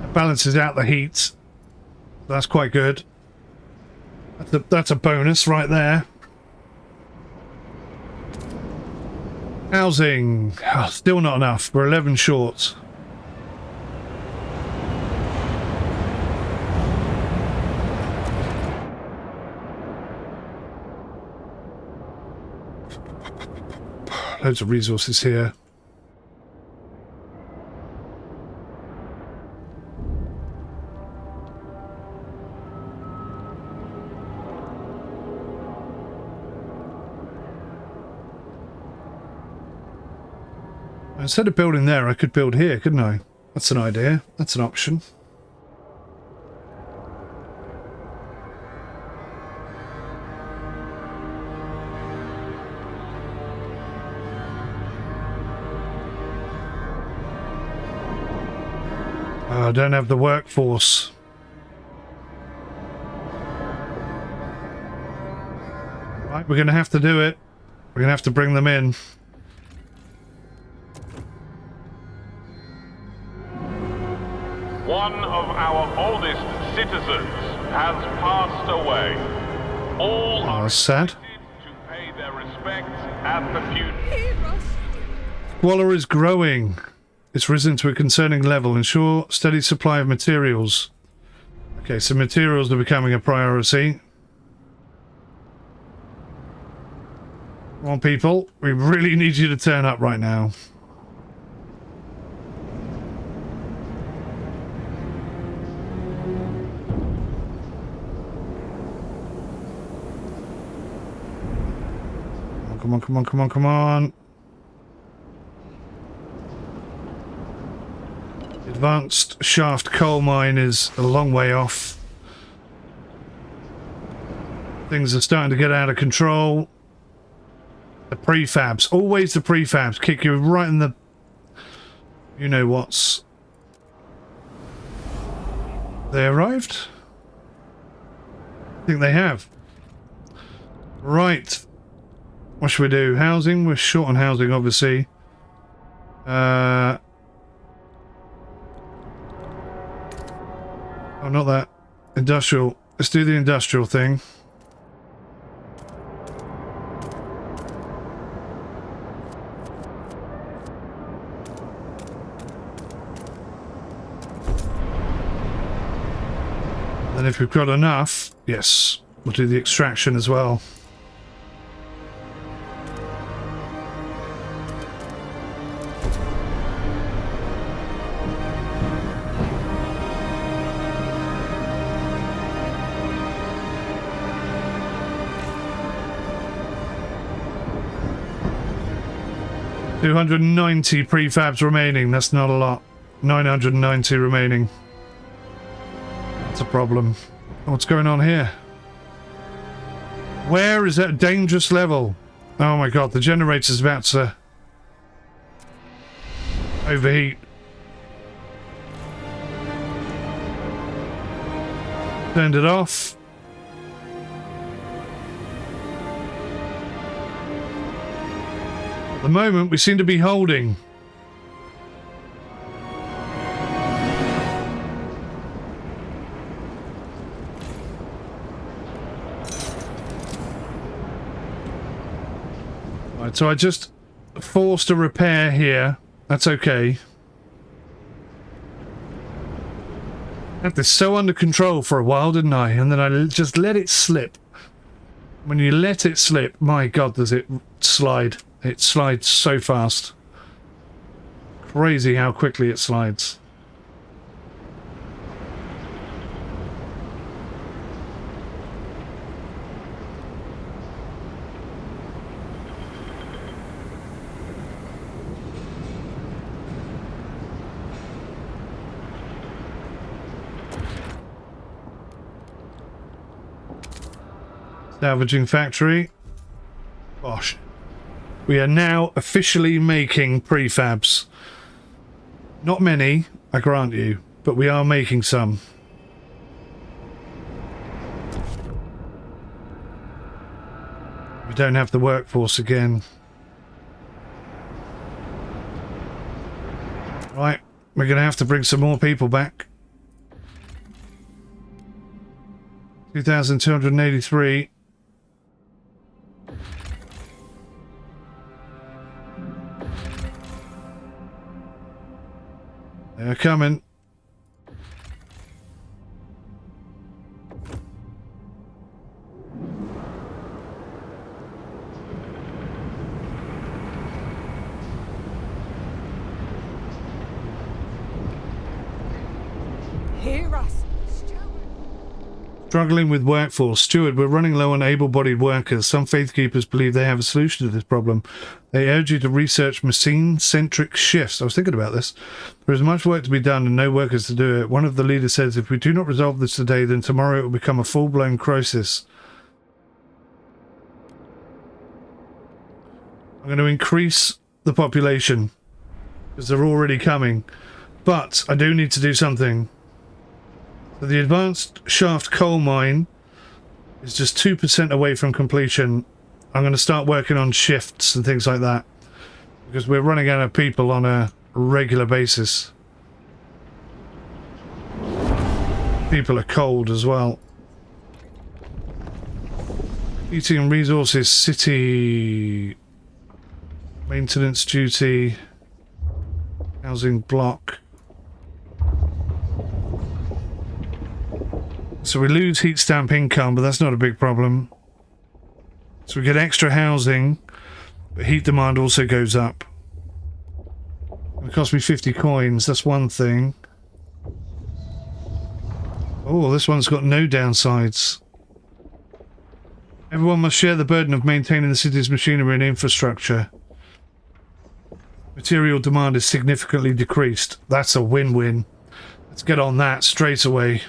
It balances out the heat. That's quite good. That's a bonus right there. Housing. Oh, still not enough. We're 11 short. Loads of resources here. Instead of building there, I could build here, couldn't I? That's an idea. That's an option. I don't have the workforce. Right, we're going to have to do it. We're going to have to bring them in. One of our oldest citizens has passed away. All are sad. to pay their respects at the funeral. Squalor is growing. It's risen to a concerning level. Ensure steady supply of materials. Okay, so materials are becoming a priority. Come on, people. We really need you to turn up right now. Come on, come on, come on, come on. Advanced shaft coal mine is a long way off. Things are starting to get out of control. The prefabs, always the prefabs, kick you right in the... You know what's... They arrived? I think they have. Right. What should we do? Housing? We're short on housing, obviously. Oh, not that. Industrial. Let's do the industrial thing. And if we've got enough, yes, we'll do the extraction as well. $290 prefabs remaining. That's not a lot. 990 remaining. That's a problem. What's going on here? Where is that dangerous level? Oh my god, the generator's about to overheat. Turned it off. At the moment, we seem to be holding. Right, so I just forced a repair here. That's okay. I had this so under control for a while, didn't I? And then I just let it slip. When you let it slip, my god, does it slide. It slides so fast. Crazy how quickly it slides. Salvaging factory. Gosh. We are now officially making prefabs. Not many, I grant you, but we are making some. We don't have the workforce again. Right, we're going to have to bring some more people back. 2,283. They're coming. Hear us, Struggling with workforce. Steward, we're running low on able-bodied workers. Some faith keepers believe they have a solution to this problem. They urge you to research machine-centric shifts. I was thinking about this. There is much work to be done and no workers to do it. One of the leaders says, if we do not resolve this today, then tomorrow it will become a full-blown crisis. I'm going to increase the population because they're already coming. But I do need to do something. So the advanced shaft coal mine is just 2% away from completion. I'm going to start working on shifts and things like that, because we're running out of people on a regular basis. People are cold as well. Heating and resources, city maintenance duty, housing block. So we lose heat stamp income, but that's not a big problem. So we get extra housing, but heat demand also goes up. It cost me 50 coins, that's one thing. Oh, this one's got no downsides. Everyone must share the burden of maintaining the city's machinery and infrastructure. Material demand is significantly decreased. That's a win-win. Let's get on that straight away.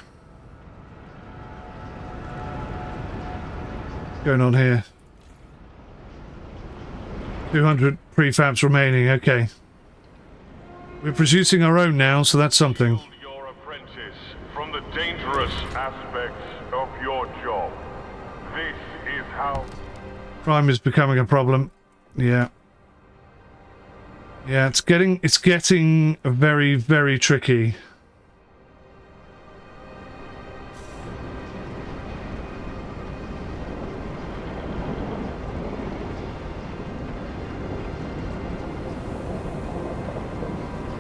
What's going on here? 200 prefabs remaining, okay. We're producing our own now, so that's something. Your apprentice from the dangerous aspects of your job. This is how... Crime is becoming a problem. Yeah. Yeah, it's getting very, very tricky.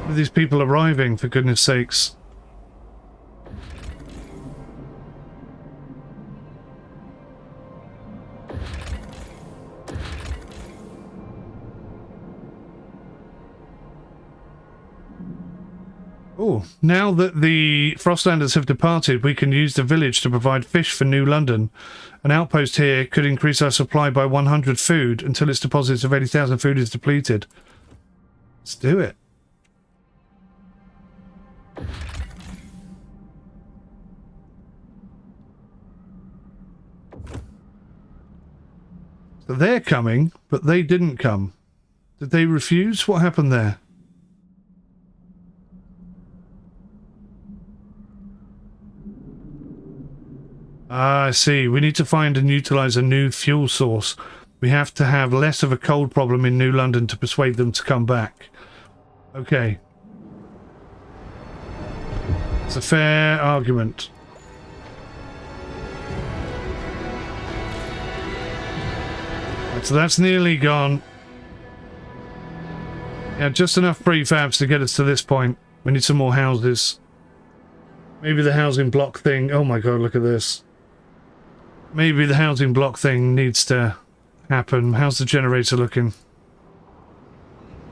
With these people arriving, for goodness sakes. Oh, now that the Frostlanders have departed, we can use the village to provide fish for New London. An outpost here could increase our supply by 100 food until its deposits of 80,000 food is depleted. Let's do it. So they're coming, but they didn't come. Did they refuse? What happened there? Ah, I see. We need to find and utilize a new fuel source. We have to have less of a cold problem in New London to persuade them to come back. Okay. It's a fair argument. Right, so that's nearly gone. Yeah, just enough prefabs to get us to this point. We need some more houses. Maybe the housing block thing... Oh my god, look at this. Maybe the housing block thing needs to happen. How's the generator looking?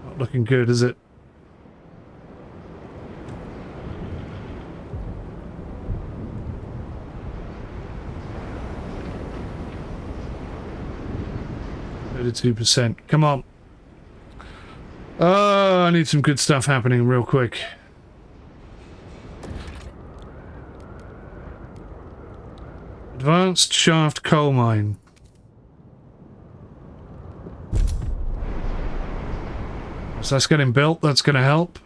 Not looking good, is it? %. Come on. Oh, I need some good stuff happening real quick. Advanced shaft coal mine. So that's getting built. That's going to help.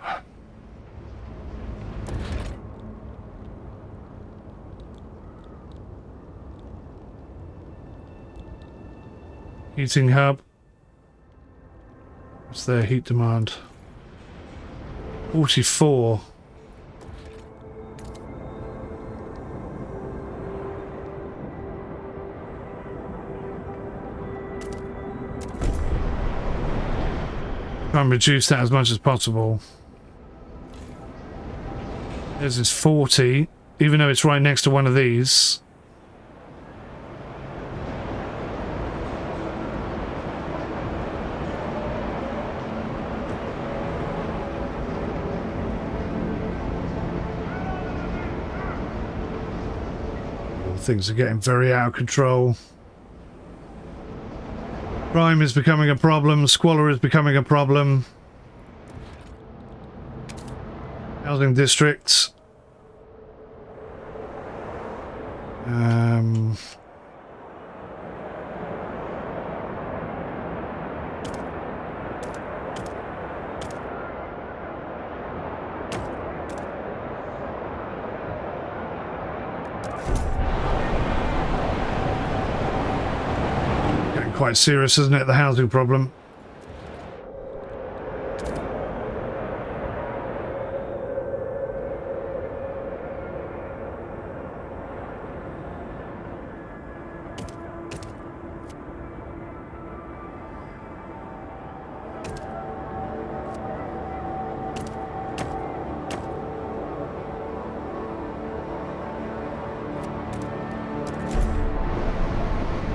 Heating hub. What's their heat demand? 44. Try and reduce that as much as possible. This is 40, even though it's right next to one of these. Things are getting very out of control. Crime is becoming a problem. Squalor is becoming a problem. Housing districts. quite serious, isn't it, the housing problem?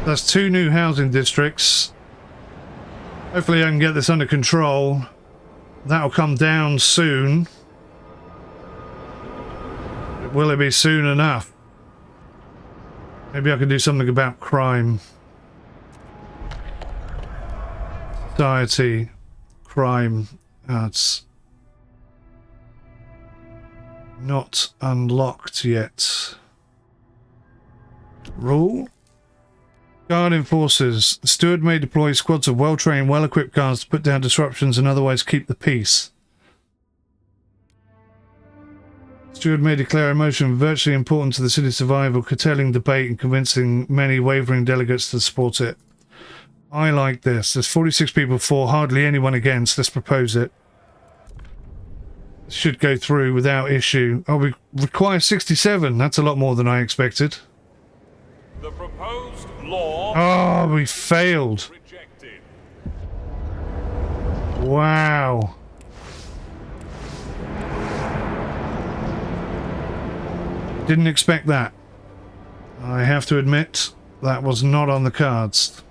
That's 2 new housing districts. Hopefully I can get this under control. That'll come down soon. Will it be soon enough? Maybe I can do something about crime. Society. Crime. That's not unlocked yet. Rule? Guard enforcers. The steward may deploy squads of well-trained, well-equipped guards to put down disruptions and otherwise keep the peace. Steward may declare a motion virtually important to the city's survival, curtailing debate and convincing many wavering delegates to support it. I like this. There's 46 people for, hardly anyone against. Let's propose it. This should go through without issue. Oh, we require 67. That's a lot more than I expected. The proposed law. Oh, we failed. Rejected. Wow. Didn't expect that. I have to admit, that was not on the cards.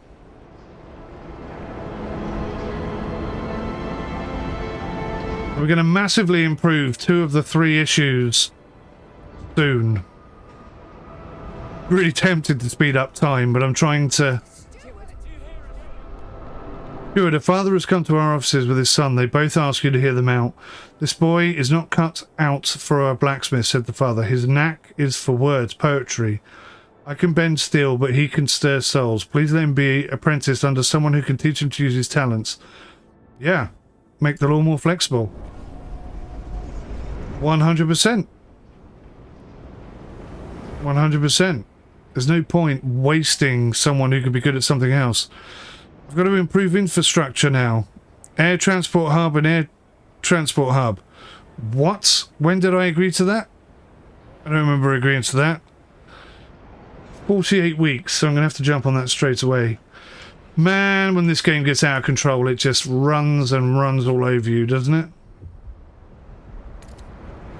We're going to massively improve 2 of the 3 issues soon. Really tempted to speed up time, but I'm trying to... Steward, a father has come to our offices with his son. They both ask you to hear them out. This boy is not cut out for a blacksmith, said the father. His knack is for words, poetry. I can bend steel, but he can stir souls. Please let him be apprenticed under someone who can teach him to use his talents. Yeah, make the law more flexible. 100%. 100%. There's no point wasting someone who could be good at something else. I've got to improve infrastructure now. Air transport hub and air transport hub. What? When did I agree to that? I don't remember agreeing to that. 48 weeks, so I'm going to have to jump on that straight away. Man, when this game gets out of control, it just runs and runs all over you, doesn't it?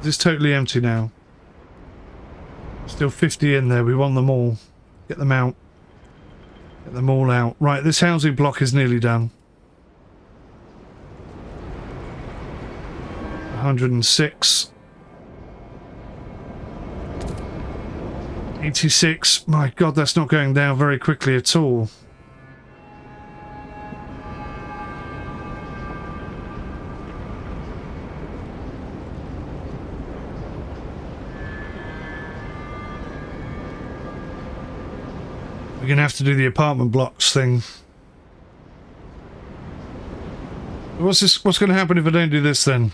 It's totally empty now. Still 50 in there. We want them all. Get them out. Get them all out. Right, this housing block is nearly done. 106. 86. My God, that's not going down very quickly at all. We're going to have to do the apartment blocks thing. What's going to happen if I don't do this then?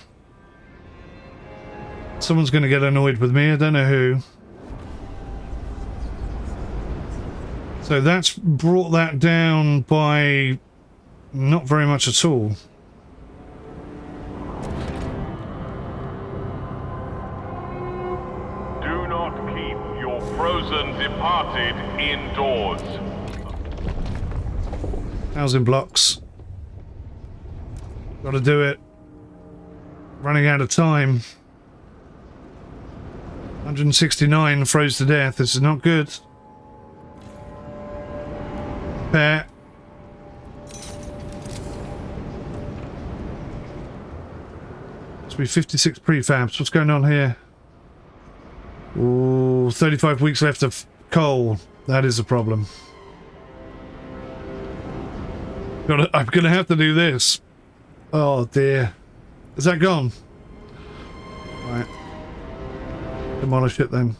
Someone's going to get annoyed with me. I don't know who. So that's brought that down by not very much at all. Do not keep your frozen departed indoors. Housing blocks. Got to do it. Running out of time. 169 froze to death. This is not good. Repair. Must be 56 prefabs. What's going on here? Ooh, 35 weeks left of coal. That is a problem. I'm gonna have to do this. Oh dear. Is that gone? Right. Demolish it then.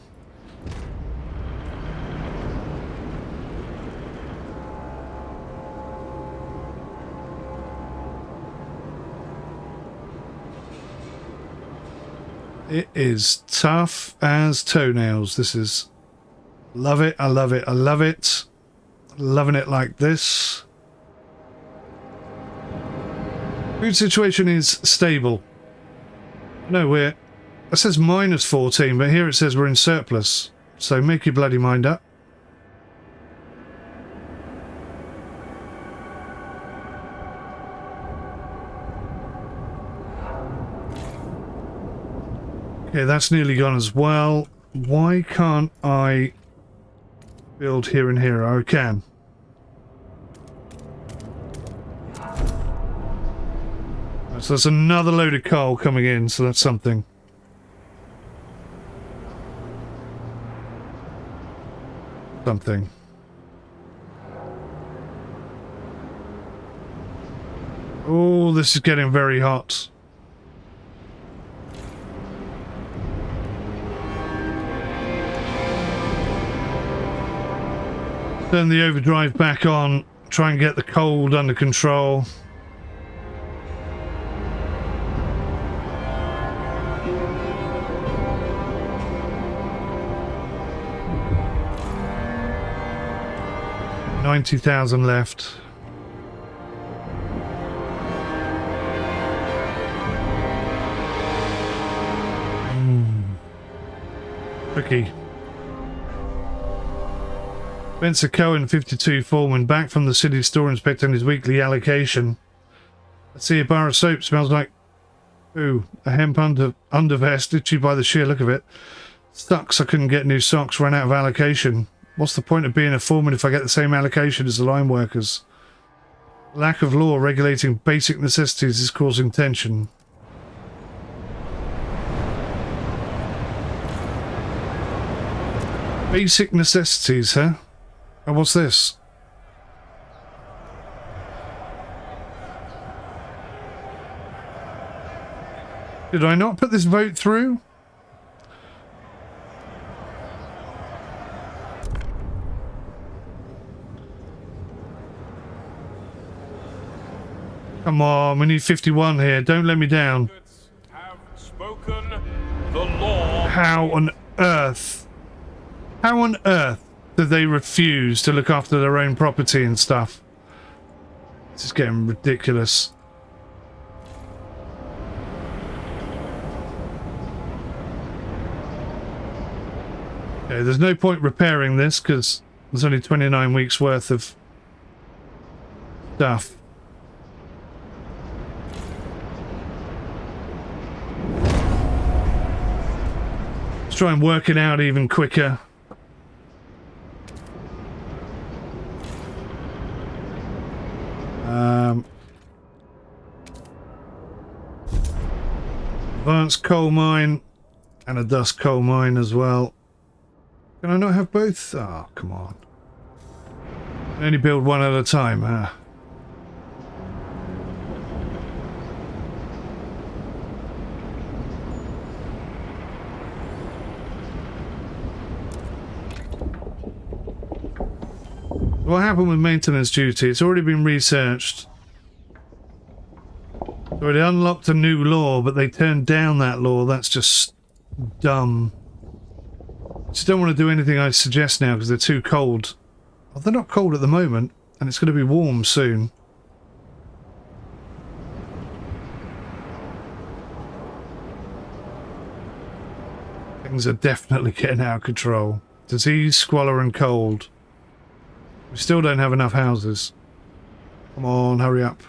It is tough as toenails. This is... Love it, I love it, I love it. Loving it like this. Food situation is stable. No, it says -14, but here it says we're in surplus. So make your bloody mind up. Okay, that's nearly gone as well. Why can't I build here and here? I can. So there's another load of coal coming in, so that's something. Something. Oh, this is getting very hot. Turn the overdrive back on, try and get the cold under control. $90,000 left. Tricky. Spencer Cohen, 52, foreman, back from the city store inspecting his weekly allocation. Let's see, a bar of soap smells like... Ooh, a hemp undervest, itchy by the sheer look of it. Sucks I couldn't get new socks, ran out of allocation. What's the point of being a foreman if I get the same allocation as the line workers? Lack of law regulating basic necessities is causing tension. Basic necessities, huh? And what's this? Did I not put this vote through? Come on, we need 51 here. Don't let me down. Have spoken the law. How on earth? How on earth do they refuse to look after their own property and stuff? This is getting ridiculous. Okay, there's no point repairing this because there's only 29 weeks worth of stuff. Let's try and work it out even quicker. Advanced coal mine and a dust coal mine as well. Can I not have both? Oh, come on. I can only build one at a time, huh? What happened with maintenance duty? It's already been researched. So they unlocked a new law, but they turned down that law. That's just dumb. Just don't want to do anything I suggest now because they're too cold. Well, they're not cold at the moment, and it's going to be warm soon. Things are definitely getting out of control. Disease, squalor, and cold. We still don't have enough houses. Come on, hurry up.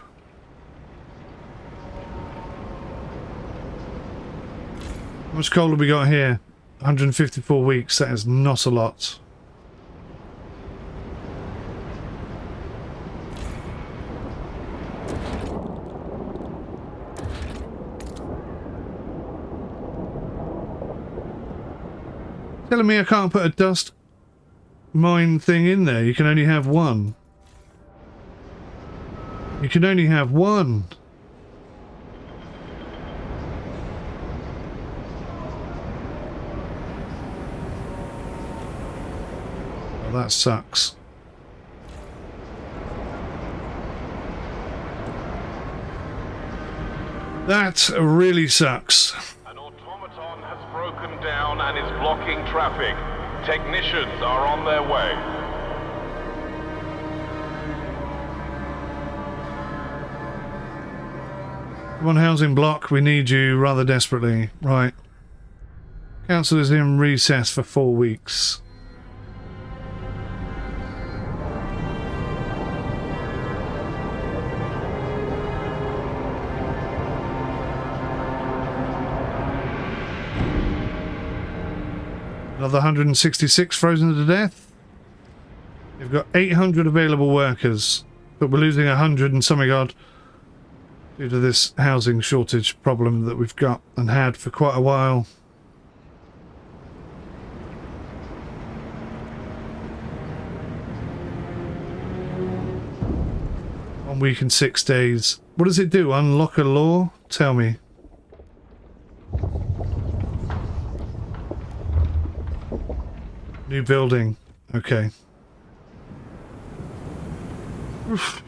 How much coal have we got here? 154 weeks, that is not a lot. Telling me I can't put a dust mine thing in there. You can only have one. You can only have one. Well, that sucks. That really sucks. An automaton has broken down and is blocking traffic. Technicians are on their way. Come on, housing block, we need you rather desperately. Right. Council is in recess for 4 weeks. Another 166 frozen to death. We've got 800 available workers, but we're losing 100 and something odd due to this housing shortage problem that we've got and had for quite a while. One week and 6 days. What does it do? Unlock a law? Tell me. New building. Okay. Oof.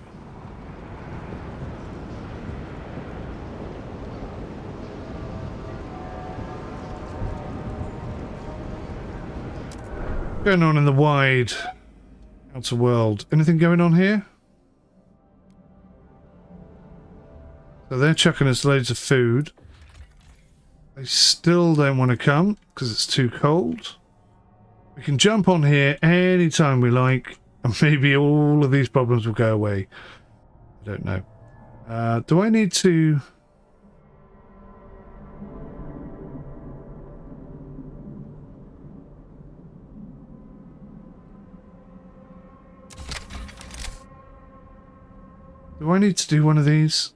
Going on in the wide outer world. Anything going on here? So they're chucking us loads of food. They still don't want to come because it's too cold. We can jump on here anytime we like, and maybe all of these problems will go away. I don't know. Do I need to... Do I need to do one of these?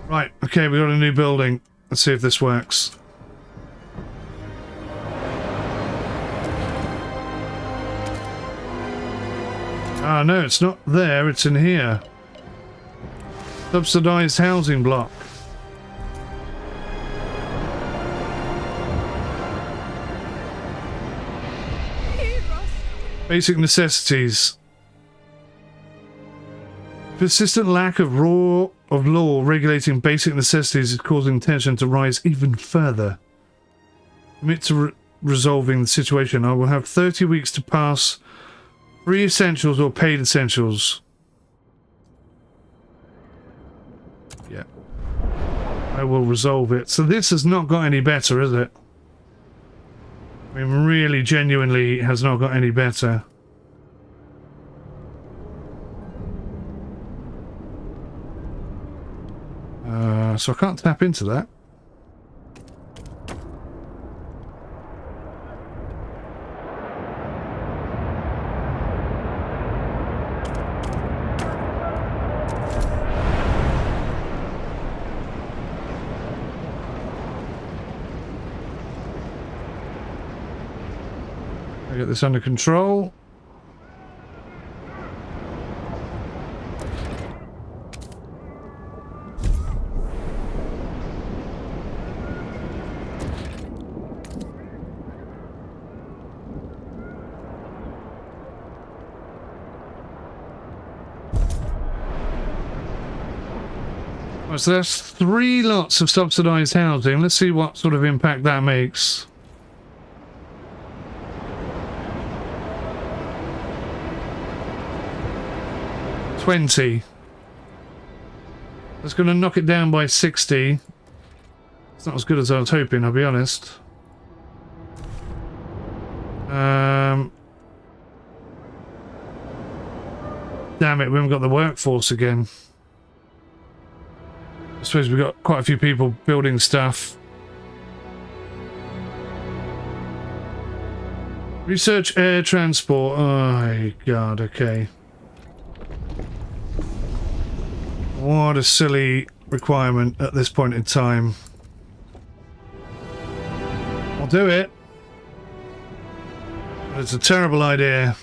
Right, okay, we got a new building. Let's see if this works. Ah, no, it's not there, it's in here. Subsidized housing block. Basic necessities. Persistent lack of law regulating basic necessities is causing tension to rise even further. Commit to resolving the situation. I will have 30 weeks to pass free essentials or paid essentials. Yeah. I will resolve it. So this has not got any better, is it? I mean, really, genuinely has not got any better. So I can't tap into that. I get this under control. So that's 3 lots of subsidized housing. Let's see what sort of impact that makes. $20. That's going to knock it down by 60. It's not as good as I was hoping, I'll be honest. Damn it, we haven't got the workforce again. I suppose we've got quite a few people building stuff. Research air transport. Oh, God, okay. What a silly requirement at this point in time. I'll do it. But it's a terrible idea.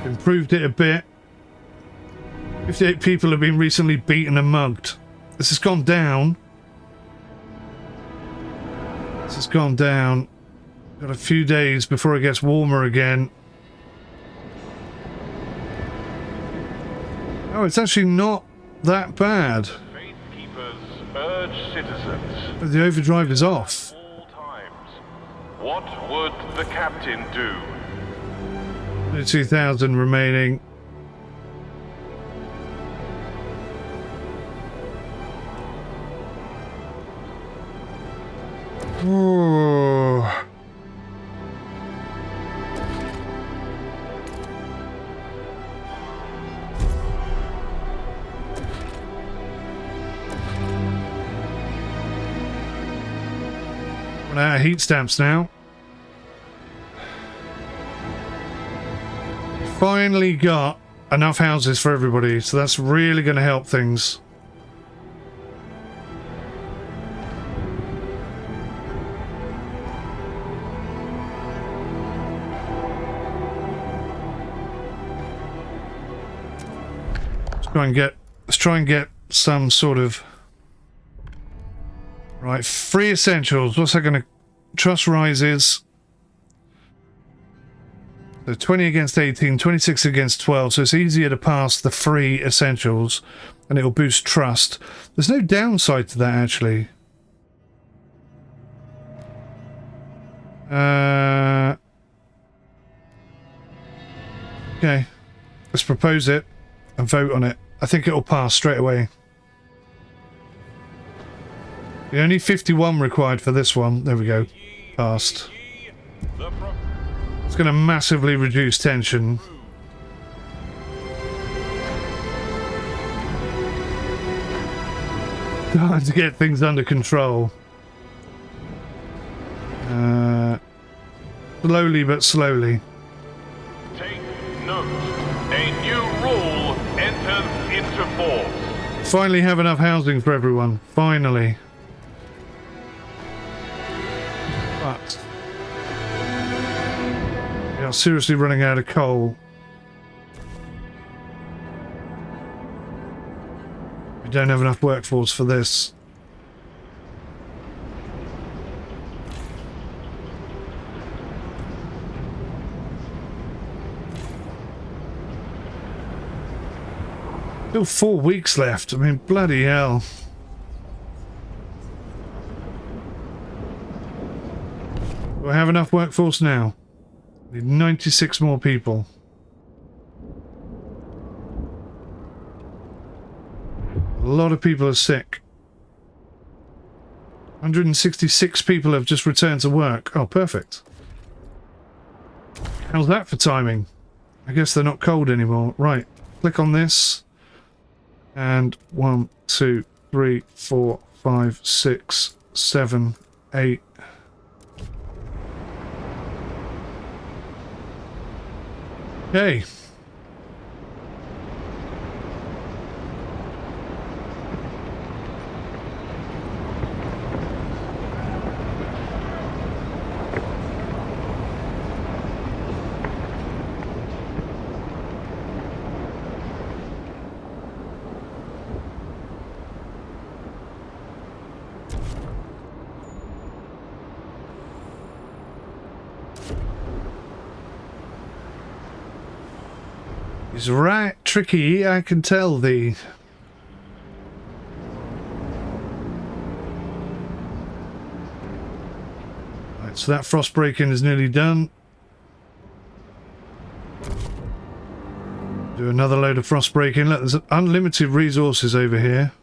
Improved it a bit. 58 people have been recently beaten and mugged. This has gone down. This has gone down. Got a few days before it gets warmer again. Oh, it's actually not that bad. Faithkeepers urge citizens. But the overdrive is off. All times. What would the captain do? 2,000 remaining. Oh. Run out of heat stamps now. Finally got enough houses for everybody, so that's really going to help things. Let's try and get some sort of right. Free essentials. What's that going to? Trust rises. So 20 against 18, 26 against 12. So it's easier to pass the free essentials, and it'll boost trust. There's no downside to that actually. Okay, let's propose it and vote on it. I think it'll pass straight away. The only 51 required for this one. There we go. Passed. It's going to massively reduce tension. Time to get things under control. Slowly but slowly. Take note. A new rule enters into force. Finally have enough housing for everyone. Finally. But we are seriously running out of coal. We don't have enough workforce for this. Still 4 weeks left. I mean, bloody hell. Do I have enough workforce now? Need 96 more people. A lot of people are sick. 166 people have just returned to work. Oh, perfect. How's that for timing? I guess they're not cold anymore. Right. Click on this. And 1, 2, 3, 4, 5, 6, 7, 8. Okay. It's right tricky, I can tell thee. Right, so that frost break-in is nearly done. Do another load of frost break-in. Look, there's unlimited resources over here.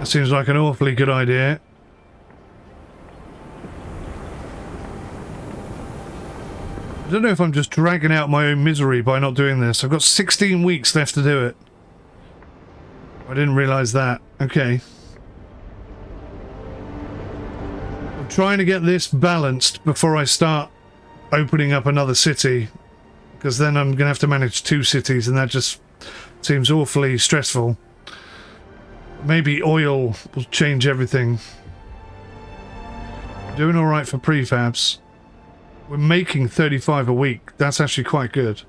Seems like an awfully good idea. I don't know if I'm just dragging out my own misery by not doing this. I've got 16 weeks left to do it. I didn't realise that. Okay. I'm trying to get this balanced before I start opening up another city, because then I'm going to have to manage 2 cities, and that just seems awfully stressful. Maybe oil will change everything. Doing alright for prefabs. We're making 35 a week. That's actually quite good.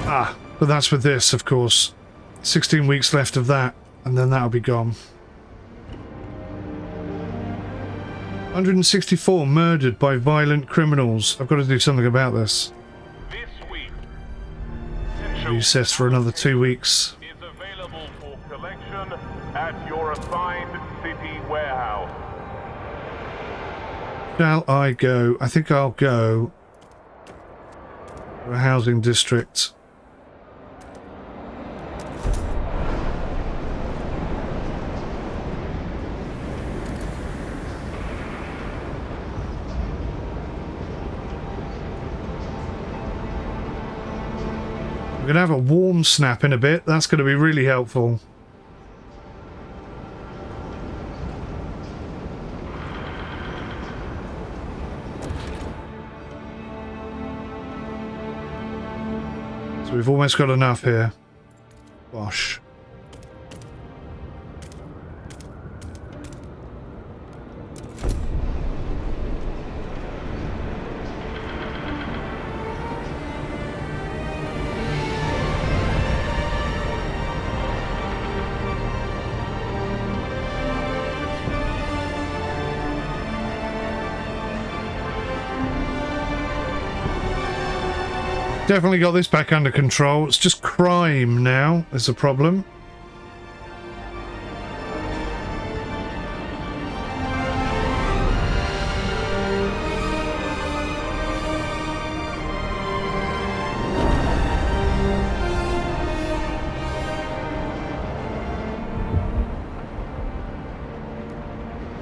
Ah, but that's with this, of course. 16 weeks left of that, and then that'll be gone. 164 murdered by violent criminals. I've got to do something about this. This week, Recess for another 2 weeks. is available for collection at your assigned city warehouse. Shall I go? I think I'll go to a housing district. We're going to have a warm snap in a bit. That's going to be really helpful. So we've almost got enough here. Gosh. Definitely got this back under control. It's just crime now is a problem.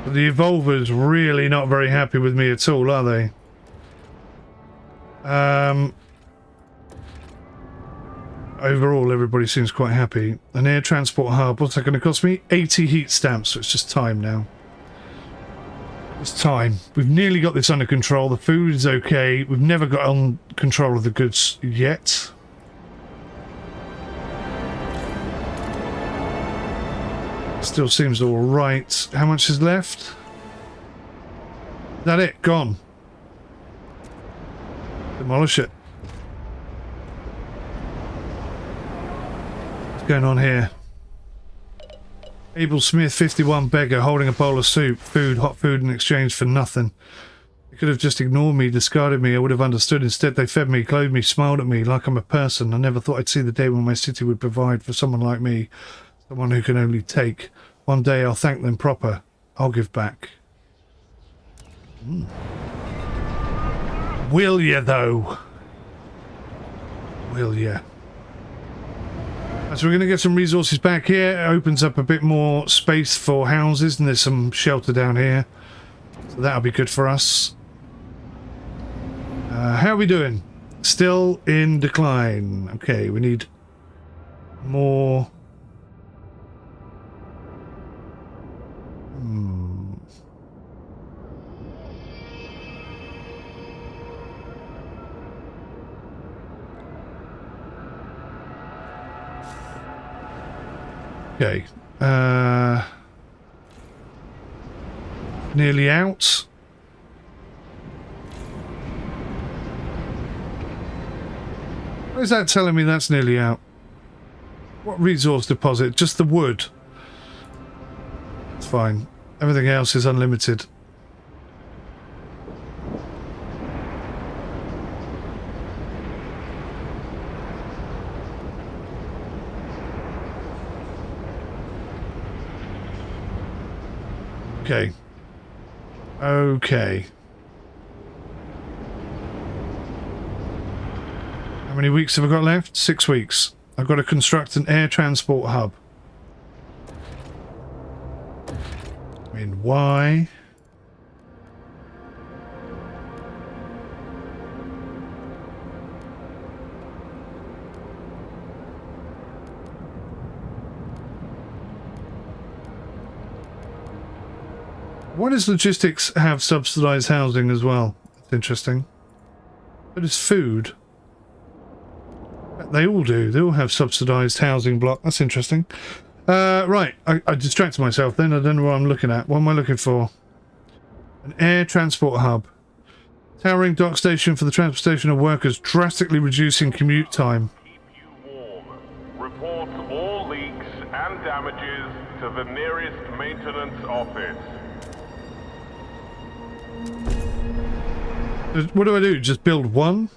The Evolver's really not very happy with me at all, are they? Overall, everybody seems quite happy. An air transport hub. What's that going to cost me? 80 heat stamps. So it's just time now. It's time. We've nearly got this under control. The food is okay. We've never got on control of the goods yet. Still seems all right. How much is left? Is that it? Gone. Demolish it. What's going on here? Abel Smith, 51 beggar, holding a bowl of soup, food, hot food in exchange for nothing. They could have just ignored me, discarded me, I would have understood. Instead, they fed me, clothed me, smiled at me like I'm a person. I never thought I'd see the day when my city would provide for someone like me. Someone who can only take. One day I'll thank them proper. I'll give back. Will ya, though? Will ya? So we're going to get some resources back here. It opens up a bit more space for houses, and there's some shelter down here. So that'll be good for us. How are we doing? Still in decline. Okay, we need more... Okay. Nearly out. What is that telling me that's nearly out? What resource deposit? Just the wood. It's fine. Everything else is unlimited. Okay. Okay. How many weeks have I got left? 6 weeks. I've got to construct an air transport hub. I mean, why? Why does logistics have subsidized housing as well? That's interesting. But it's food. They all do. They all have subsidised housing block. That's interesting. Right, I distracted myself then. I don't know what I'm looking at. What am I looking for? An air transport hub. Towering dock station for the transportation of workers, drastically reducing commute time. Keep you warm. Report all leaks and damages to the nearest maintenance office. What do I do? Just build one?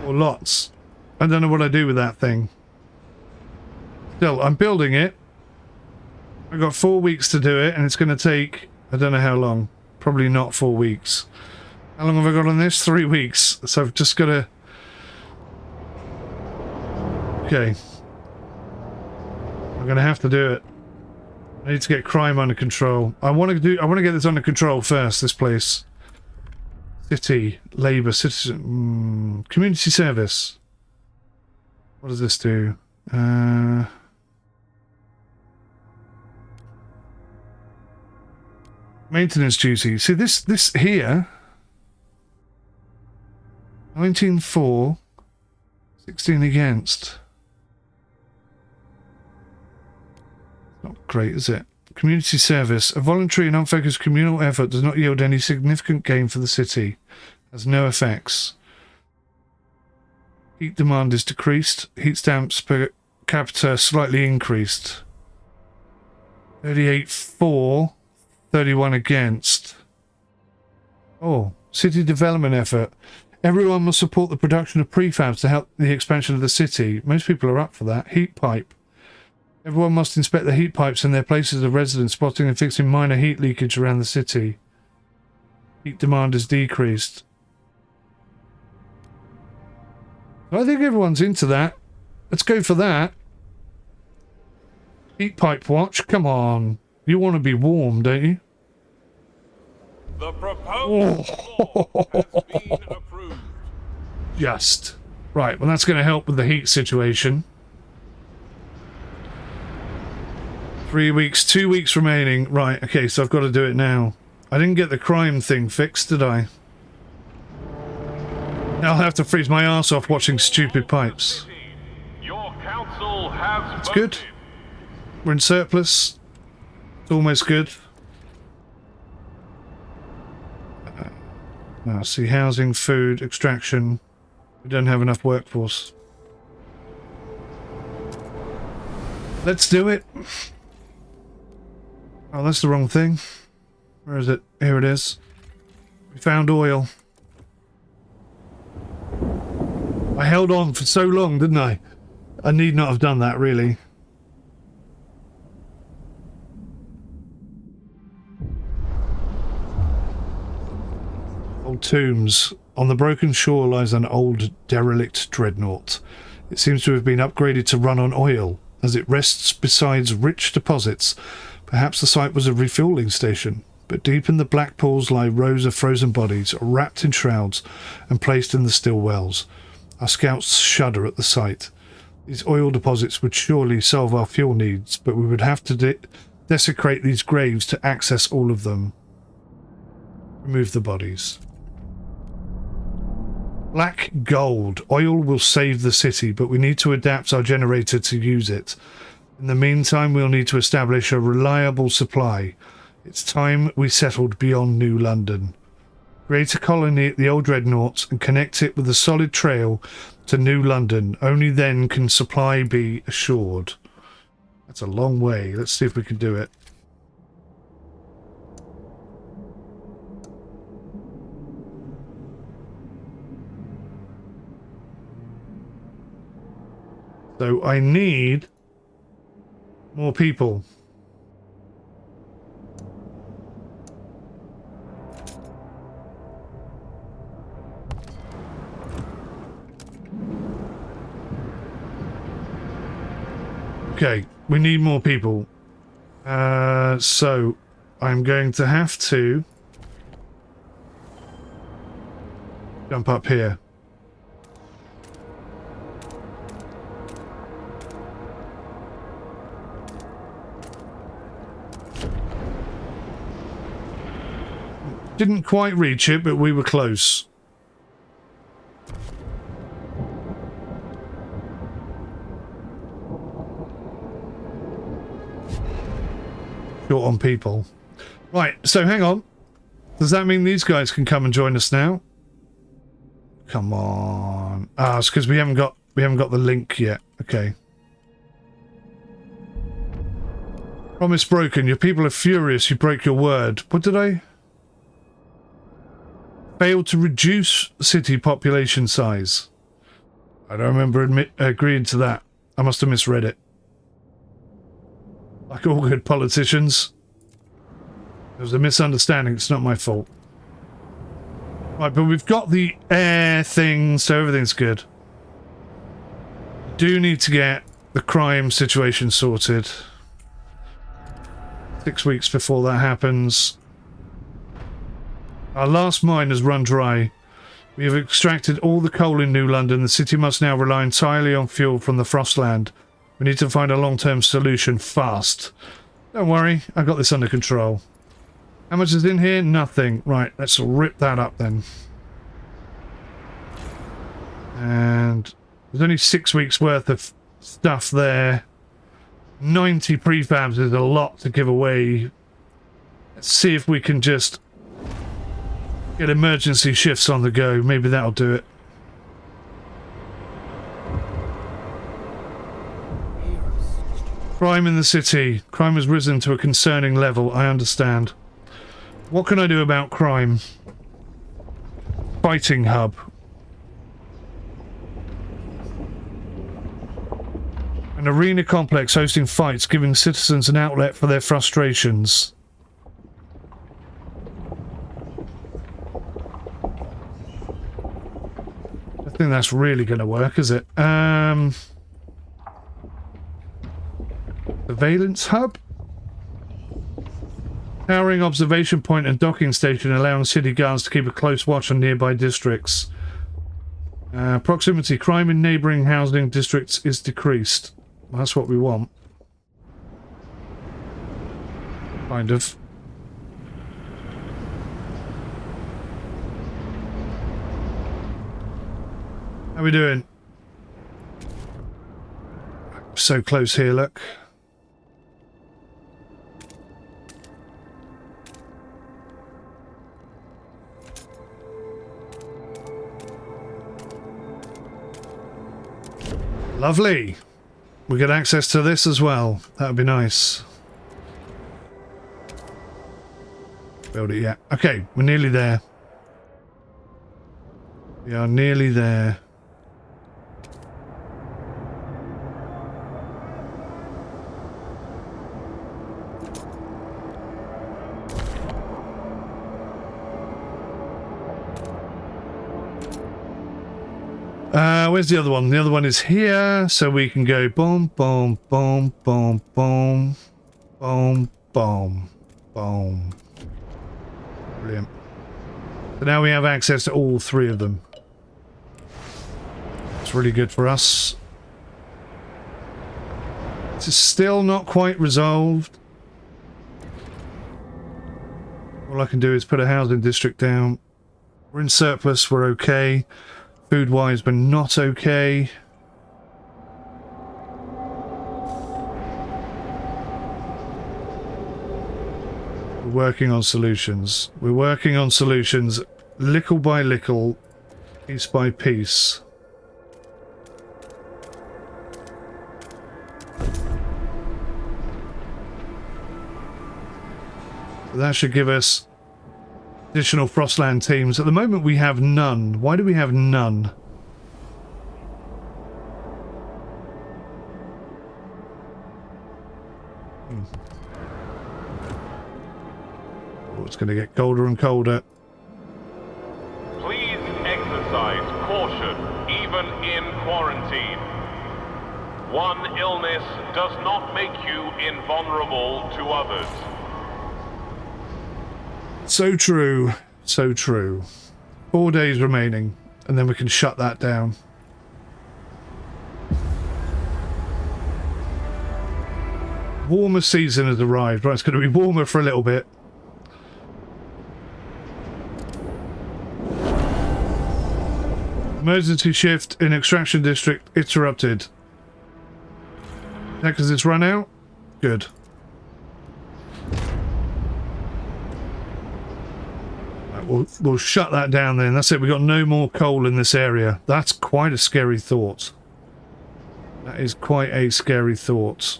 Or lots? I don't know what I do with that thing. Still, I'm building it. I've got 4 weeks to do it, and it's going to take, I don't know how long. Probably not 4 weeks. How long have I got on this? 3 weeks. So I've just got to... Okay. I'm going to have to do it. I need to get crime under control. I want to get this under control first, this place. City, labour, citizen... community service. What does this do? Maintenance duty. See, this here... 19-4... 16 against. Not great, is it? Community service. A voluntary and unfocused communal effort does not yield any significant gain for the city. Has no effects. Heat demand is decreased. Heat stamps per capita slightly increased. 38-4. 31 against. Oh, city development effort. Everyone must support the production of prefabs to help the expansion of the city. Most people are up for that. Heat pipe. Everyone must inspect the heat pipes in their places of residence, spotting and fixing minor heat leakage around the city. Heat demand is decreased. I think everyone's into that. Let's go for that. Heat pipe watch. Come on. You want to be warm, don't you? The proposed law has been approved. Just. Right, well that's going to help with the heat situation. 3 weeks, 2 weeks remaining. Right, okay, so I've got to do it now. I didn't get the crime thing fixed, did I? Now I'll have to freeze my arse off watching stupid pipes. Your council has That's good. We're in surplus. It's almost good. Now, see, housing, food, extraction. We don't have enough workforce. Let's do it. Oh, that's the wrong thing. Where is it? Here it is. We found oil. I held on for so long, didn't I? I need not have done that, really. Old tombs. On the broken shore lies an old derelict dreadnought. It seems to have been upgraded to run on oil, as it rests beside rich deposits. Perhaps the site was a refueling station, but deep in the black pools lie rows of frozen bodies, wrapped in shrouds and placed in the still wells. Our scouts shudder at the sight. These oil deposits would surely solve our fuel needs, but we would have to desecrate these graves to access all of them. Remove the bodies. Black gold. Oil will save the city, but we need to adapt our generator to use it. In the meantime, we'll need to establish a reliable supply. It's time we settled beyond New London. Create a colony at the old dreadnought and connect it with a solid trail to New London. Only then can supply be assured. That's a long way. Let's see if we can do it. So I need more people. Okay, we need more people. So I'm going to have to jump up here. Didn't quite reach it, but we were close. short on people. Right, so hang on. Does that mean these guys can come and join us now? Come on. Ah, it's because we haven't got the link yet. Okay. Promise broken. Your people are furious. You broke your word. What did I? Failed to reduce city population size. I don't remember agreeing to that. I must have misread it. Like all good politicians. There was a misunderstanding. It's not my fault. Right, but we've got the air thing, so everything's good. Do need to get the crime situation sorted. 6 weeks before that happens. Our last mine has run dry. We have extracted all the coal in New London. The city must now rely entirely on fuel from the Frostland. We need to find a long-term solution fast. Don't worry, I've got this under control. How much is in here? Nothing. Right, let's rip that up then. And there's only 6 weeks worth of stuff there. 90 prefabs is a lot to give away. Let's see if we can just get emergency shifts on the go. Maybe that'll do it. Crime in the city. Crime has risen to a concerning level. I understand. What can I do about crime? Fighting hub. An arena complex hosting fights, giving citizens an outlet for their frustrations. I think that's really going to work, is it? Surveillance hub? Towering observation point and docking station, allowing city guards to keep a close watch on nearby districts. Proximity. Crime in neighbouring housing districts is decreased. Well, that's what we want. Kind of. How we doing? So close here, look. Lovely. We get access to this as well. That would be nice. Build it yet. Okay, we're nearly there. We are nearly there. Where's the other one? The other one is here, so we can go boom, boom, boom, boom, boom, boom, boom, boom. Brilliant. So now we have access to all three of them. It's really good for us. This is still not quite resolved. All I can do is put a housing district down. We're in surplus, we're okay. Food-wise, we're not okay. We're working on solutions. We're working on solutions, little by little, piece by piece. So that should give us additional Frostland teams. At the moment we have none. Why do we have none? Oh, it's going to get colder and colder. Please exercise caution, even in quarantine. One illness does not make you invulnerable to others. So true. So true. 4 days remaining, and then we can shut that down. Warmer season has arrived. Right, it's going to be warmer for a little bit. Emergency shift in extraction district interrupted. Is that because it's run out? Good. Right, we'll shut that down then. That's it. We've got no more coal in this area. That's quite a scary thought. That is quite a scary thought.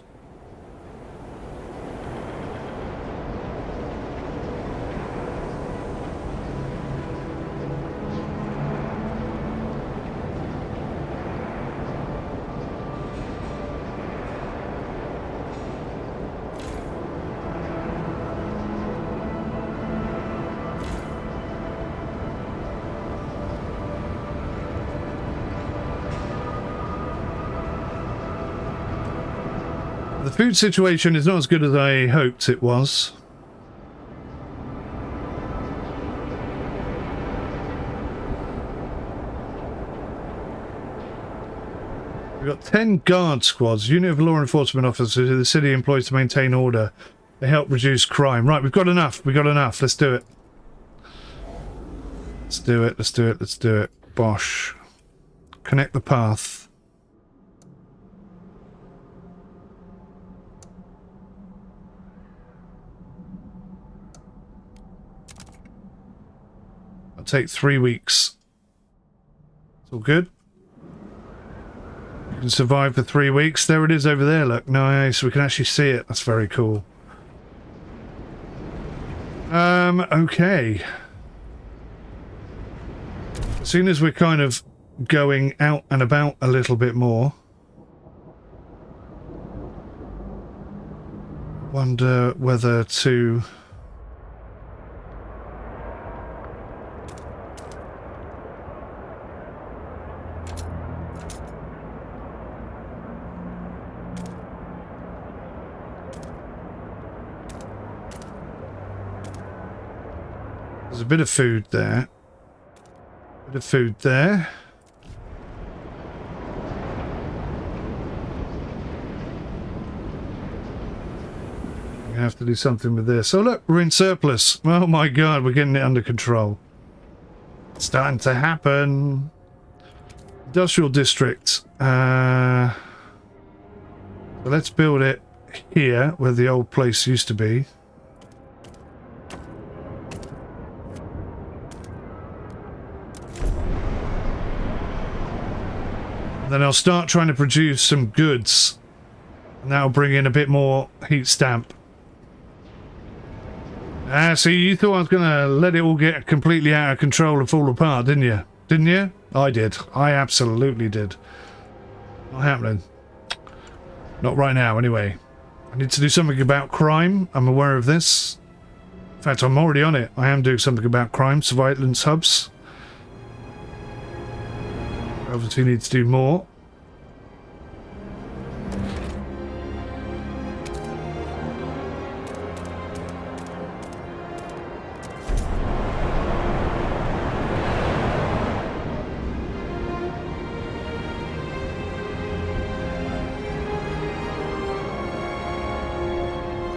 The food situation is not as good as I hoped it was. We've got 10 guard squads, unit of law enforcement officers who the city employs to maintain order. They help reduce crime. Right, we've got enough. We've got enough. Let's do it. Let's do it. Let's do it. Let's do it. Bosh. Connect the path. Take 3 weeks. It's all good. You can survive for 3 weeks. There it is over there, look. Nice. We can actually see it. That's very cool. Okay. As soon as we're kind of going out and about a little bit more, wonder whether to... There's a bit of food there. Bit of food there. We have to do something with this. Oh look, we're in surplus. Oh my god, we're getting it under control. It's starting to happen. Industrial district. So let's build it here, where the old place used to be. Then I'll start trying to produce some goods, and that'll bring in a bit more heat stamp. See, you thought I was going to let it all get completely out of control and fall apart, didn't you? Didn't you? I did. I absolutely did. Not happening. Not right now, anyway. I need to do something about crime. I'm aware of this. In fact, I'm already on it. I am doing something about crime, surveillance hubs. Obviously need to do more.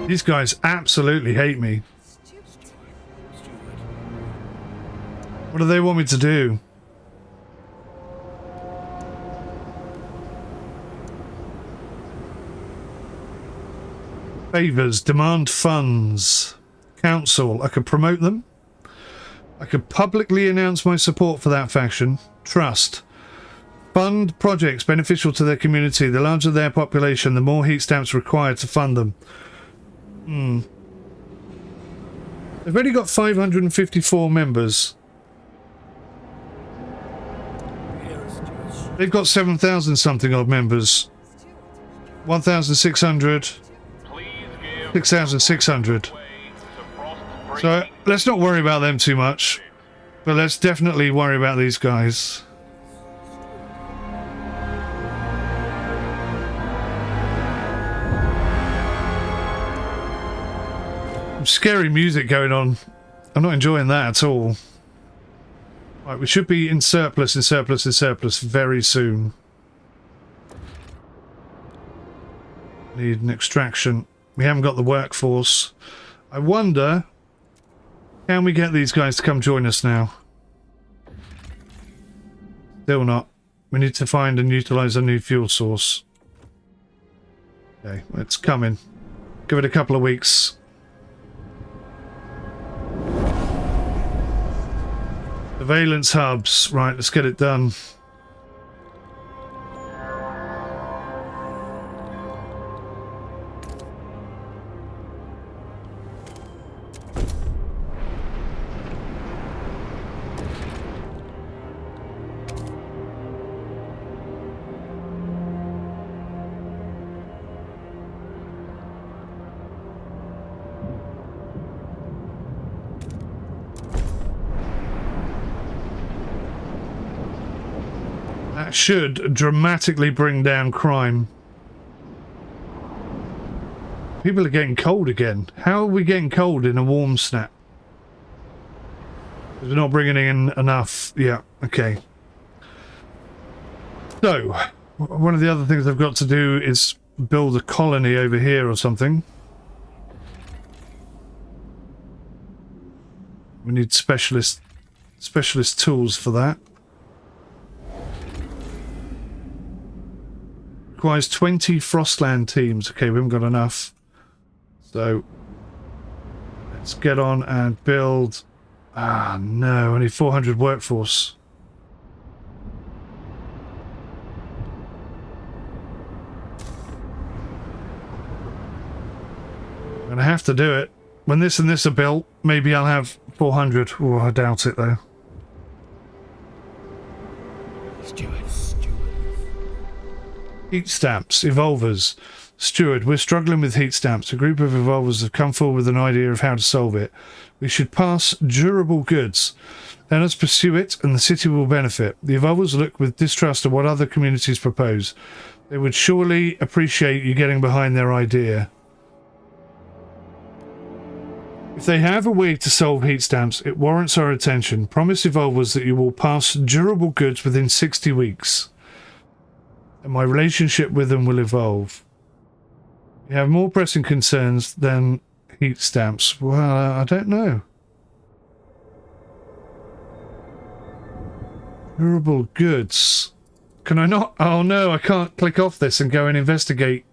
These guys absolutely hate me. What do they want me to do? Favors, demand funds. Council, I could promote them. I could publicly announce my support for that faction. Trust. Fund projects beneficial to their community. The larger their population, the more heat stamps required to fund them. They've already got 554 members. They've got 7,000 something odd members. 1,600. 6,600. So let's not worry about them too much. But let's definitely worry about these guys. Scary music going on. I'm not enjoying that at all. Right, we should be in surplus very soon. Need an extraction. We haven't got the workforce. I wonder, can we get these guys to come join us now? Still not. We need to find and utilize a new fuel source. Okay, it's coming. Give it a couple of weeks. Surveillance hubs. Right, let's get it done. That should dramatically bring down crime. People are getting cold again. How are we getting cold in a warm snap? We're not bringing in enough. Yeah, okay. So, one of the other things I've got to do is build a colony over here or something. We need specialist tools for that. Requires 20 Frostland teams. Okay, we haven't got enough. So let's get on and build. Ah, no, only 400 workforce. I'm gonna have to do it. When this and this are built, maybe I'll have 400. Oh, I doubt it though. Heat stamps, evolvers. Steward, we're struggling with heat stamps. A group of evolvers have come forward with an idea of how to solve it. We should pass durable goods. Let us pursue it and the city will benefit. The evolvers look with distrust at what other communities propose. They would surely appreciate you getting behind their idea. If they have a way to solve heat stamps, it warrants our attention. Promise evolvers that you will pass durable goods within 60 weeks. And my relationship with them will evolve. You have more pressing concerns than heat stamps. Well, I don't know. Durable goods. Can I not? Oh no, I can't click off this and go and investigate.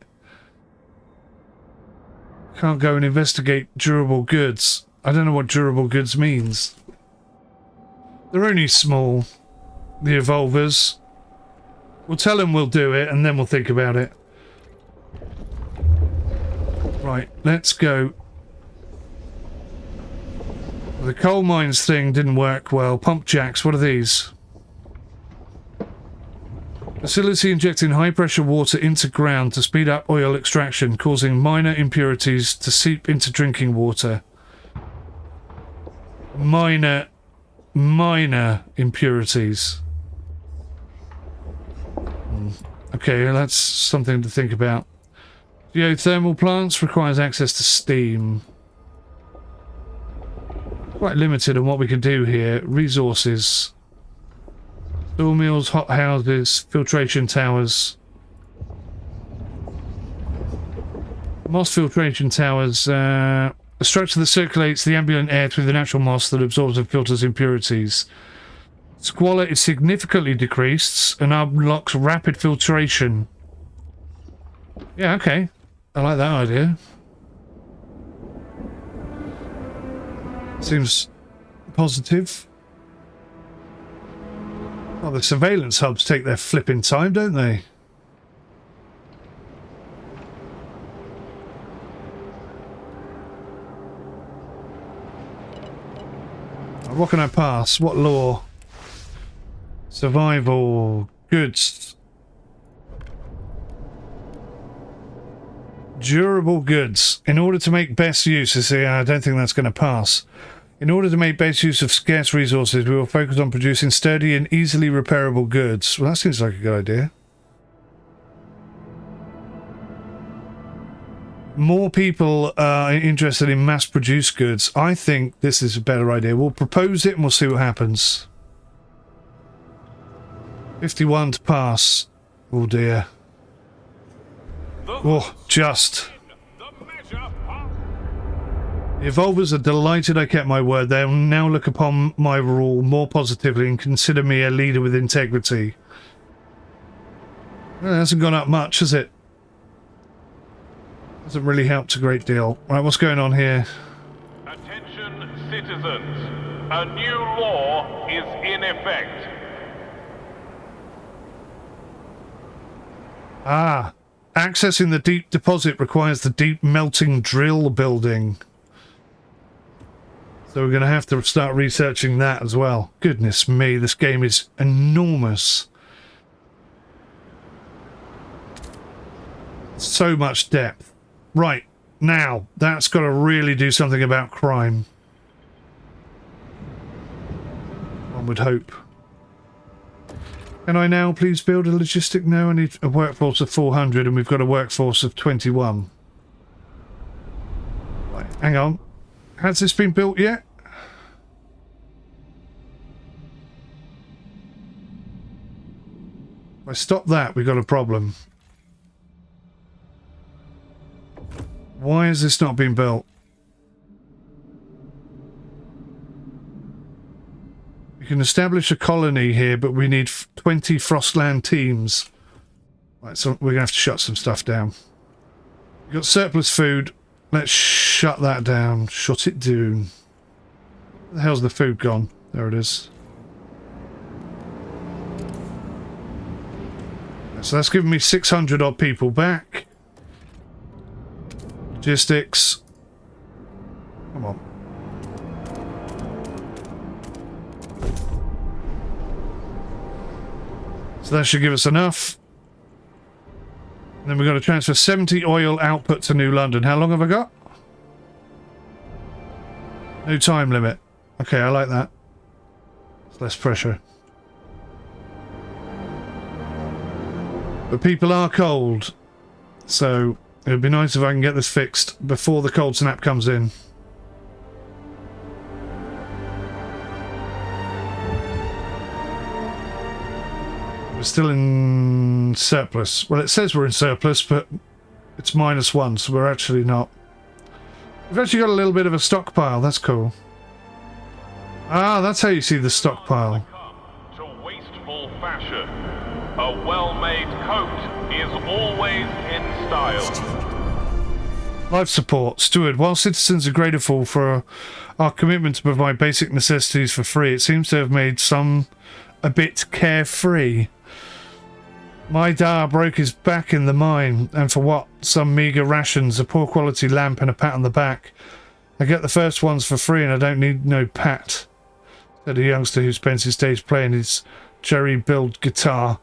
Can't go and investigate durable goods. I don't know what durable goods means. They're only small. The evolvers. We'll tell them we'll do it and then we'll think about it. Right, let's go. The coal mines thing didn't work well. Pump jacks, what are these? Facility injecting high pressure water into ground to speed up oil extraction, causing minor impurities to seep into drinking water. Minor impurities. Okay, that's something to think about. Geothermal plants requires access to steam. Quite limited on what we can do here. Resources. Steel mills, hot houses, filtration towers. Moss filtration towers. A structure that circulates the ambient air through the natural moss that absorbs and filters impurities. Squalor is significantly decreased and unlocks rapid filtration. Yeah, okay. I like that idea. Seems positive. Oh, the surveillance hubs take their flipping time, don't they? What can I pass? What law? Survival. Goods. Durable goods. In order to make best use, I don't think that's going to pass. In order to make best use of scarce resources, we will focus on producing sturdy and easily repairable goods. Well, that seems like a good idea. More people are interested in mass-produced goods. I think this is a better idea. We'll propose it and we'll see what happens. 51 to pass. Oh dear. Oh, just. The evolvers are delighted I kept my word. They'll now look upon my rule more positively and consider me a leader with integrity. Well, it hasn't gone up much, has it? Hasn't really helped a great deal. Right, what's going on here? Attention, citizens. A new law is in effect. Ah, accessing the deep deposit requires the deep melting drill building. So we're going to have to start researching that as well. Goodness me, this game is enormous. So much depth. Right, now, that's got to really do something about crime. One would hope. Can I now please build a logistic? No, I need a workforce of 400 and we've got a workforce of 21. Right, hang on. Has this been built yet? If I stop that, we've got a problem. Why has this not been built? We can establish a colony here, but we need 20 Frostland teams. Right, so we're going to have to shut some stuff down. We've got surplus food. Let's shut that down. Shut it down. Where the hell's the food gone? There it is. So that's given me 600 odd people back. Logistics. Come on. So that should give us enough. And then we've got to transfer 70 oil output to New London. How long have I got? No time limit. Okay, I like that. It's less pressure. But people are cold. So it would be nice if I can get this fixed before the cold snap comes in. We're still in surplus. Well, it says we're in surplus, but it's -1, so we're actually not. We've actually got a little bit of a stockpile. That's cool. Ah, that's how you see the stockpile. To wasteful fashion. A well-made coat is always in style. Life support. Steward. While citizens are grateful for our commitment to provide basic necessities for free, it seems to have made some a bit carefree. My Dar broke his back in the mine, and for what? Some meagre rations, a poor quality lamp and a pat on the back. I get the first ones for free and I don't need no pat, said a youngster who spends his days playing his jerry-built guitar.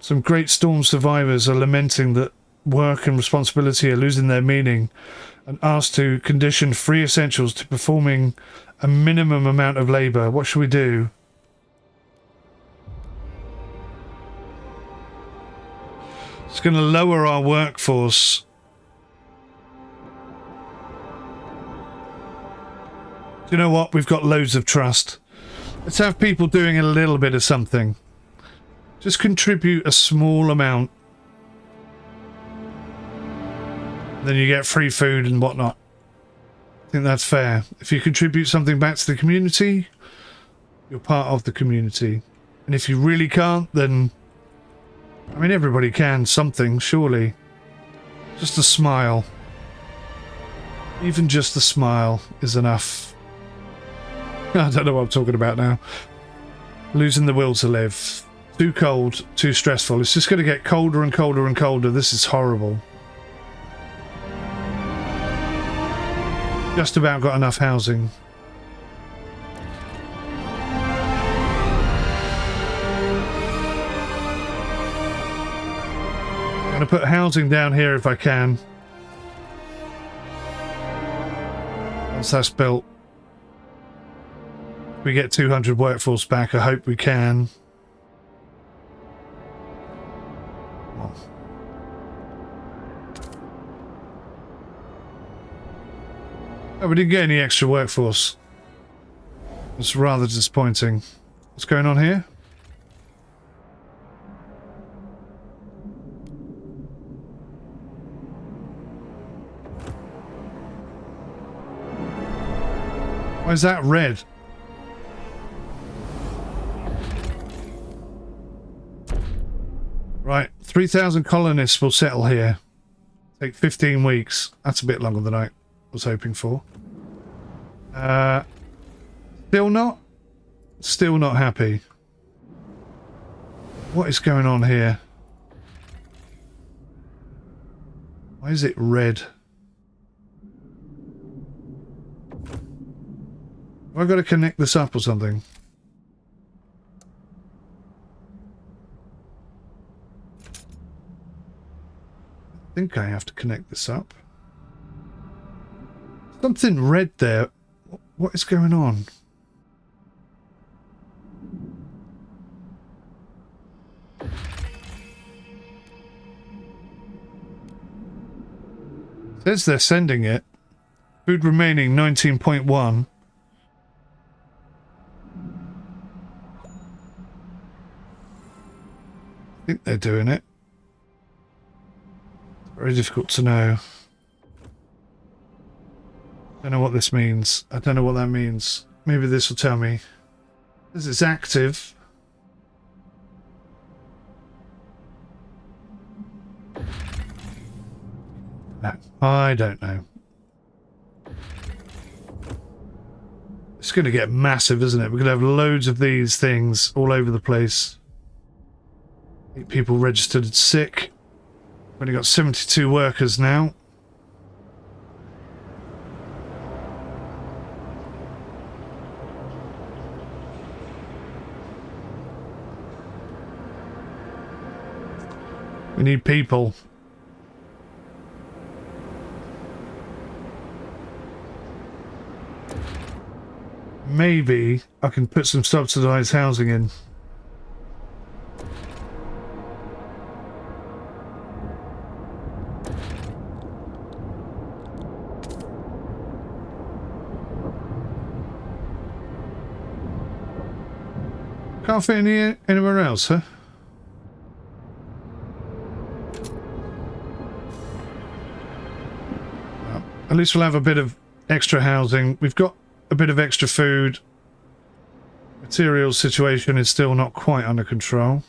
Some Great Storm survivors are lamenting that work and responsibility are losing their meaning and asked to condition free essentials to performing a minimum amount of labour. What should we do? It's going to lower our workforce. Do you know what? We've got loads of trust. Let's have people doing a little bit of something. Just contribute a small amount. Then you get free food and whatnot. I think that's fair. If you contribute something back to the community, you're part of the community. And if you really can't, then... I mean, everybody can something, surely. Just a smile. Even just a smile is enough. I don't know what I'm talking about now. Losing the will to live. Too cold, too stressful. It's just going to get colder and colder and colder. This is horrible. Just about got enough housing. I'm going to put housing down here if I can. Once that's built. We get 200 workforce back. I hope we can. Oh, we didn't get any extra workforce. It's rather disappointing. What's going on here? Why is that red? Right, 3,000 colonists will settle here. Take 15 weeks. That's a bit longer than I was hoping for. Still not? Still not happy. What is going on here? Why is it red? Have I got to connect this up or something? I think I have to connect this up. Something red there. What is going on? Says they're sending it. Food remaining 19.1. I think they're doing it. Very difficult to know. Don't know what this means. I don't know what that means. Maybe this will tell me. This is active. No, I don't know. It's going to get massive, isn't it? We're going to have loads of these things all over the place. 8 people registered sick. We've only got 72 workers now. We need people. Maybe I can put some subsidized housing in. Can't fit anywhere else, huh? Well, at least we'll have a bit of extra housing. We've got a bit of extra food. Materials situation is still not quite under control.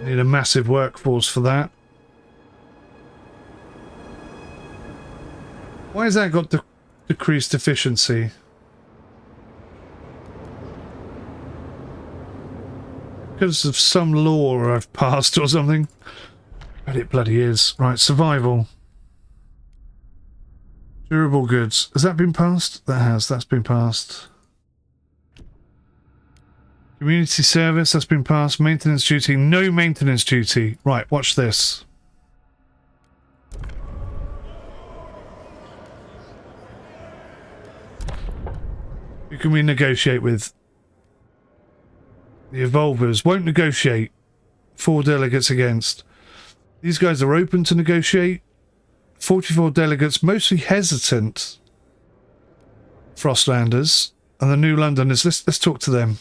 Need a massive workforce for that. Why has that got decreased efficiency? Because of some law I've passed or something? But it bloody is. Right, survival. Durable goods. Has that been passed? That has. That's been passed. Community service. That's been passed. Maintenance duty. No maintenance duty. Right, watch this. Who can we negotiate with? The Evolvers won't negotiate. 4 delegates against. These guys are open to negotiate. 44 delegates, mostly hesitant. Frostlanders and the New Londoners. Let's talk to them.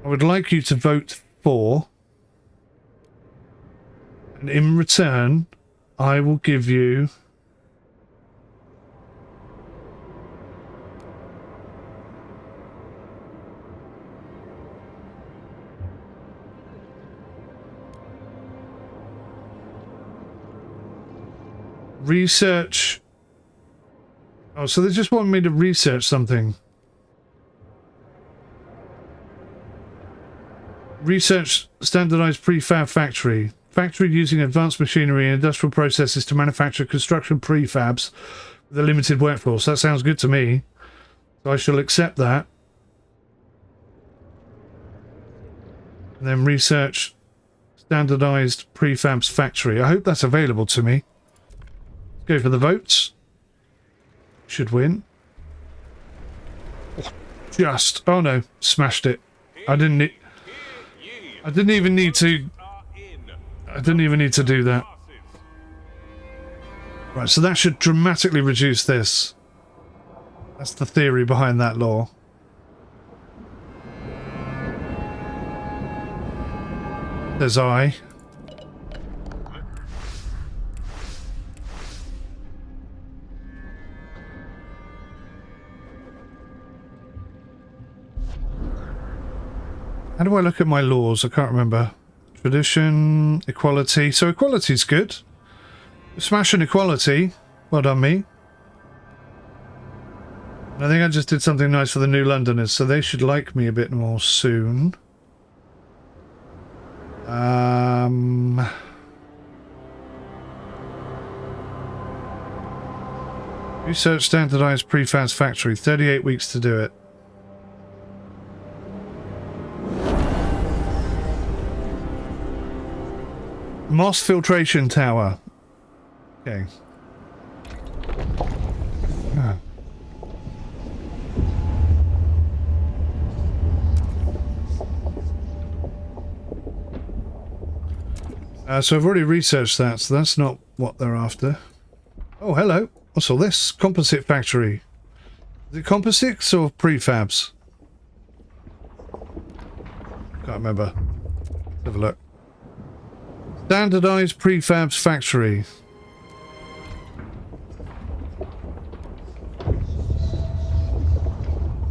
I would like you to vote for, and in return, I will give you research. Oh, so they just want me to research something. Research standardized prefab factory. Factory using advanced machinery and industrial processes to manufacture construction prefabs with a limited workforce. That sounds good to me. So I shall accept that. And then research standardized prefabs factory. I hope that's available to me. Go for the votes. Should win. Just. Oh no. Smashed it. I didn't even need to. I didn't even need to do that. Right, so that should dramatically reduce this. That's the theory behind that law. There's I. How do I look at my laws? I can't remember. Tradition, equality. So equality's good. Smashing equality. Well done, me. I think I just did something nice for the New Londoners, so they should like me a bit more soon. Research standardized prefabs factory. 38 weeks to do it. Moss filtration tower. Okay. So I've already researched that, so that's not what they're after. Oh, hello. What's all this? Composite factory. Is it composites or prefabs? Can't remember. Let's have a look. Standardized prefabs factory.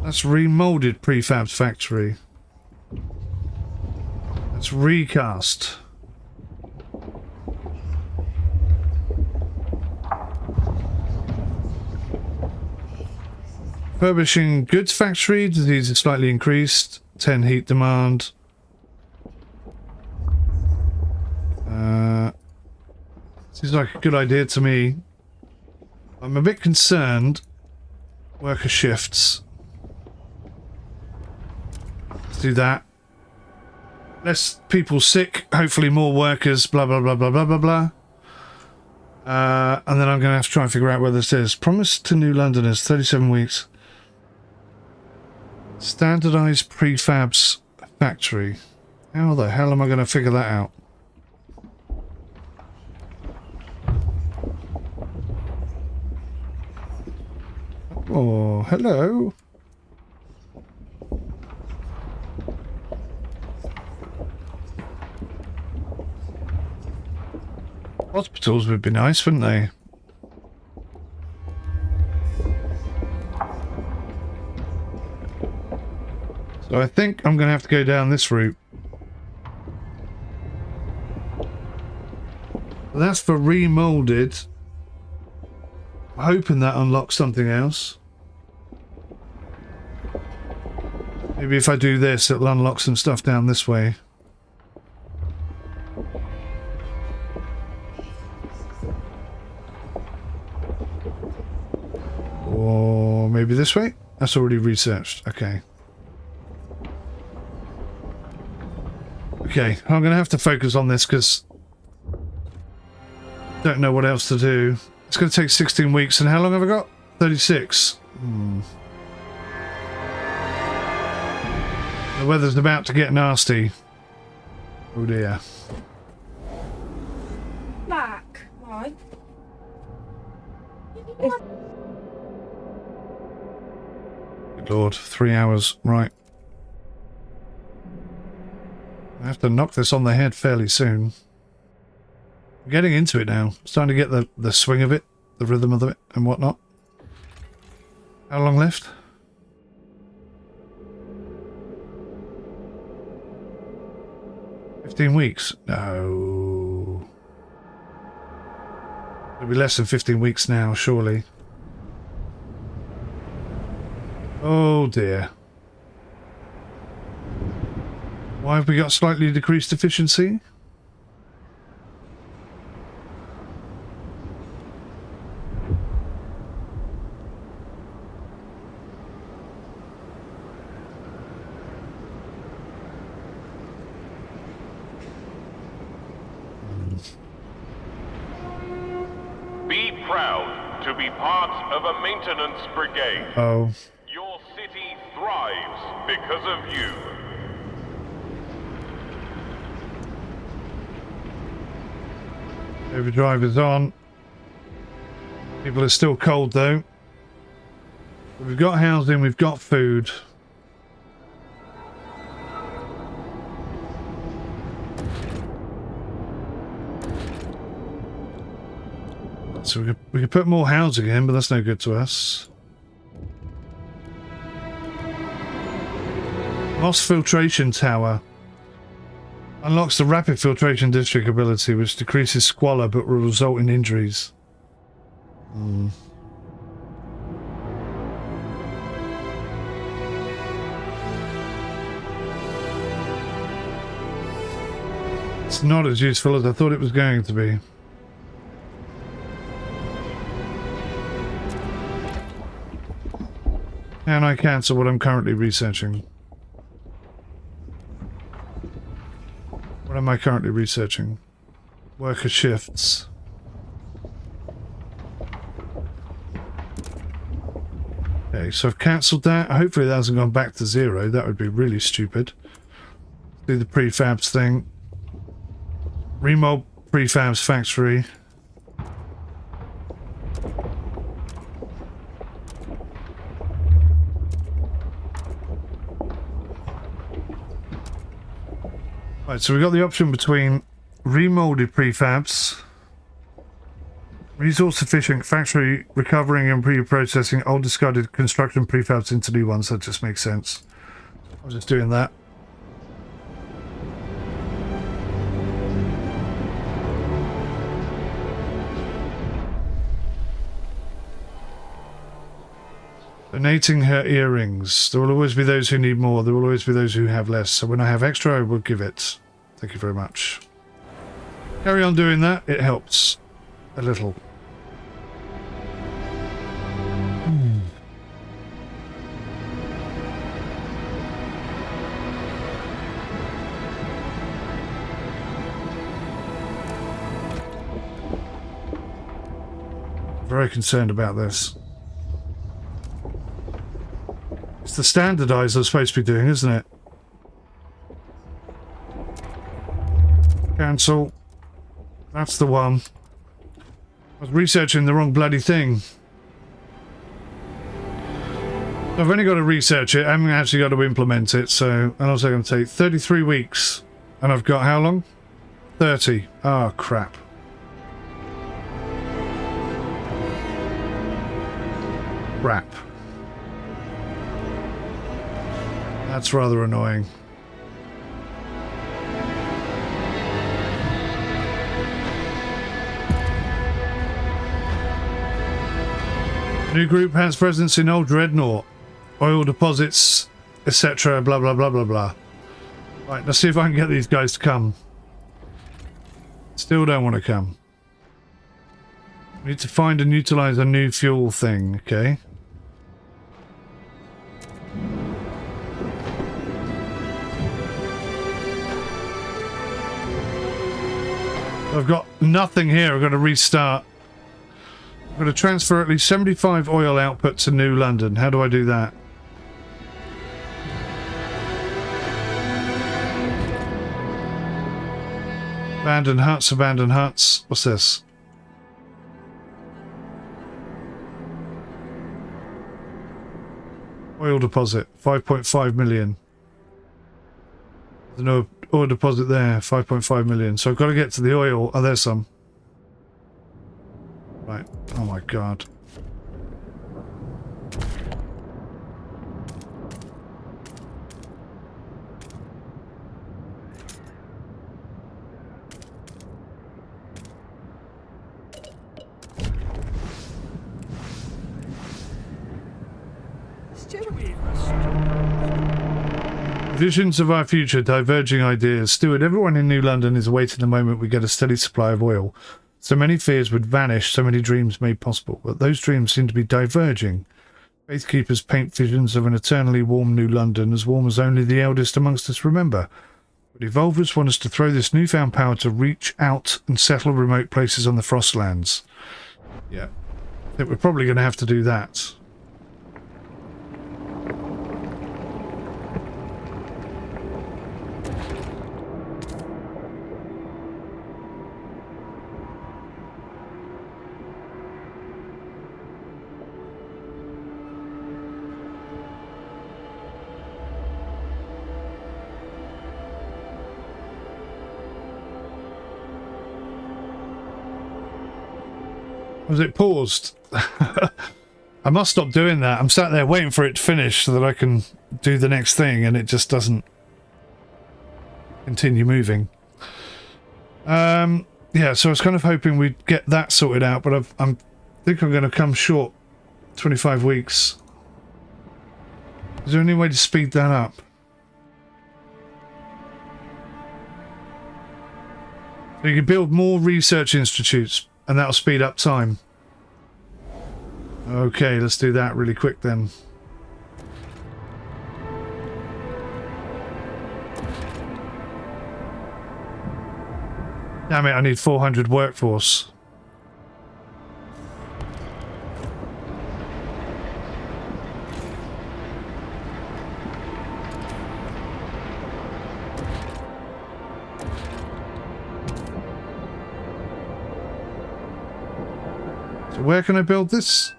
That's remolded prefabs factory. That's recast. Refurbishing goods factory. Disease is slightly increased. 10 heat demand. Seems like a good idea to me. I'm a bit concerned. Worker shifts. Let's do that. Less people sick. Hopefully more workers. Blah, blah, blah, blah, blah, blah, blah. And then I'm going to have to try and figure out where this is. Promise to New Londoners. 37 weeks. Standardized prefabs factory. How the hell am I going to figure that out? Oh, hello. Hospitals would be nice, wouldn't they? So I think I'm going to have to go down this route. That's for remolded. I'm hoping that unlocks something else. Maybe if I do this, it'll unlock some stuff down this way. Or maybe this way? That's already researched. Okay. Okay, I'm going to have to focus on this because I don't know what else to do. It's going to take 16 weeks, and how long have I got? 36. The weather's about to get nasty. Oh dear. Back, right? Good Lord, 3 hours, right. I have to knock this on the head fairly soon. I'm getting into it now. I'm starting to get the swing of it, the rhythm of it, and whatnot. How long left? $15 weeks? No. It'll be less than 15 weeks now, surely. Oh dear. Why have we got slightly decreased efficiency? Be proud to be part of a maintenance brigade. Oh. Your city thrives because of you. Overdrive is on. People are still cold though. We've got housing, we've got food. So we could put more housing in, but that's no good to us. Moss filtration tower. Unlocks the rapid filtration district ability, which decreases squalor but will result in injuries. It's not as useful as I thought it was going to be. Can I cancel what I'm currently researching? What am I currently researching? Worker shifts. Okay, so I've cancelled that. Hopefully that hasn't gone back to 0. That would be really stupid. Do the prefabs thing. Remold prefabs factory. Right, so we've got the option between remolded prefabs, resource efficient factory recovering and pre-processing old discarded construction prefabs into new ones. That just makes sense. I'm just doing that. Donating her earrings. There will always be those who need more. There will always be those who have less. So when I have extra, I will give it. Thank you very much. Carry on doing that. It helps a little. Very concerned about this. It's the standardizer I'm supposed to be doing, isn't it? Cancel. That's the one. I was researching the wrong bloody thing. I've only got to research it. I haven't actually got to implement it, so... And also going to take 33 weeks. And I've got how long? 30. Oh, crap. Crap. That's rather annoying. New group has presence in Old Dreadnought. Oil deposits, etc. Blah, blah, blah, blah, blah. Right, let's see if I can get these guys to come. Still don't want to come. Need to find and utilize a new fuel thing, okay? I've got nothing here. I've got to restart. I've got to transfer at least 75 oil output to New London. How do I do that? Abandoned huts, abandoned huts. What's this? Oil deposit, 5.5 million. There's no oil deposit there, 5.5 million. So I've got to get to the oil. Oh, there's some. Right. Oh my god. Visions of our future, diverging ideas. Steward, everyone in New London is awaiting the moment we get a steady supply of oil. So many fears would vanish, so many dreams made possible. But those dreams seem to be diverging. Faithkeepers paint visions of an eternally warm New London, as warm as only the eldest amongst us remember. But Evolvers want us to throw this newfound power to reach out and settle remote places on the Frostlands. Yeah. I think we're probably going to have to do that. Was it paused? I must stop doing that. I'm sat there waiting for it to finish so that I can do the next thing, and it just doesn't continue moving. Yeah, so I was kind of hoping we'd get that sorted out, but I think I'm going to come short 25 weeks. Is there any way to speed that up? So you can build more research institutes, and that'll speed up time. Okay, let's do that really quick then. Damn it, I need 400 workforce. So where can I build this?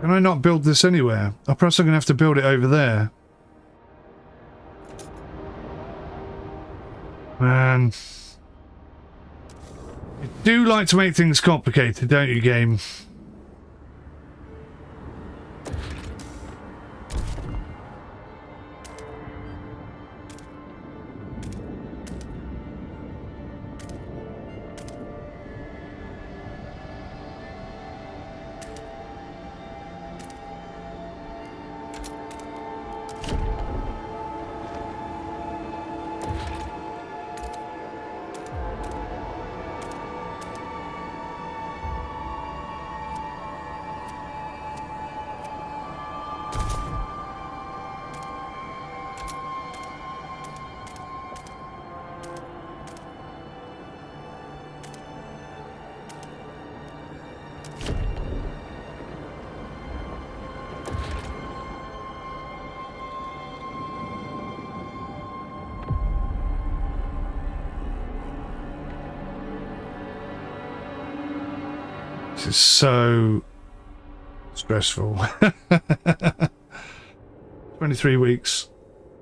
Can I not build this anywhere? Oh, perhaps I'm going to have to build it over there. Man. You do like to make things complicated, don't you, game? This is so stressful. 23 weeks.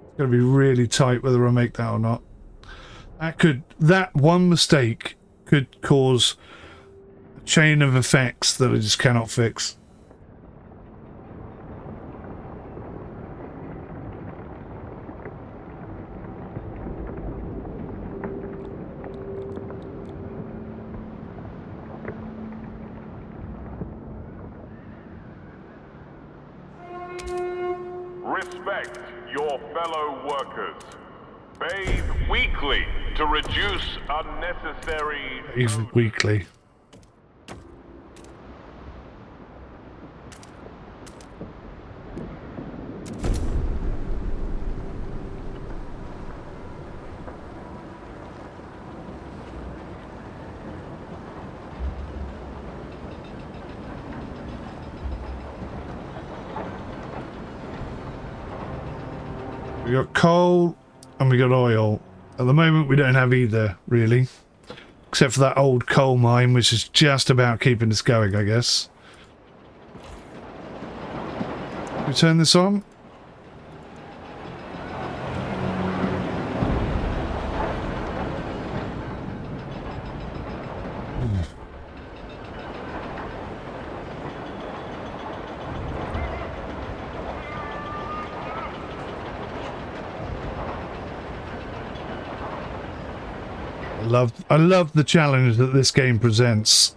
It's going to be really tight whether I make that or not. That one mistake could cause a chain of effects that I just cannot fix. Respect your fellow workers. Bathe weekly to reduce unnecessary... Even weekly. We got coal and we got oil. At the moment we don't have either, really. Except for that old coal mine, which is just about keeping us going, I guess. We turn this on. I love the challenge that this game presents.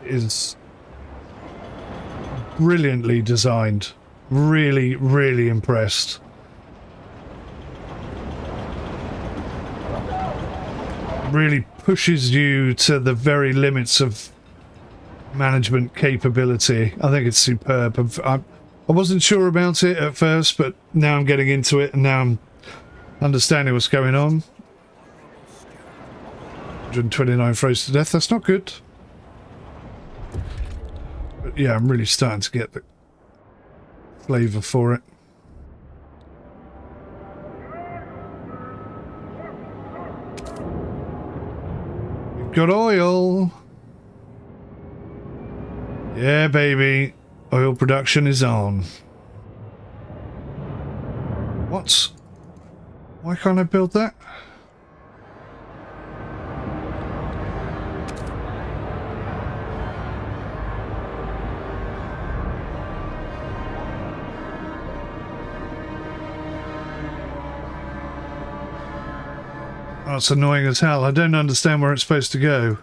It is brilliantly designed. Really, really impressed. Really pushes you to the very limits of management capability. I think it's superb. I wasn't sure about it at first, but now I'm getting into it and now I'm understanding what's going on. 129 froze to death, that's not good. But yeah, I'm really starting to get the flavour for it. We've got oil. Yeah, baby. Oil production is on. What? Why can't I build that? Oh, it's annoying as hell. I don't understand where it's supposed to go.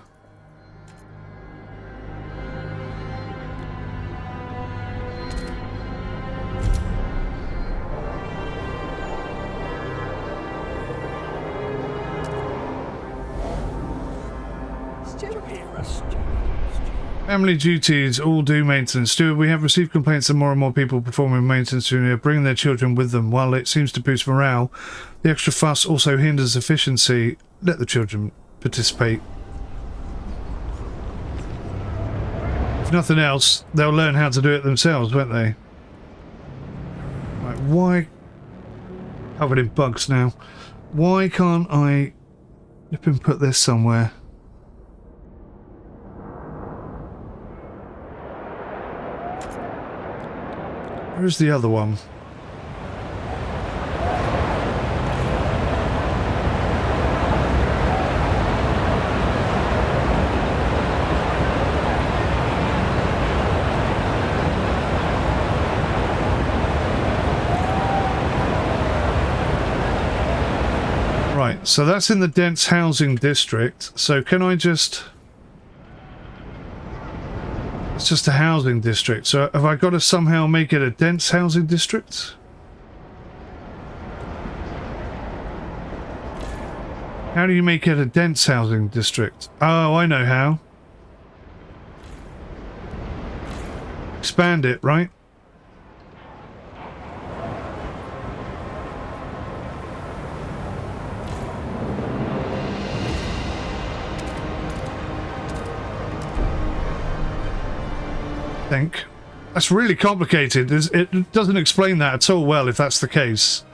Family duties all do maintenance. Stuart, we have received complaints that more and more people performing maintenance duty are bringing their children with them. While it seems to boost morale, the extra fuss also hinders efficiency. Let the children participate. If nothing else, they'll learn how to do it themselves, won't they? Right, why... Covered in bugs now. Why can't I... Flip and put this somewhere? Where's the other one? Right, so that's in the dense housing district. So can I just... It's just a housing district. So have I got to somehow make it a dense housing district? How do you make it a dense housing district? Oh, I know how. Expand it, right? Think. That's really complicated. It doesn't explain that at all well if that's the case.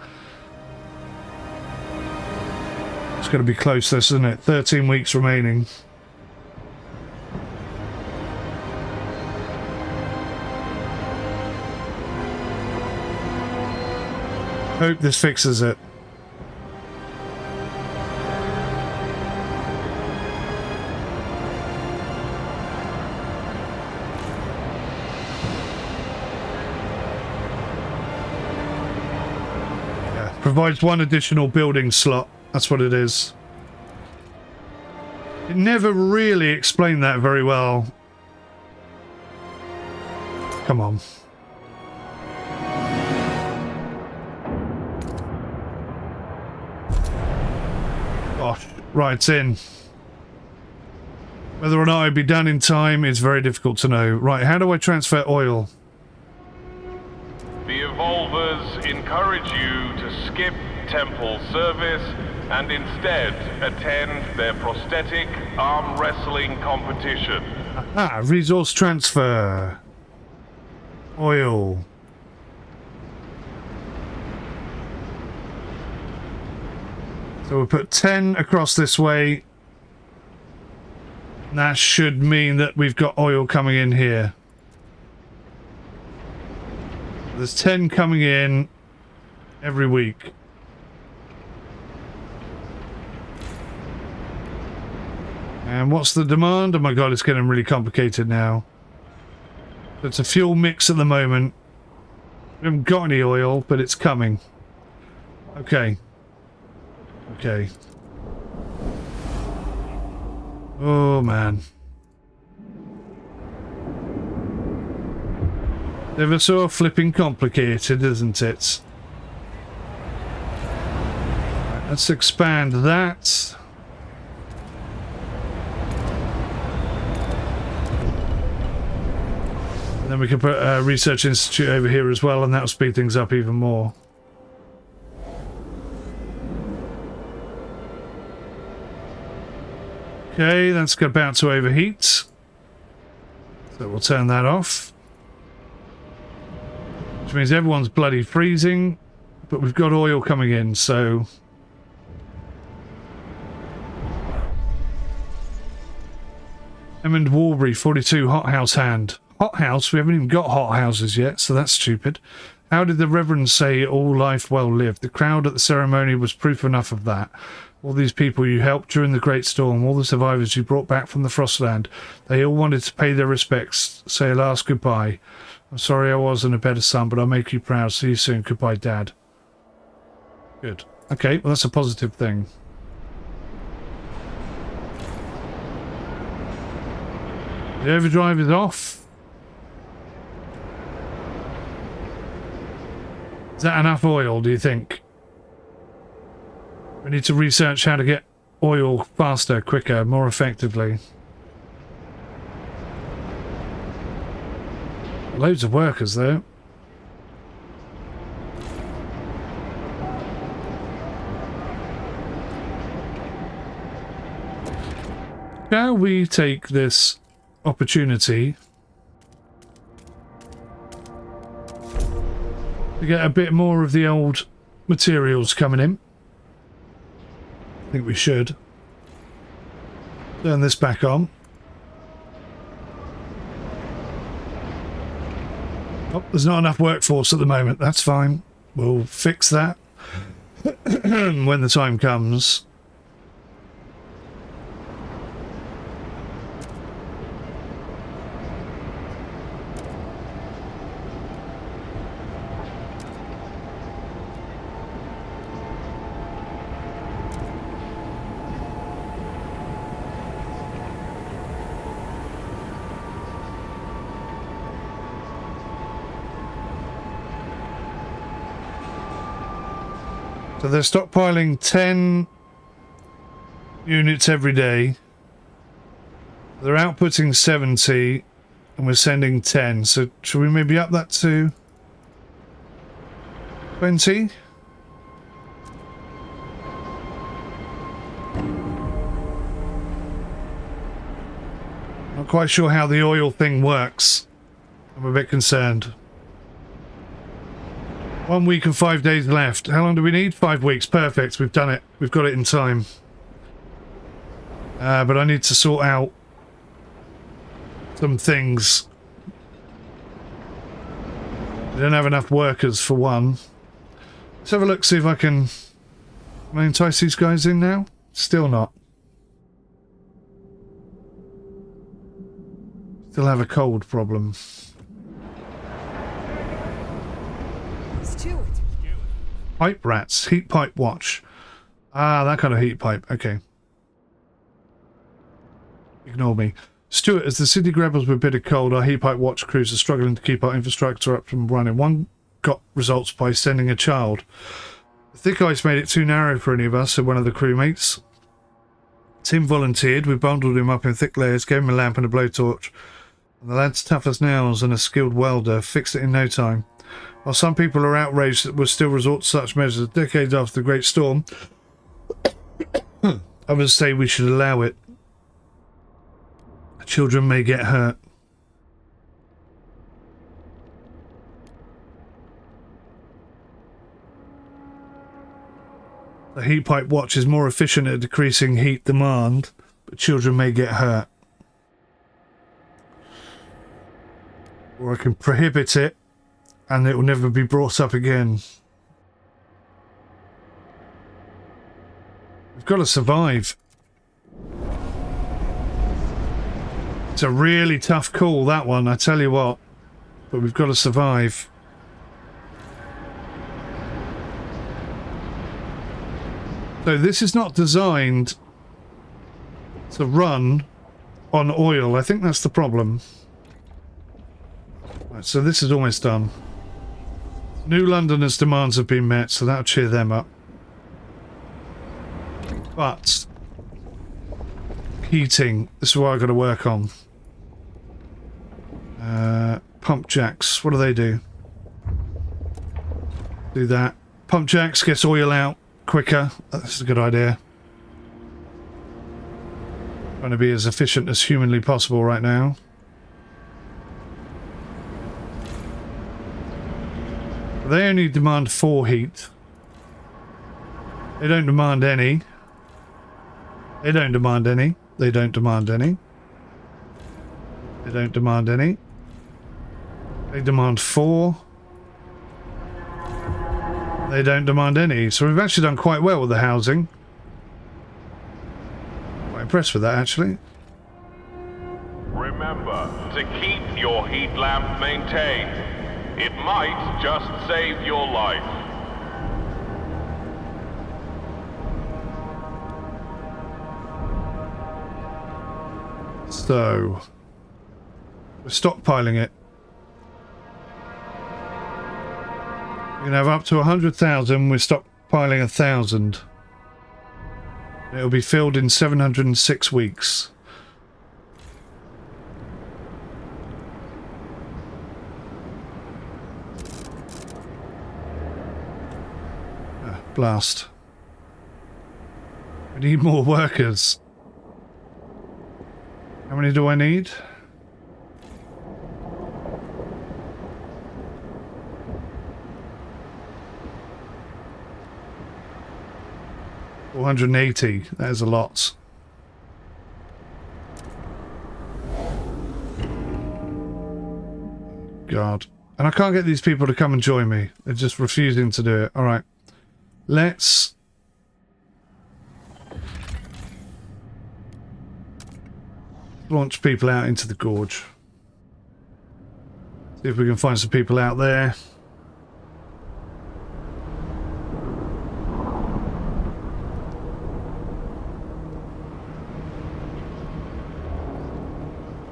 It's going to be close this, isn't it? 13 weeks remaining. Hope this fixes it. Provides one additional building slot. That's what it is. It never really explained that very well. Come on. Gosh, right, it's in. Whether or not it'd be done in time is very difficult to know. Right, how do I transfer oil? The Evolvers encourage you to skip temple service and instead attend their prosthetic arm wrestling competition. Aha, resource transfer. Oil. So we'll put 10 across this way. That should mean that we've got oil coming in here. There's 10 coming in every week. And what's the demand? Oh my god, it's getting really complicated now. It's a fuel mix at the moment. We haven't got any oil, but it's coming. Okay. Okay. Oh man. Ever so flipping complicated, isn't it? Right, let's expand that. And then we can put a research institute over here as well, and that'll speed things up even more. Okay, that's about to overheat. So we'll turn that off. Which means everyone's bloody freezing, but we've got oil coming in, so... Emmond Warbury, 42, hothouse hand. Hothouse? We haven't even got hothouses yet, so that's stupid. How did the Reverend say all life well lived? The crowd at the ceremony was proof enough of that. All these people you helped during the Great Storm, all the survivors you brought back from the Frostland, they all wanted to pay their respects, say a last goodbye. I'm sorry I wasn't a better son, but I'll make you proud. See you soon. Goodbye, Dad. Good. Okay, well that's a positive thing. The overdrive is off. Is that enough oil, do you think? We need to research how to get oil faster, quicker, more effectively. Loads of workers though. Shall we take this opportunity to get a bit more of the old materials coming in? I think we should. Turn this back on. Oh, there's not enough workforce at the moment. That's fine. We'll fix that when the time comes. So they're stockpiling 10 units every day. They're outputting 70 and we're sending 10. So should we maybe up that to 20? Not quite sure how the oil thing works. I'm a bit concerned. 1 week and 5 days left. How long do we need? 5 weeks. Perfect. We've done it. We've got it in time. But I need to sort out some things. I don't have enough workers for one. Let's have a look, see if I can entice these guys in now. Still not. Still have a cold problem. Pipe rats. Heat pipe watch. Ah, that kind of heat pipe. Okay. Ignore me. Stuart, as the city grapples with bitter cold, our heat pipe watch crews are struggling to keep our infrastructure up and running. One got results by sending a child. The thick ice made it too narrow for any of us, said one of the crewmates. Tim volunteered. We bundled him up in thick layers, gave him a lamp and a blowtorch. And the lad's tough as nails and a skilled welder fixed it in no time. While some people are outraged that we'll still resort to such measures decades after the Great Storm, others say we should allow it. Children may get hurt. The heat pipe watch is more efficient at decreasing heat demand, but children may get hurt. Or I can prohibit it, and it will never be brought up again. We've got to survive. It's a really tough call, that one, I tell you what. But we've got to survive. So this is not designed to run on oil. I think that's the problem. Right, so this is almost done. New Londoners' demands have been met, so that'll cheer them up. But heating, this is what I've got to work on. Pump jacks, what do they do? Do that. Pump jacks gets oil out quicker. That's a good idea. Trying to be as efficient as humanly possible right now. They only demand 4 heat. They don't demand any. They don't demand any. They don't demand any. They don't demand any. They demand 4. They don't demand any. So we've actually done quite well with the housing. Quite impressed with that, actually. Remember to keep your heat lamp maintained. It might just save your life. So We're stockpiling it. We can have up to 100,000. We're stockpiling 1,000. It'll be filled in 706 weeks. Blast. We need more workers. How many do I need? $480. That is a lot. God. And I can't get these people to come and join me. They're just refusing to do it. Alright. Let's... launch people out into the gorge. See if we can find some people out there.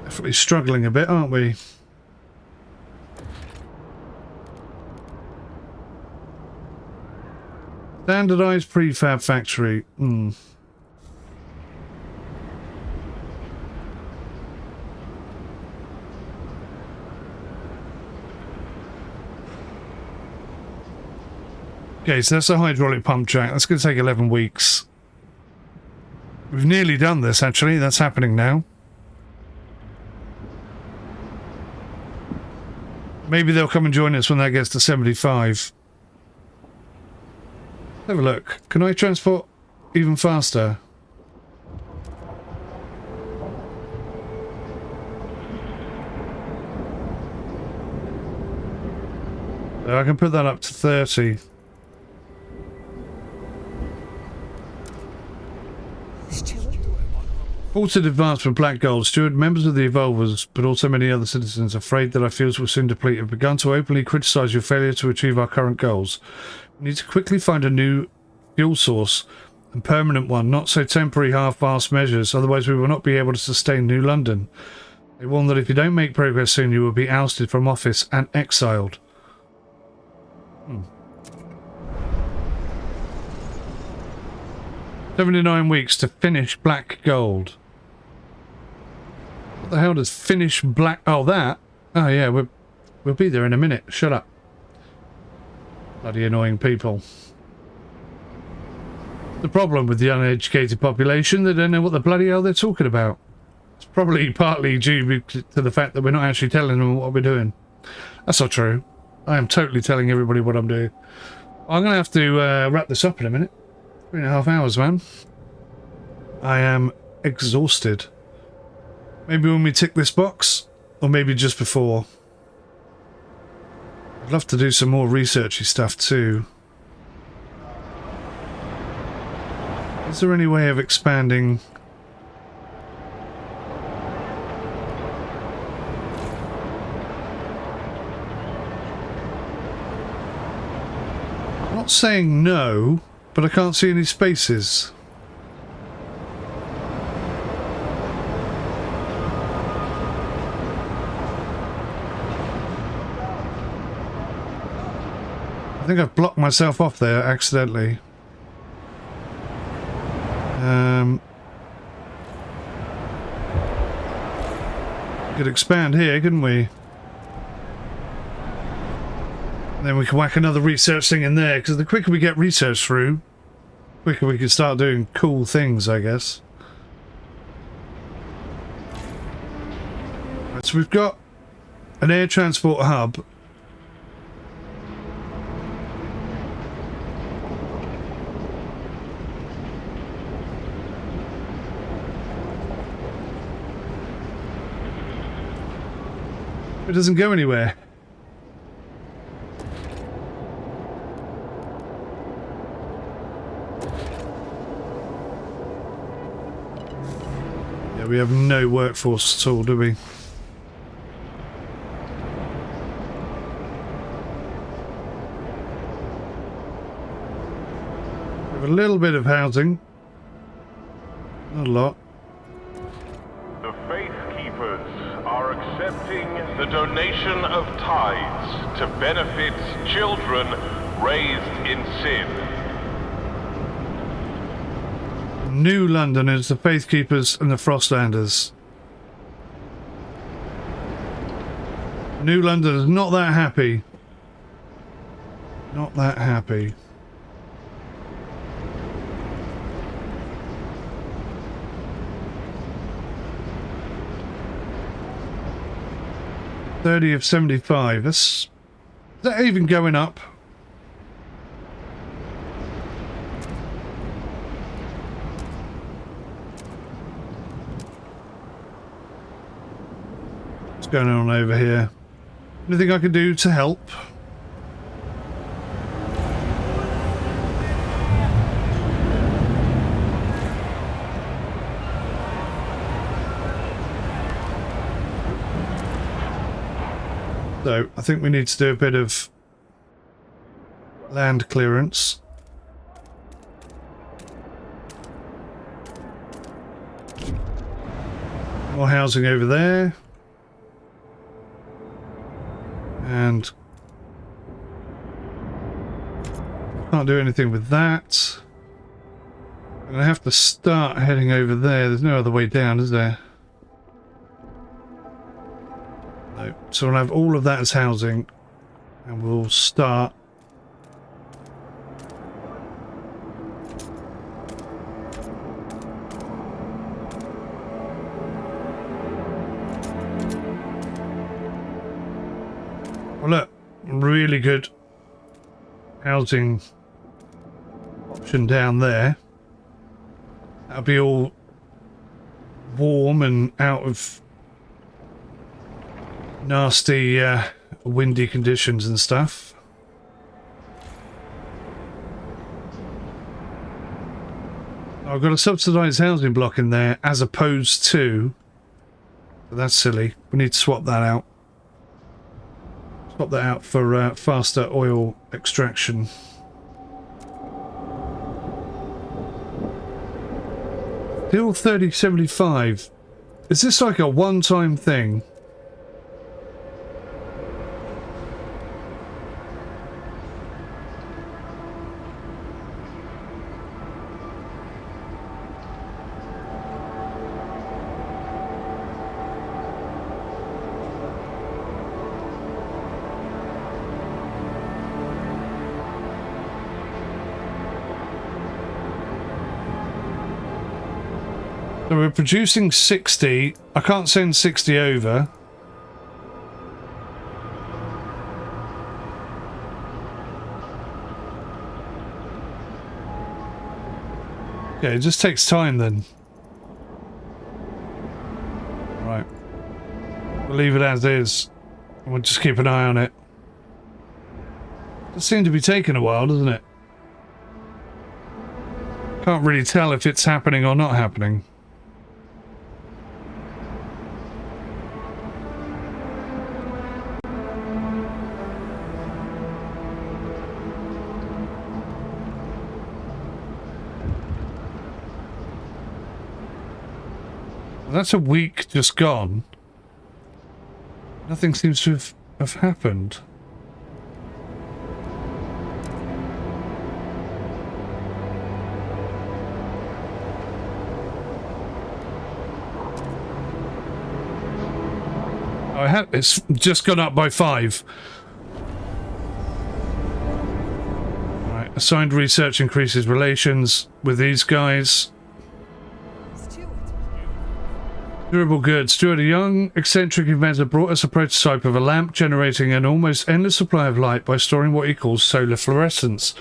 Definitely struggling a bit, aren't we? Standardized prefab factory. Okay, so that's a hydraulic pump jack. That's going to take 11 weeks. We've nearly done this, actually. That's happening now. Maybe they'll come and join us when that gets to 75. Have a look. Can I transport even faster? So I can put that up to 30. Halted advancement Black Gold. Steward, members of the Evolvers, but also many other citizens, afraid that our fields will soon deplete, have begun to openly criticise your failure to achieve our current goals. We need to quickly find a new fuel source, and permanent one, not so temporary half-assed measures, otherwise we will not be able to sustain New London. They warn that if you don't make progress soon, you will be ousted from office and exiled. 79 weeks to finish Black Gold. What the hell does finish Black... Oh, that? Oh, yeah, we'll be there in a minute. Shut up. Bloody annoying people. The problem with the uneducated population, they don't know what the bloody hell they're talking about. It's probably partly due to the fact that we're not actually telling them what we're doing. That's not true. I am totally telling everybody what I'm doing. I'm going to have to wrap this up in a minute. 3.5 hours, man. I am exhausted. Maybe when we tick this box, or maybe just before. I'd love to do some more researchy stuff too. Is there any way of expanding? I'm not saying no, but I can't see any spaces. I think I've blocked myself off there accidentally. We could expand here, couldn't we? And then we can whack another research thing in there, because the quicker we get research through, the quicker we can start doing cool things, I guess. Right, so we've got an air transport hub. It doesn't go anywhere. Yeah, we have no workforce at all, do we? We have a little bit of housing. Not a lot. The Faith Keepers are accepting the donation of tithes to benefit children raised in sin. New London is the Faithkeepers and the Frostlanders. New London is not that happy. Not that happy. $30 of 75. Is that even going up? What's going on over here? Anything I can do to help? So, I think we need to do a bit of land clearance. More housing over there. And can't do anything with that. I'm going to have to start heading over there. There's no other way down, is there? No. So we'll have all of that as housing. And we'll start. Well, look, really good housing option down there. That'll be all warm and out of nasty windy conditions and stuff. I've got a subsidised housing block in there as opposed to... But that's silly. We need to swap that out. Swap that out for faster oil extraction. Still 3075. Is this like a one-time thing? So we're producing 60. I can't send 60 over. Okay, it just takes time then. Right. We'll leave it as is. We'll just keep an eye on it. It seems to be taking a while, doesn't it? Can't really tell if it's happening or not happening. That's a week just gone. Nothing seems to have happened. Oh, it's just gone up by 5. Right, assigned research increases relations with these guys. Durable goods. Stuart, a young, eccentric inventor, brought us a prototype of a lamp generating an almost endless supply of light by storing what he calls solar fluorescence.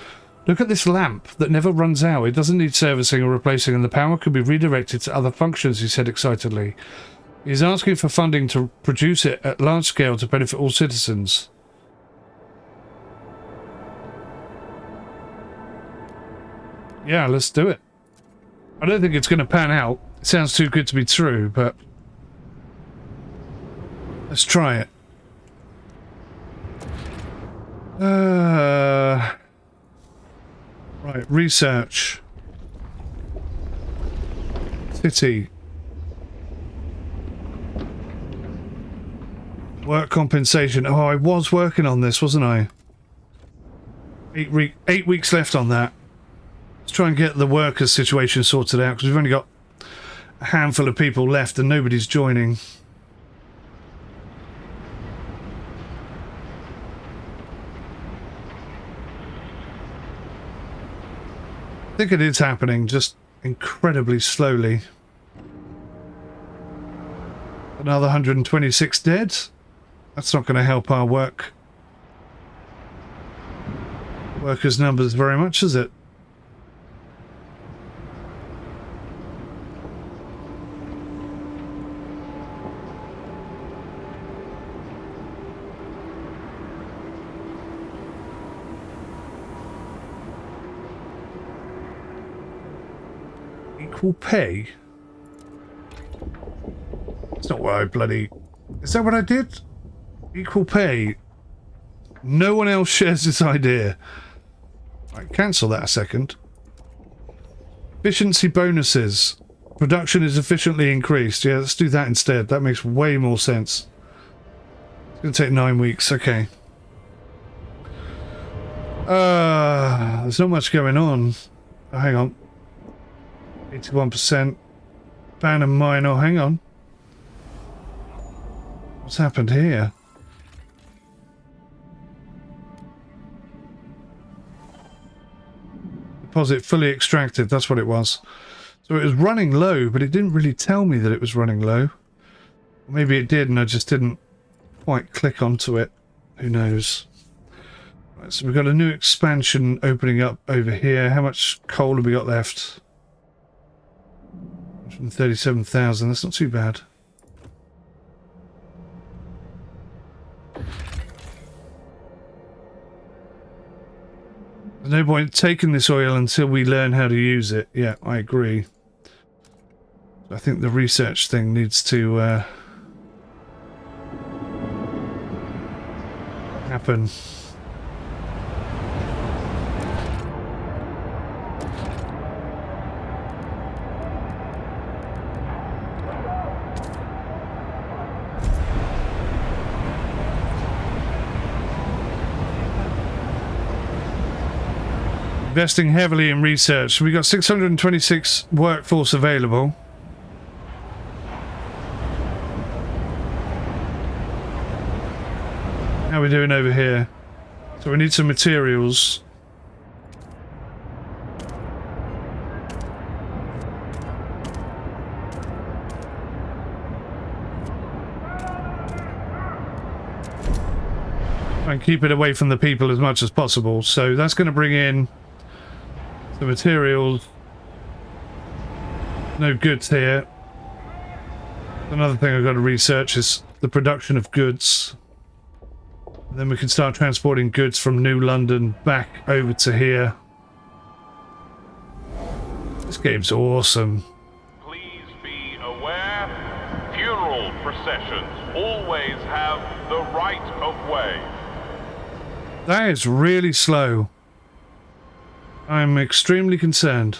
Look at this lamp that never runs out. It doesn't need servicing or replacing, and the power could be redirected to other functions, he said excitedly. He's asking for funding to produce it at large scale to benefit all citizens. Yeah, let's do it. I don't think it's going to pan out. It sounds too good to be true, but let's try it. Right, research. Work compensation. Oh, I was working on this, wasn't I? 8 weeks left on that. Let's try and get the workers' situation sorted out, because we've only got a handful of people left and nobody's joining. I think it is happening, just incredibly slowly. Another 126 dead. That's not going to help our workers' numbers very much, is it? Equal pay? That's not what I bloody... Is that what I did? Equal pay. No one else shares this idea. Right, cancel that a second. Efficiency bonuses. Production is efficiently increased. Yeah, let's do that instead. That makes way more sense. It's going to take 9 weeks. Okay. There's not much going on. Oh, hang on. 81%. Ban and mine. Oh, hang on. What's happened here? Deposit fully extracted. That's what it was. So it was running low, but it didn't really tell me that it was running low. Maybe it did and I just didn't quite click onto it. Who knows? Right, so we've got a new expansion opening up over here. How much coal have we got left? 137,000. That's not too bad. There's no point taking this oil until we learn how to use it. Yeah, I agree. I think the research thing needs to happen. Investing heavily in research. We've got 626 workforce available. How are we doing over here? So we need some materials. And keep it away from the people as much as possible. So that's going to bring in the materials. No goods here. Another thing I've got to research is the production of goods. And then we can start transporting goods from New London back over to here. This game's awesome. Please be aware, funeral processions always have the right of way. That is really slow. I'm extremely concerned.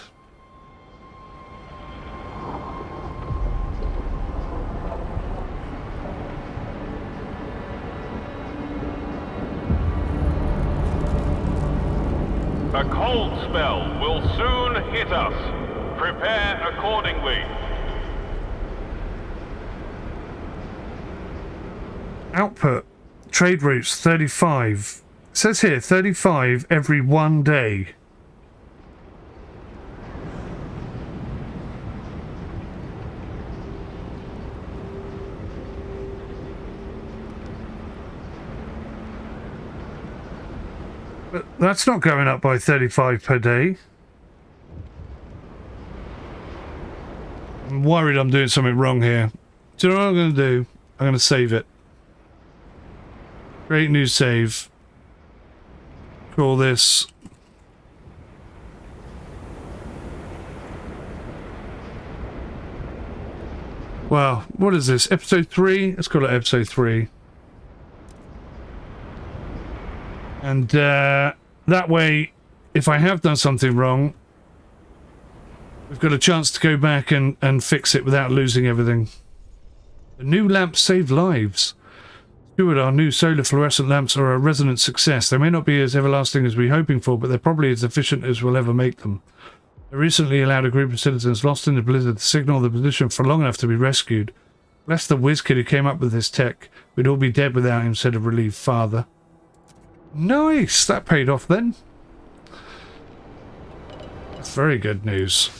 A cold spell will soon hit us. Prepare accordingly. Output. Trade routes 35. It says here 35 every 1 day. But that's not going up by 35 per day. I'm worried I'm doing something wrong here. Do you know what I'm going to do? I'm going to save it. Create new save. Call this. Wow, what is this? Episode 3? Let's call it episode 3. And that way, if I have done something wrong, we've got a chance to go back and fix it without losing everything. The new lamp saved lives. Steward, our new solar fluorescent lamps are a resonant success. They may not be as everlasting as we're hoping for, but they're probably as efficient as we'll ever make them. They recently allowed a group of citizens lost in the blizzard to signal the position for long enough to be rescued. Bless the whiz kid who came up with this tech. We'd all be dead without him, said a relieved father. Nice! That paid off then. That's very good news.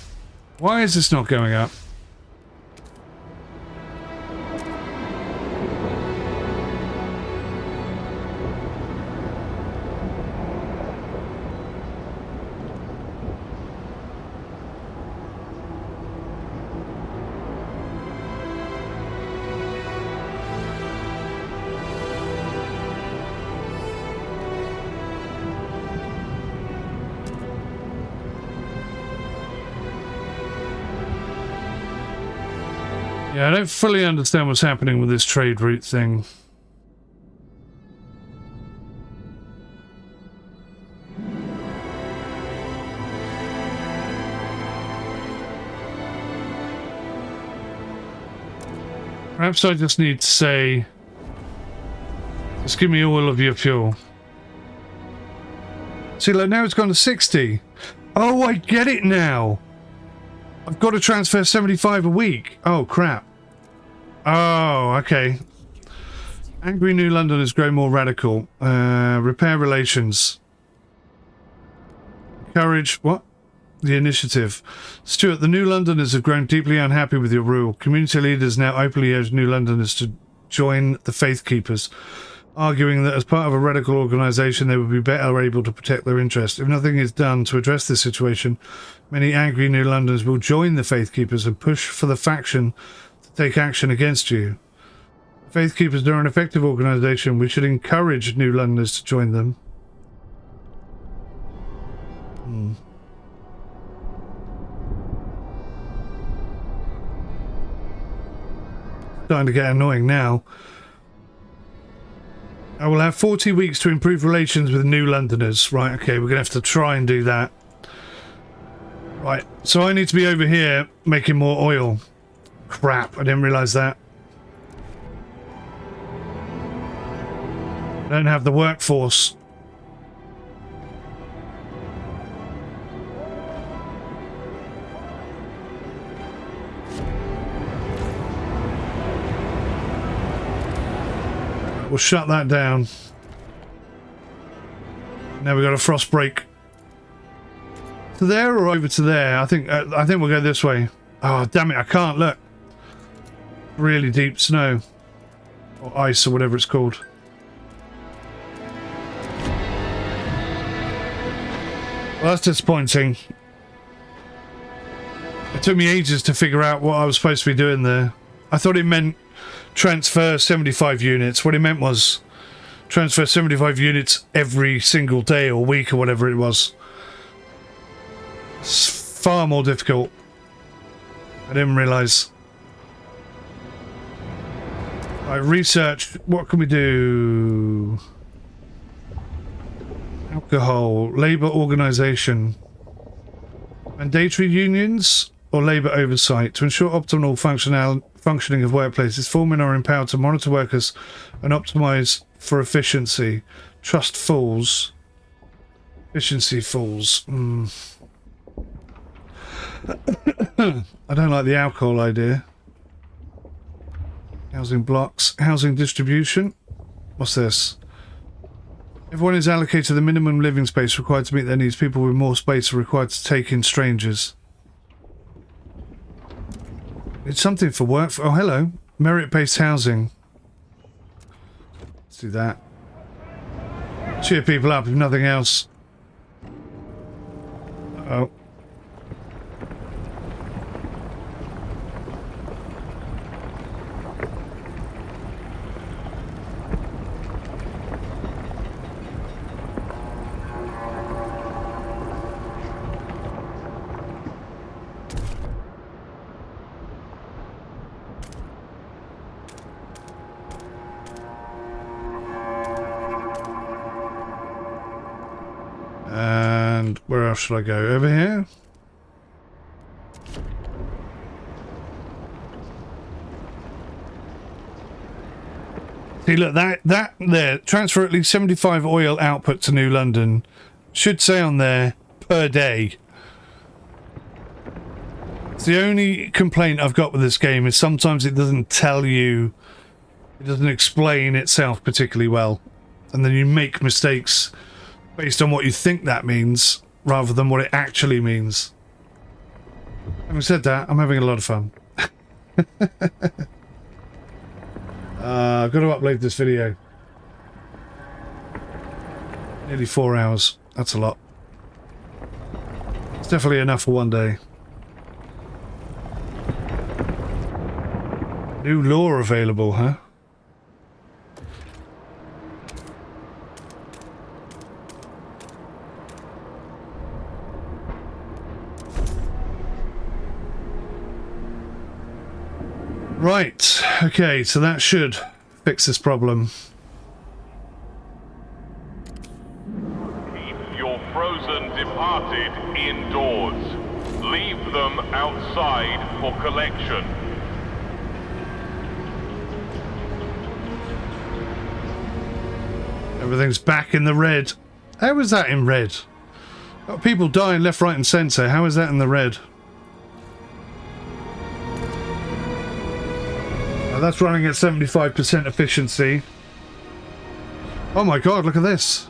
Why is this not going up? Yeah, I don't fully understand what's happening with this trade route thing. Perhaps I just need to say, just give me all of your fuel. See, like now it's gone to 60. Oh, I get it now. I've got to transfer 75 a week. Oh, crap. Oh, okay. Angry New Londoners grow more radical. Repair relations. Encourage, what? The initiative. Stuart, the New Londoners have grown deeply unhappy with your rule. Community leaders now openly urge New Londoners to join the Faith Keepers, arguing that as part of a radical organisation they would be better able to protect their interests. If nothing is done to address this situation, many angry New Londoners will join the Faith Keepers and push for the faction to take action against you. Faith Keepers are an effective organisation. We should encourage New Londoners to join them. Starting to get annoying now. I will have 40 weeks to improve relations with New Londoners. Right, okay, we're going to have to try and do that. Right, so I need to be over here making more oil. Crap, I didn't realise that. I don't have the workforce. We'll shut that down. Now we've got a frost break. To there or over to there? I think we'll go this way. Oh, damn it, I can't, look. Really deep snow. Or ice or whatever it's called. Well, that's disappointing. It took me ages to figure out what I was supposed to be doing there. I thought it meant transfer 75 units. What it meant was transfer 75 units every single day or week or whatever it was. It's far more difficult. I didn't realise. Right, research. What can we do? Alcohol. Labour organisation. Mandatory unions or labour oversight. To ensure optimal functioning of workplaces, foremen are empowered to monitor workers and optimise for efficiency. Trust falls. Efficiency falls. I don't like the alcohol idea. Housing blocks. Housing distribution. What's this? Everyone is allocated the minimum living space required to meet their needs. People with more space are required to take in strangers. It's something for work. Oh, hello. Merit-based housing. Let's do that. Cheer people up if nothing else. Uh-oh. And where else should I go? Over here? See, look, that there, transfer at least 75 oil output to New London. Should say on there, per day. It's the only complaint I've got with this game is sometimes it doesn't tell you, it doesn't explain itself particularly well. And then you make mistakes based on what you think that means, rather than what it actually means. Having said that, I'm having a lot of fun. I've got to upload this video. Nearly 4 hours. That's a lot. It's definitely enough for one day. New lore available, huh? Right, okay, so that should fix this problem. Keep your frozen departed indoors. Leave them outside for collection. Everything's back in the red. How is that in red? Got people dying left, right and centre. How is that in the red? That's running at 75% efficiency. Oh my god, look at this.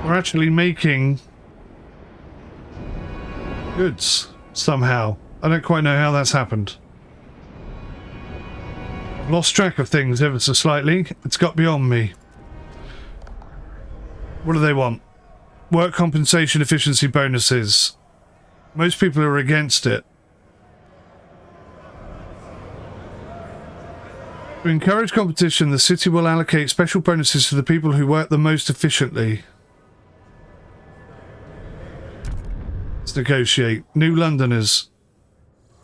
We're actually making goods somehow. I don't quite know how that's happened. I've lost track of things ever so slightly. It's got beyond me. What do they want? Work compensation efficiency bonuses. Most people are against it. To encourage competition, the city will allocate special bonuses to the people who work the most efficiently. Let's negotiate. New Londoners.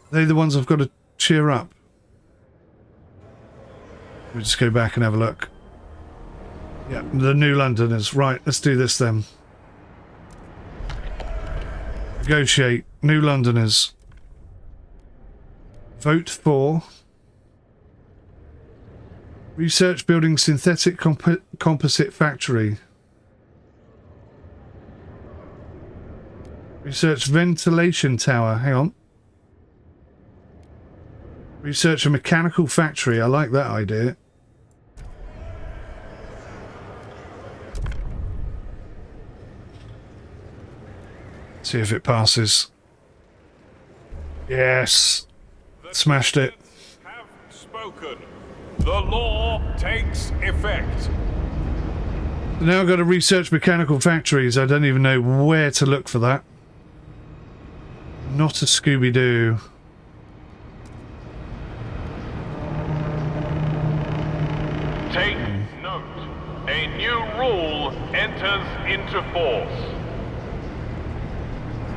They're the ones I've got to cheer up. We'll just go back and have a look. Yeah, the New Londoners. Right, let's do this then. Negotiate. New Londoners. Vote for... Research building synthetic composite factory. Research ventilation tower. Hang on. Research a mechanical factory. I like that idea. See if it passes. Yes. Smashed it. Have spoken. The law takes effect. Now I've got to research mechanical factories. I don't even know where to look for that. Not a Scooby-Doo. Take note. A new rule enters into force.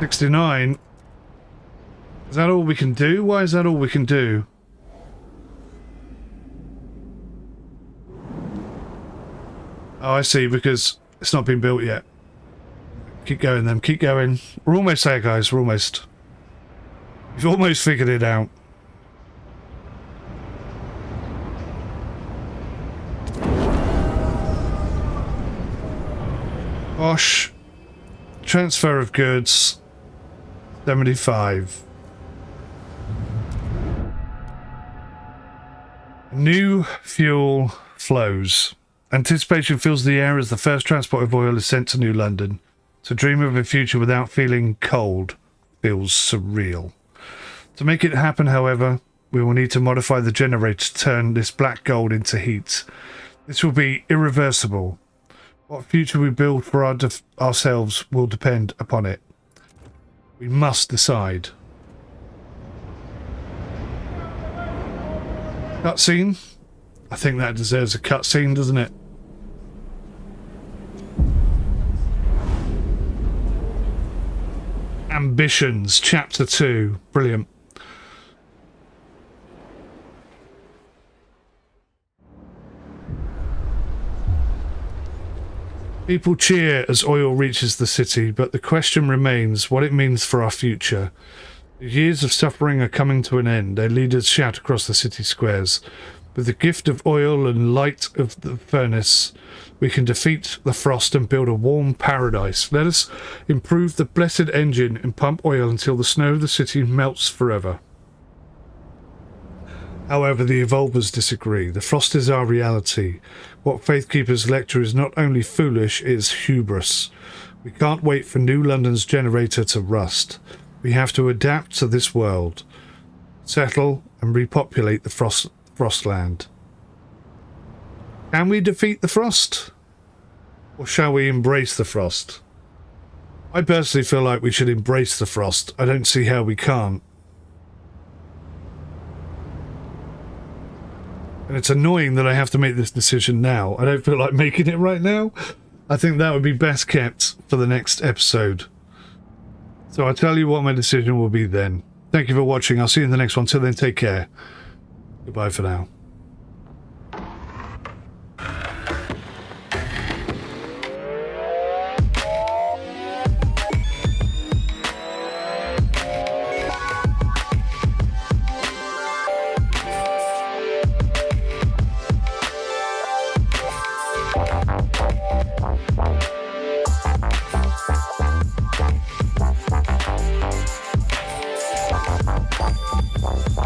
69. Is that all we can do? Why is that all we can do? Oh, I see, because it's not been built yet. Keep going then, keep going. We're almost there, guys, we're almost. We've almost figured it out. Gosh. Transfer of goods. 75. New fuel flows. Anticipation fills the air as the first transport of oil is sent to New London. To dream of a future without feeling cold feels surreal. To make it happen, however, we will need to modify the generator to turn this black gold into heat. This will be irreversible. What future we build for ourselves will depend upon it. We must decide. Cutscene? I think that deserves a cutscene, doesn't it? Ambitions, Chapter 2. Brilliant. People cheer as oil reaches the city, but the question remains what it means for our future. The years of suffering are coming to an end. Their leaders shout across the city squares. With the gift of oil and light of the furnace, we can defeat the frost and build a warm paradise. Let us improve the blessed engine and pump oil until the snow of the city melts forever. However, the Evolvers disagree. The frost is our reality. What Faithkeepers lecture is not only foolish, it is hubris. We can't wait for New London's generator to rust. We have to adapt to this world, settle and repopulate the Frostland. Can we defeat the frost? Or shall we embrace the frost? I personally feel like we should embrace the frost. I don't see how we can't. And it's annoying that I have to make this decision now. I don't feel like making it right now. I think that would be best kept for the next episode. So I'll tell you what my decision will be then. Thank you for watching. I'll see you in the next one. Till then, take care. Goodbye for now. Bye.